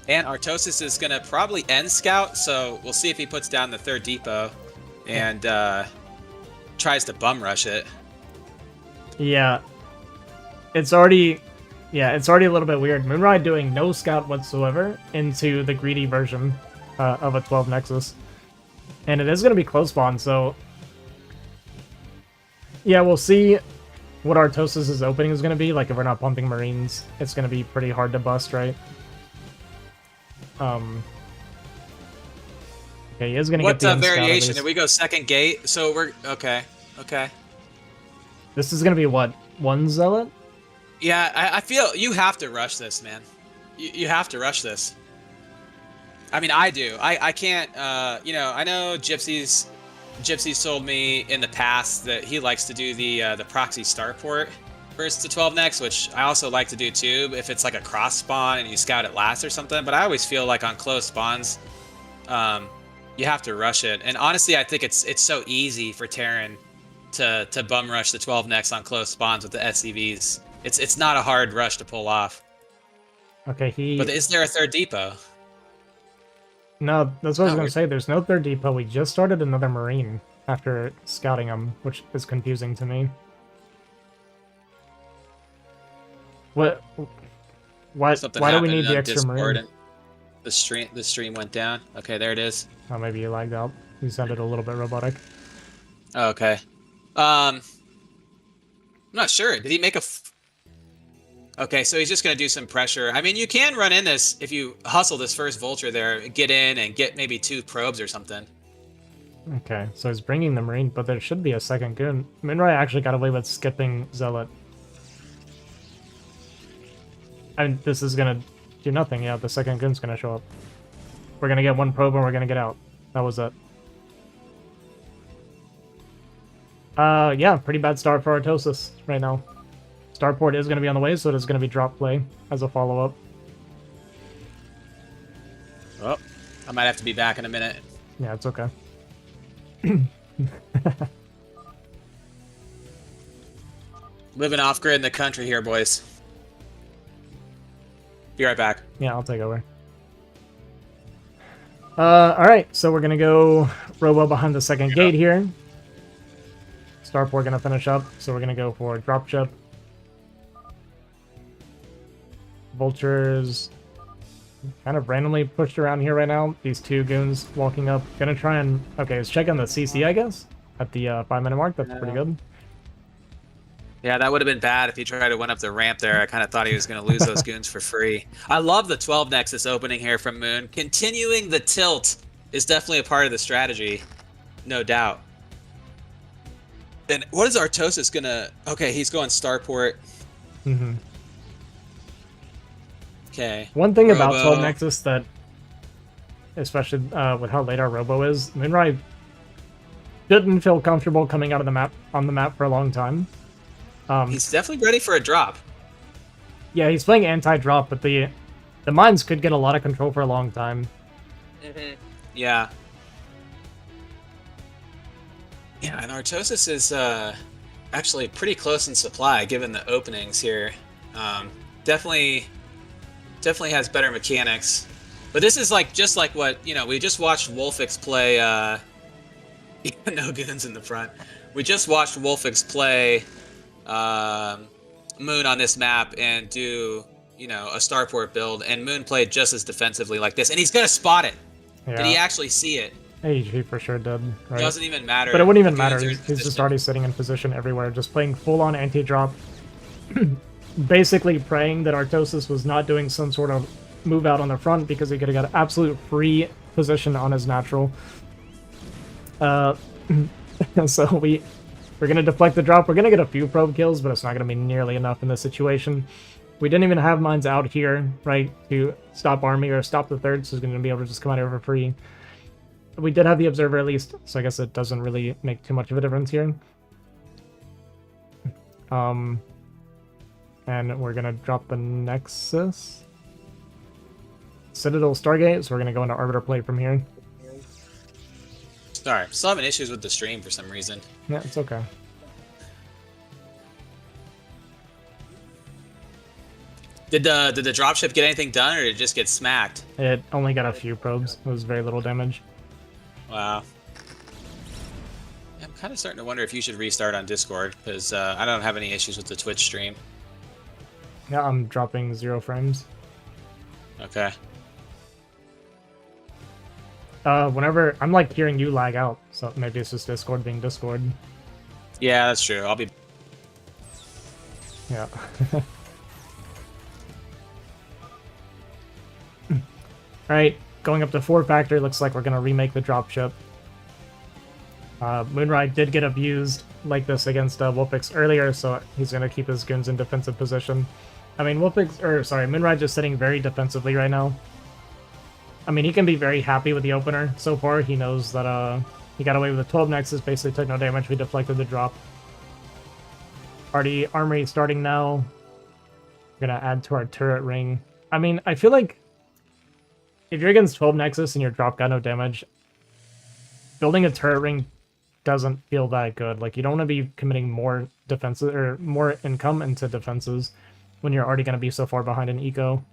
And Artosis is going to probably end scout, so we'll see if he puts down the third depot and tries to bum rush it. Yeah. It's already a little bit weird. Moonrai doing no scout whatsoever into the greedy version of a 12 Nexus. And it is going to be close spawn, so... Yeah, we'll see what Artosis' opening is going to be. Like, if we're not pumping Marines, it's going to be pretty hard to bust, right? Okay, he is going to get the variation? Did we go second gate? So we're... Okay. This is going to be, what, 1 Zealot? Yeah, I feel you have to rush this, man. You have to rush this. I mean, I do. I can't, I know Gypsy's told me in the past that he likes to do the proxy starport versus the 12 next, which I also like to do too, if it's like a cross spawn and you scout it last or something. But I always feel like on close spawns, you have to rush it. And honestly, I think it's so easy for Terran to bum rush the 12 next on close spawns with the SCVs. It's not a hard rush to pull off. Okay, But is there a third depot? No, that's what I was going to say. There's no third depot. We just started another Marine after scouting him, which is confusing to me. What? Why do we need the extra Marine? The stream went down. Okay, there it is. Oh, maybe you lagged out. You sounded a little bit robotic. Oh, okay. I'm not sure. Did he make a... Okay, so he's just going to do some pressure. I mean, you can run in this if you hustle this first Vulture there, get in and get maybe 2 probes or something. Okay, so he's bringing the Marine, but there should be a second goon. Moonrai actually got away with skipping Zealot. And this is going to do nothing. Yeah, the second goon's going to show up. We're going to get 1 probe and we're going to get out. That was it. Yeah, pretty bad start for Artosis right now. Starport is going to be on the way, so it is going to be drop play as a follow-up. Oh, I might have to be back in a minute. Yeah, it's okay. Living off-grid in the country here, boys. Be right back. Yeah, I'll take over. Alright, so we're going to go Robo behind the second gate here. Starport going to finish up, so we're going to go for dropship. Vultures kind of randomly pushed around here right now. These 2 goons walking up. Gonna try and... Okay, let's check on the CC, I guess, at the 5-minute mark. That's pretty good. Yeah, that would have been bad if he tried to went up the ramp there. I kind of thought he was going to lose those goons for free. I love the 12 Nexus opening here from Moon. Continuing the tilt is definitely a part of the strategy, no doubt. And what is Artosis going to... Okay, he's going Starport. Mm-hmm. Okay. One thing about 12 Nexus that, especially with how late our Robo is, Moonrai didn't feel comfortable coming out of the map on the map for a long time. He's definitely ready for a drop. Yeah, he's playing anti-drop, but the mines could get a lot of control for a long time. Mm-hmm. Yeah. Yeah, and Artosis is actually pretty close in supply given the openings here. Definitely has better mechanics. But this is like just like what, we just watched Wolfix play no goons in the front. We just watched Wolfix play Moon on this map and do, a Starport build, and Moon played just as defensively like this, and he's gonna spot it. Yeah. Did he actually see it? He for sure did. Right? It doesn't even matter. But it wouldn't even The goons matter. are He's just positioned. already sitting in position everywhere, just playing full-on anti-drop. Basically praying that Artosis was not doing some sort of move out on the front because he could have got absolute free position on his natural. So we're gonna deflect the drop. We're gonna get a few probe kills, but it's not gonna be nearly enough in this situation. We didn't even have mines out here, right, to stop army or stop the third, so he's gonna be able to just come out here for free. We did have the observer at least, so I guess it doesn't really make too much of a difference here. And we're gonna drop the Nexus. Citadel Stargate, so we're gonna go into Arbiter play from here. Sorry, still having issues with the stream for some reason. Yeah, it's okay. Did the dropship get anything done, or did it just get smacked? It only got a few probes. It was very little damage. Wow. I'm kind of starting to wonder if you should restart on Discord, because I don't have any issues with the Twitch stream. Yeah, I'm dropping 0 frames. Okay. Whenever I'm like hearing you lag out, so maybe it's just Discord being Discord. Yeah, that's true. I'll be... Yeah. Alright, going up to 4 factory, looks like we're gonna remake the dropship. Moonrai did get abused like this against Wolfix earlier, so he's gonna keep his goons in defensive position. I mean, Moonrai just sitting very defensively right now. I mean, he can be very happy with the opener. So far, he knows that he got away with a 12 Nexus, basically took no damage, we deflected the drop. Party Armory starting now. We're gonna add to our turret ring. I mean, I feel like if you're against 12 Nexus and your drop got no damage, building a turret ring doesn't feel that good. Like, you don't want to be committing more defenses or more income into defenses when you're already going to be so far behind in eco.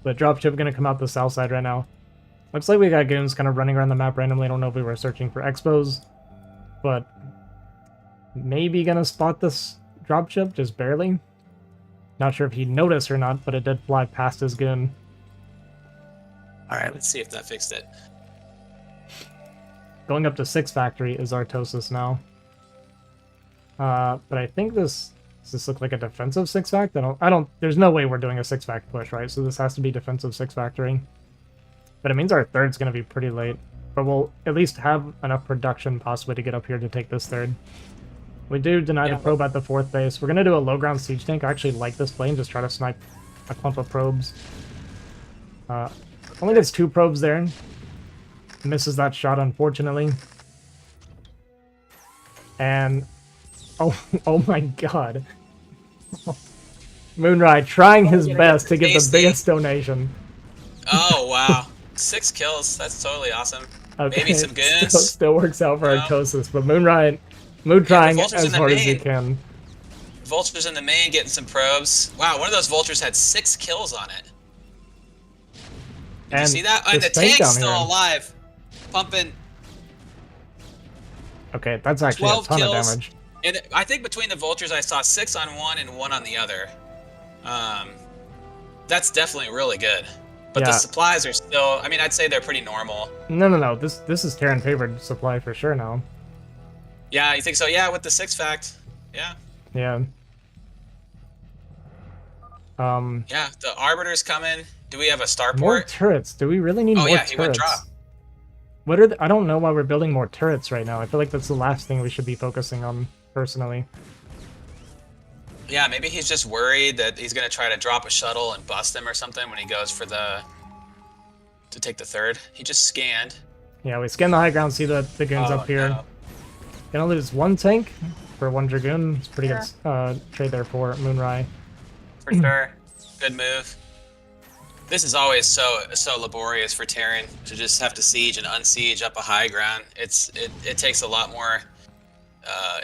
But dropship going to come out the south side right now. Looks like we got goons kind of running around the map randomly. I don't know if we were searching for expos, but maybe going to spot this dropship, just barely. Not sure if he noticed or not, but it did fly past his goon. Alright, let's see if that fixed it. Going up to 6 factory is Artosis now. But I think does this look like a defensive 6 fact? There's no way we're doing a 6 fact push, right? So this has to be defensive 6 factory. But it means our third's going to be pretty late. But we'll at least have enough production possibly to get up here to take this third. We do deny the probe at the 4th base. We're going to do a low ground siege tank. I actually like this plane, just try to snipe a clump of probes. Only gets 2 probes there. Misses that shot, unfortunately. And oh my god. Moonrai trying his best to give the biggest donation. Oh wow. 6 kills, that's totally awesome. Okay, Maybe some goons. Still works out for Artosis, but Moon trying as hard as he can. Vulture's in the main getting some probes. Wow, one of those vultures had 6 kills on it. Did you see that? And the tank's still alive. Pumping. Okay, that's actually a ton kills. of damage. And I think between the vultures, I saw 6 on one and 1 on the other. That's definitely really good. But the supplies are still, I mean, I'd say they're pretty normal. No. This is Terran favored supply for sure now. Yeah, you think so? Yeah, with the 6 fact. Yeah. Yeah. Yeah, the Arbiter's coming. Do we have a starport? More turrets. Do we really need more turrets? He went drop. What are I don't know why we're building more turrets right now. I feel like that's the last thing we should be focusing on, personally. Yeah, maybe he's just worried that he's going to try to drop a shuttle and bust him or something when he goes for to take the third. He just scanned. Yeah, we scanned the high ground, see the goons up here. No. Gonna lose 1 tank for 1 Dragoon. It's pretty good trade there for Moonrai. For sure. Good move. This is always so laborious for Terran to just have to siege and unsiege up a high ground. It takes a lot more.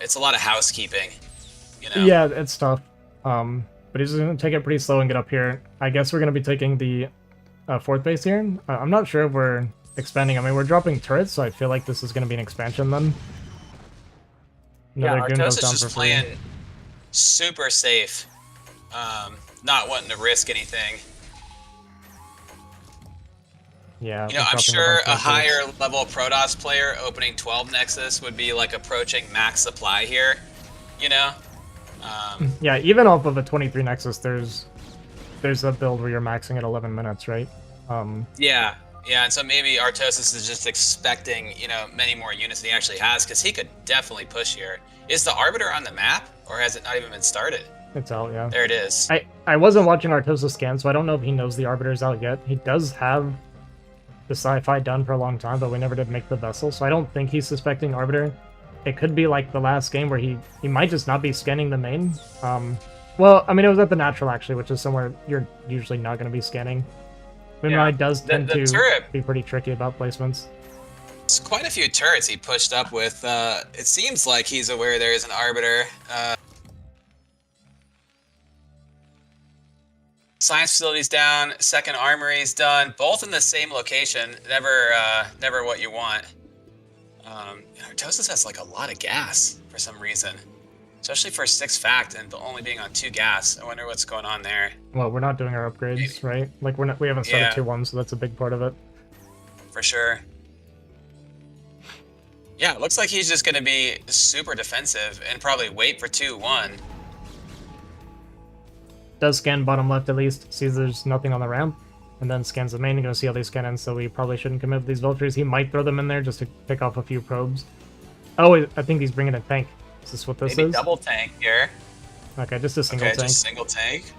It's a lot of housekeeping. You know? Yeah, it's tough. But he's gonna take it pretty slow and get up here. I guess we're gonna be taking the 4th base here. I'm not sure if we're expanding. I mean, we're dropping turrets, so I feel like this is gonna be an expansion then. Another Artosis is just playing super safe, not wanting to risk anything. Yeah. You know, I'm sure a higher level Protoss player opening 12 Nexus would be like approaching max supply here, you know? Yeah, even off of a 23 Nexus, there's a build where you're maxing at 11 minutes, right? Yeah, and so maybe Artosis is just expecting, you know, many more units than he actually has, because he could definitely push here. Is the Arbiter on the map, or has it not even been started? It's out, yeah. There it is. I wasn't watching Artosis scan, so I don't know if he knows the Arbiter's out yet. He does have the sci-fi done for a long time, but we never did make the vessel, so I don't think he's suspecting Arbiter. It could be like the last game where he might just not be scanning the main. Well, I mean, it was at the natural, actually, which is somewhere you're usually not going to be scanning. Moonrai does tend to be pretty tricky about placements. It's quite a few turrets he pushed up with. It seems like he's aware there is an Arbiter. Science facility's down, second armory's done, both in the same location. Never what you want. Artosis has like a lot of gas for some reason, especially for 6 fact and only being on 2 gas. I wonder what's going on there. Well, we're not doing our upgrades, right? Like we haven't started 2-1, so that's a big part of it. For sure. Yeah, it looks like he's just going to be super defensive and probably wait for 2-1. Does scan bottom left at least, sees there's nothing on the ramp, and then scans the main. You're going to see all these cannons, so we probably shouldn't commit with these vultures. He might throw them in there just to pick off a few probes. Oh, I think he's bringing a tank. Is this what this is? Maybe double tank here. Okay, just a single tank. Just single tank.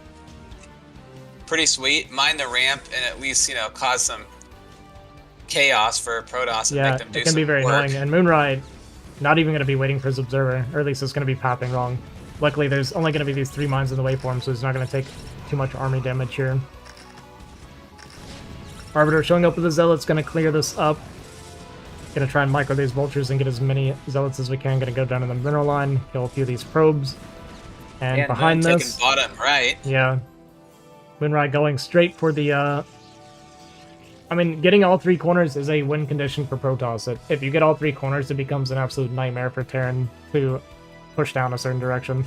Pretty sweet. Mine the ramp and at least, you know, cause some chaos for Protoss and make them do some work. Yeah, it can be very annoying. And Moonrai, not even going to be waiting for his observer, or at least it's going to be popping wrong. Luckily, there's only going to be these 3 mines in the waveform, so he's not going to take too much army damage here. Arbiter showing up with the Zealots, going to clear this up. Going to try and micro these vultures and get as many Zealots as we can. Going to go down to the mineral line, kill a few of these probes. And behind this... bottom right. Yeah. Moonrai going straight for the... I mean, getting all 3 corners is a win condition for Protoss. If you get all 3 corners, it becomes an absolute nightmare for Terran to push down a certain direction.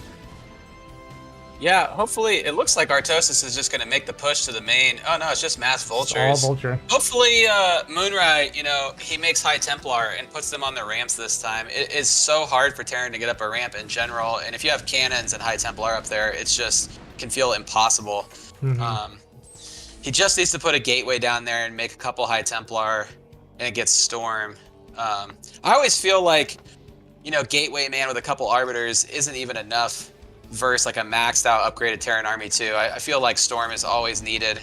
Yeah, hopefully, it looks like Artosis is just going to make the push to the main. Oh no, it's just mass vultures. It's all vulture. Hopefully, Moonrai, you know, he makes High Templar and puts them on the ramps this time. It is so hard for Terran to get up a ramp in general, and if you have cannons and High Templar up there, it's just can feel impossible. He just needs to put a gateway down there and make a couple High Templar, and it gets Storm. I always feel like, you know, Gateway Man with a couple Arbiters isn't even enough versus like a maxed out upgraded Terran army too. I feel like Storm is always needed.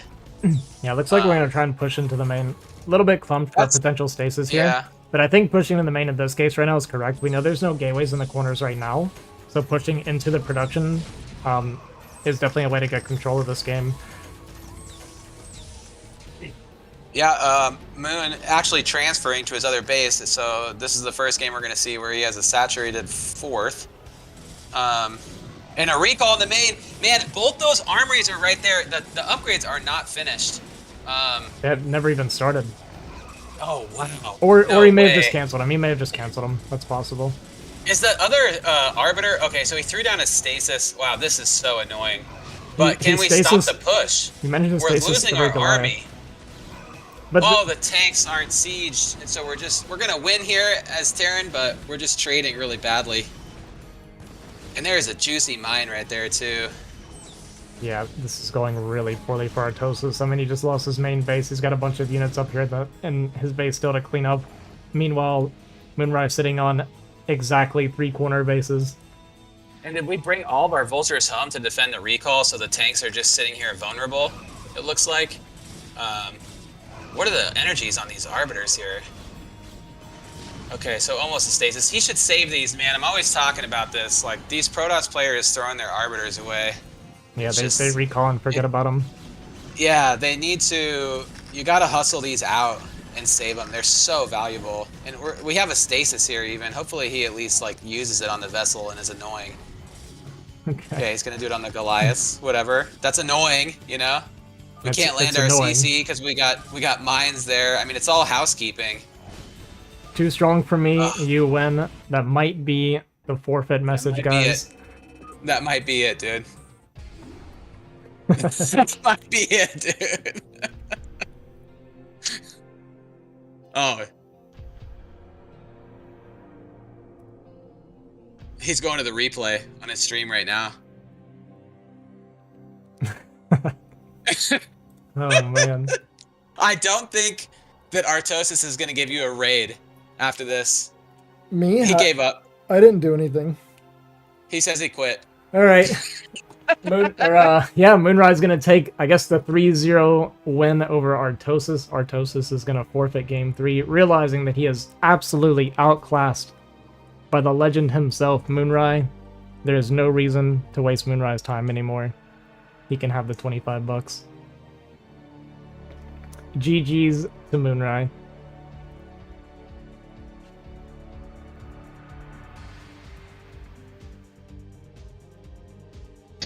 Yeah, looks like we're going to try and push into the main. A little bit clumped for potential stasis here. But I think pushing in the main in this case right now is correct. We know there's no gateways in the corners right now. So pushing into the production is definitely a way to get control of this game. Yeah, Moon actually transferring to his other base, so this is the first game we're going to see where he has a saturated 4th. And a recall in the main. Man, both those armories are right there. The upgrades are not finished. They had never even started. Oh, wow. Or he may have just canceled them. He may have just canceled them. That's possible. Is the other Arbiter... Okay, so he threw down a stasis. Wow, this is so annoying. But can we stop the push? You mentioned We're losing our army. But the tanks aren't sieged, and so we're gonna win here as Terran, but we're just trading really badly. And there's a juicy mine right there too. Yeah, this is going really poorly for Artosis. I mean, he just lost his main base. He's got a bunch of units up here in his base still to clean up. Meanwhile, Moonrai sitting on exactly 3 corner bases. And did we bring all of our vultures home to defend the recall, so the tanks are just sitting here vulnerable? It looks like. What are the energies on these Arbiters here? Okay, so almost a stasis. He should save these, man. I'm always talking about this. Like, these Protoss players throwing their Arbiters away. Yeah, they recall and forget about them. Yeah, they need to... You gotta hustle these out and save them. They're so valuable. And we have a stasis here, even. Hopefully he at least, like, uses it on the vessel and is annoying. Okay, he's gonna do it on the Goliaths. Whatever. That's annoying, you know? We can't land our CC because we got mines there. I mean, it's all housekeeping. Too strong for me. You win. That might be the forfeit message, guys. That might be it, dude. That might be it, dude. Oh. He's going to the replay on his stream right now. Oh man. I don't think that Artosis is going to give you a raid after this. Me? He gave up. I didn't do anything. He says he quit. All right. Moonrise gonna take, I guess, the 3-0 win over Artosis. Artosis is gonna forfeit game 3, realizing that he is absolutely outclassed by the legend himself, Moonrai. There is no reason to waste Moonrai's time anymore. He can have the $25. GG's to Moonrai.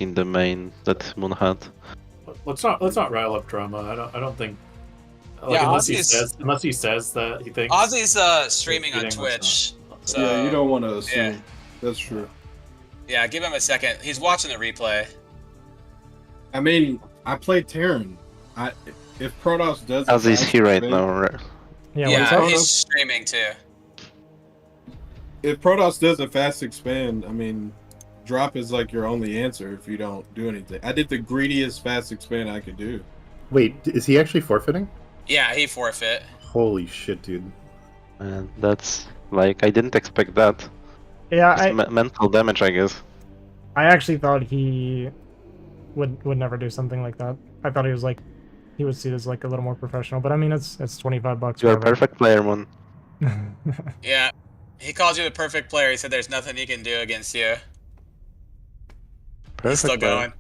In the main that Moon had. Let's not rile up drama. I don't think. Like, Yeah, unless he says that he thinks. Ozzy's streaming on Twitch. So, Yeah, you don't want to assume. Yeah. That's true. Yeah, give him a second. He's watching the replay. I mean, I played Terran. If Protoss does. As is he right now, right? Yeah, he's streaming too. If Protoss does a fast expand, I mean, drop is like your only answer if you don't do anything. I did the greediest fast expand I could do. Wait, is he actually forfeiting? Yeah, he forfeit. Holy shit, dude. And that's like, I didn't expect that. Yeah, mental damage, I guess. I actually thought he would never do something like that. I thought he would see it as like a little more professional. But I mean, it's $25. You're a perfect player, Moon. Yeah, he called you the perfect player. He said there's nothing he can do against you. Perfect He's still player.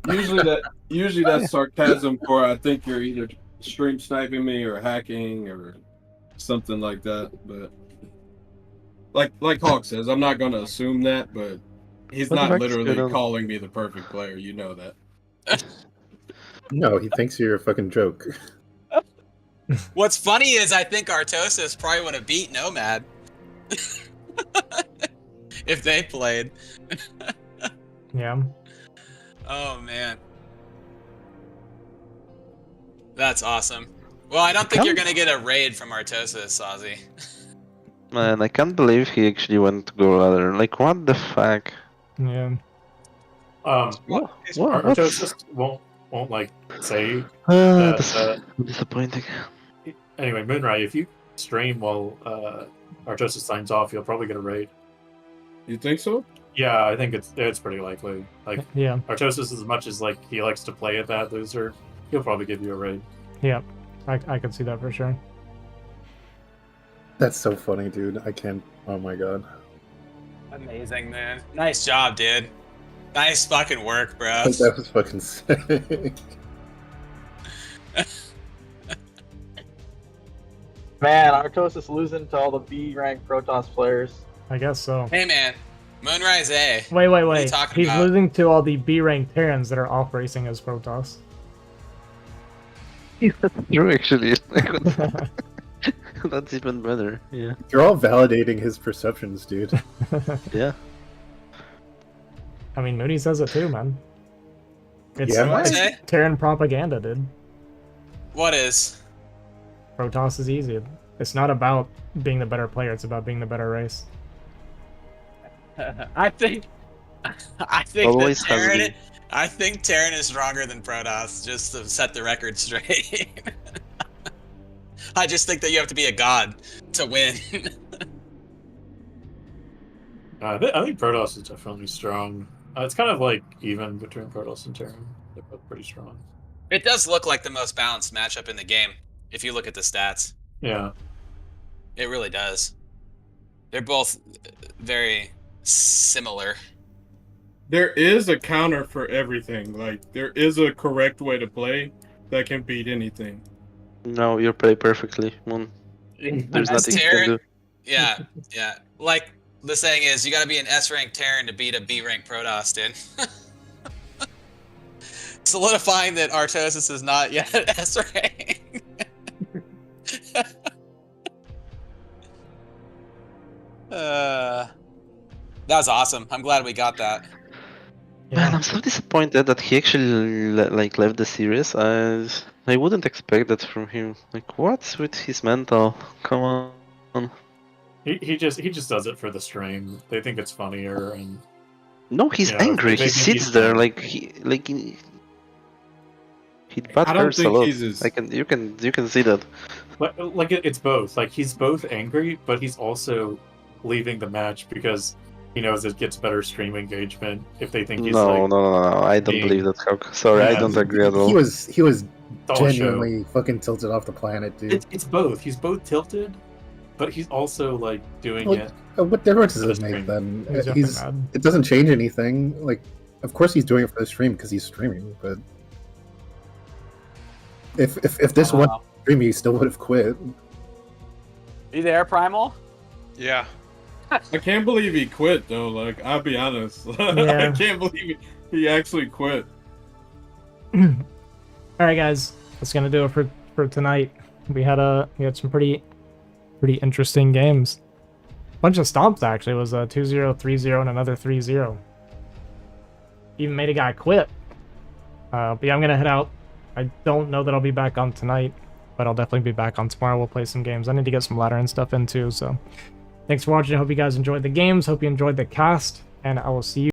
going. Usually that's sarcasm for I think you're either stream sniping me or hacking or something like that. But like Hawk says, I'm not gonna assume that, but he's not literally calling me the perfect player. You know that. No, he thinks you're a fucking joke. What's funny is I think Artosis probably would have beat Nomad if they played. Yeah. Oh man, that's awesome. Well, I don't think you're gonna get a raid from Artosis, Ozzy. Man, I can't believe he actually went to go ladder. Like, what the fuck? Yeah. Artosis won't like say That's that. disappointing. Anyway, Moonrai, if you stream while Artosis signs off, you'll probably get a raid. You think so? Yeah, I think it's pretty likely. Like, Yeah. Artosis, as much as like he likes to play at that loser, he'll probably give you a raid. Yeah. I could see that for sure. That's so funny, dude. I can't. Oh my god. Amazing, man. Nice job, dude. Nice fucking work, bro. That was fucking sick. Man, Artosis losing to all the B rank Protoss players. I guess so. Hey, man. Moonrise A. Wait. What are you talking He's about? losing to all the B-rank Terrans that are off racing as Protoss. True, actually. That's even better. Yeah. You're all validating his perceptions, dude. Yeah. I mean, Mooney says it too, man. It's Yeah, What'd you say? Terran propaganda, dude. What is? Protoss is easy. It's not about being the better player, it's about being the better race. I think Always that has Terran, been. I think Terran is stronger than Protoss, just to set the record straight. I just think that you have to be a god to win. I think Protoss is definitely strong. It's kind of like even between Protoss and Terran. They're both pretty strong. It does look like the most balanced matchup in the game, if you look at the stats. Yeah. It really does. They're both very similar. There is a counter for everything. Like, there is a correct way to play that can beat anything. No, you play perfectly, Moon. There's As nothing you can Terran, do. yeah. Like the saying is, you got to be an S-rank Terran to beat a B-rank Protoss, dude. Solidifying that Artosis is not yet S-rank. That was awesome. I'm glad we got that. Man, I'm so disappointed that he actually left the series. I wouldn't expect that from him. Like, what's with his mental? Come on. He just does it for the stream. They think it's funnier, and No, he's angry. He sits there like he bad I don't hurts a think lot. he's as... You can see that. Like it's both. Like he's both angry, but he's also leaving the match because he knows it gets better stream engagement if they think he's No. I don't believe that, Hawk. Sorry, I don't agree at all. He was all genuinely fucking tilted off the planet, dude. It's both. He's both tilted, but he's also like doing it. What difference does for it the make stream. then? He's definitely mad. It doesn't change anything. Like, of course he's doing it for the stream because he's streaming. But if this one stream, he still would have quit. You there, Primal? Yeah. I can't believe he quit though. Like, I'll be honest. Yeah. I can't believe he actually quit. All right, guys, that's gonna do it for tonight. We had some pretty interesting games. Bunch of stomps actually. It was a 2-0, 3-0, and another 3-0. Even made a guy quit. But yeah, I'm gonna head out. I don't know that I'll be back on tonight, but I'll definitely be back on tomorrow. We'll play some games. I need to get some ladder and stuff in too. So thanks for watching. I hope you guys enjoyed the games. Hope you enjoyed the cast, and I will see you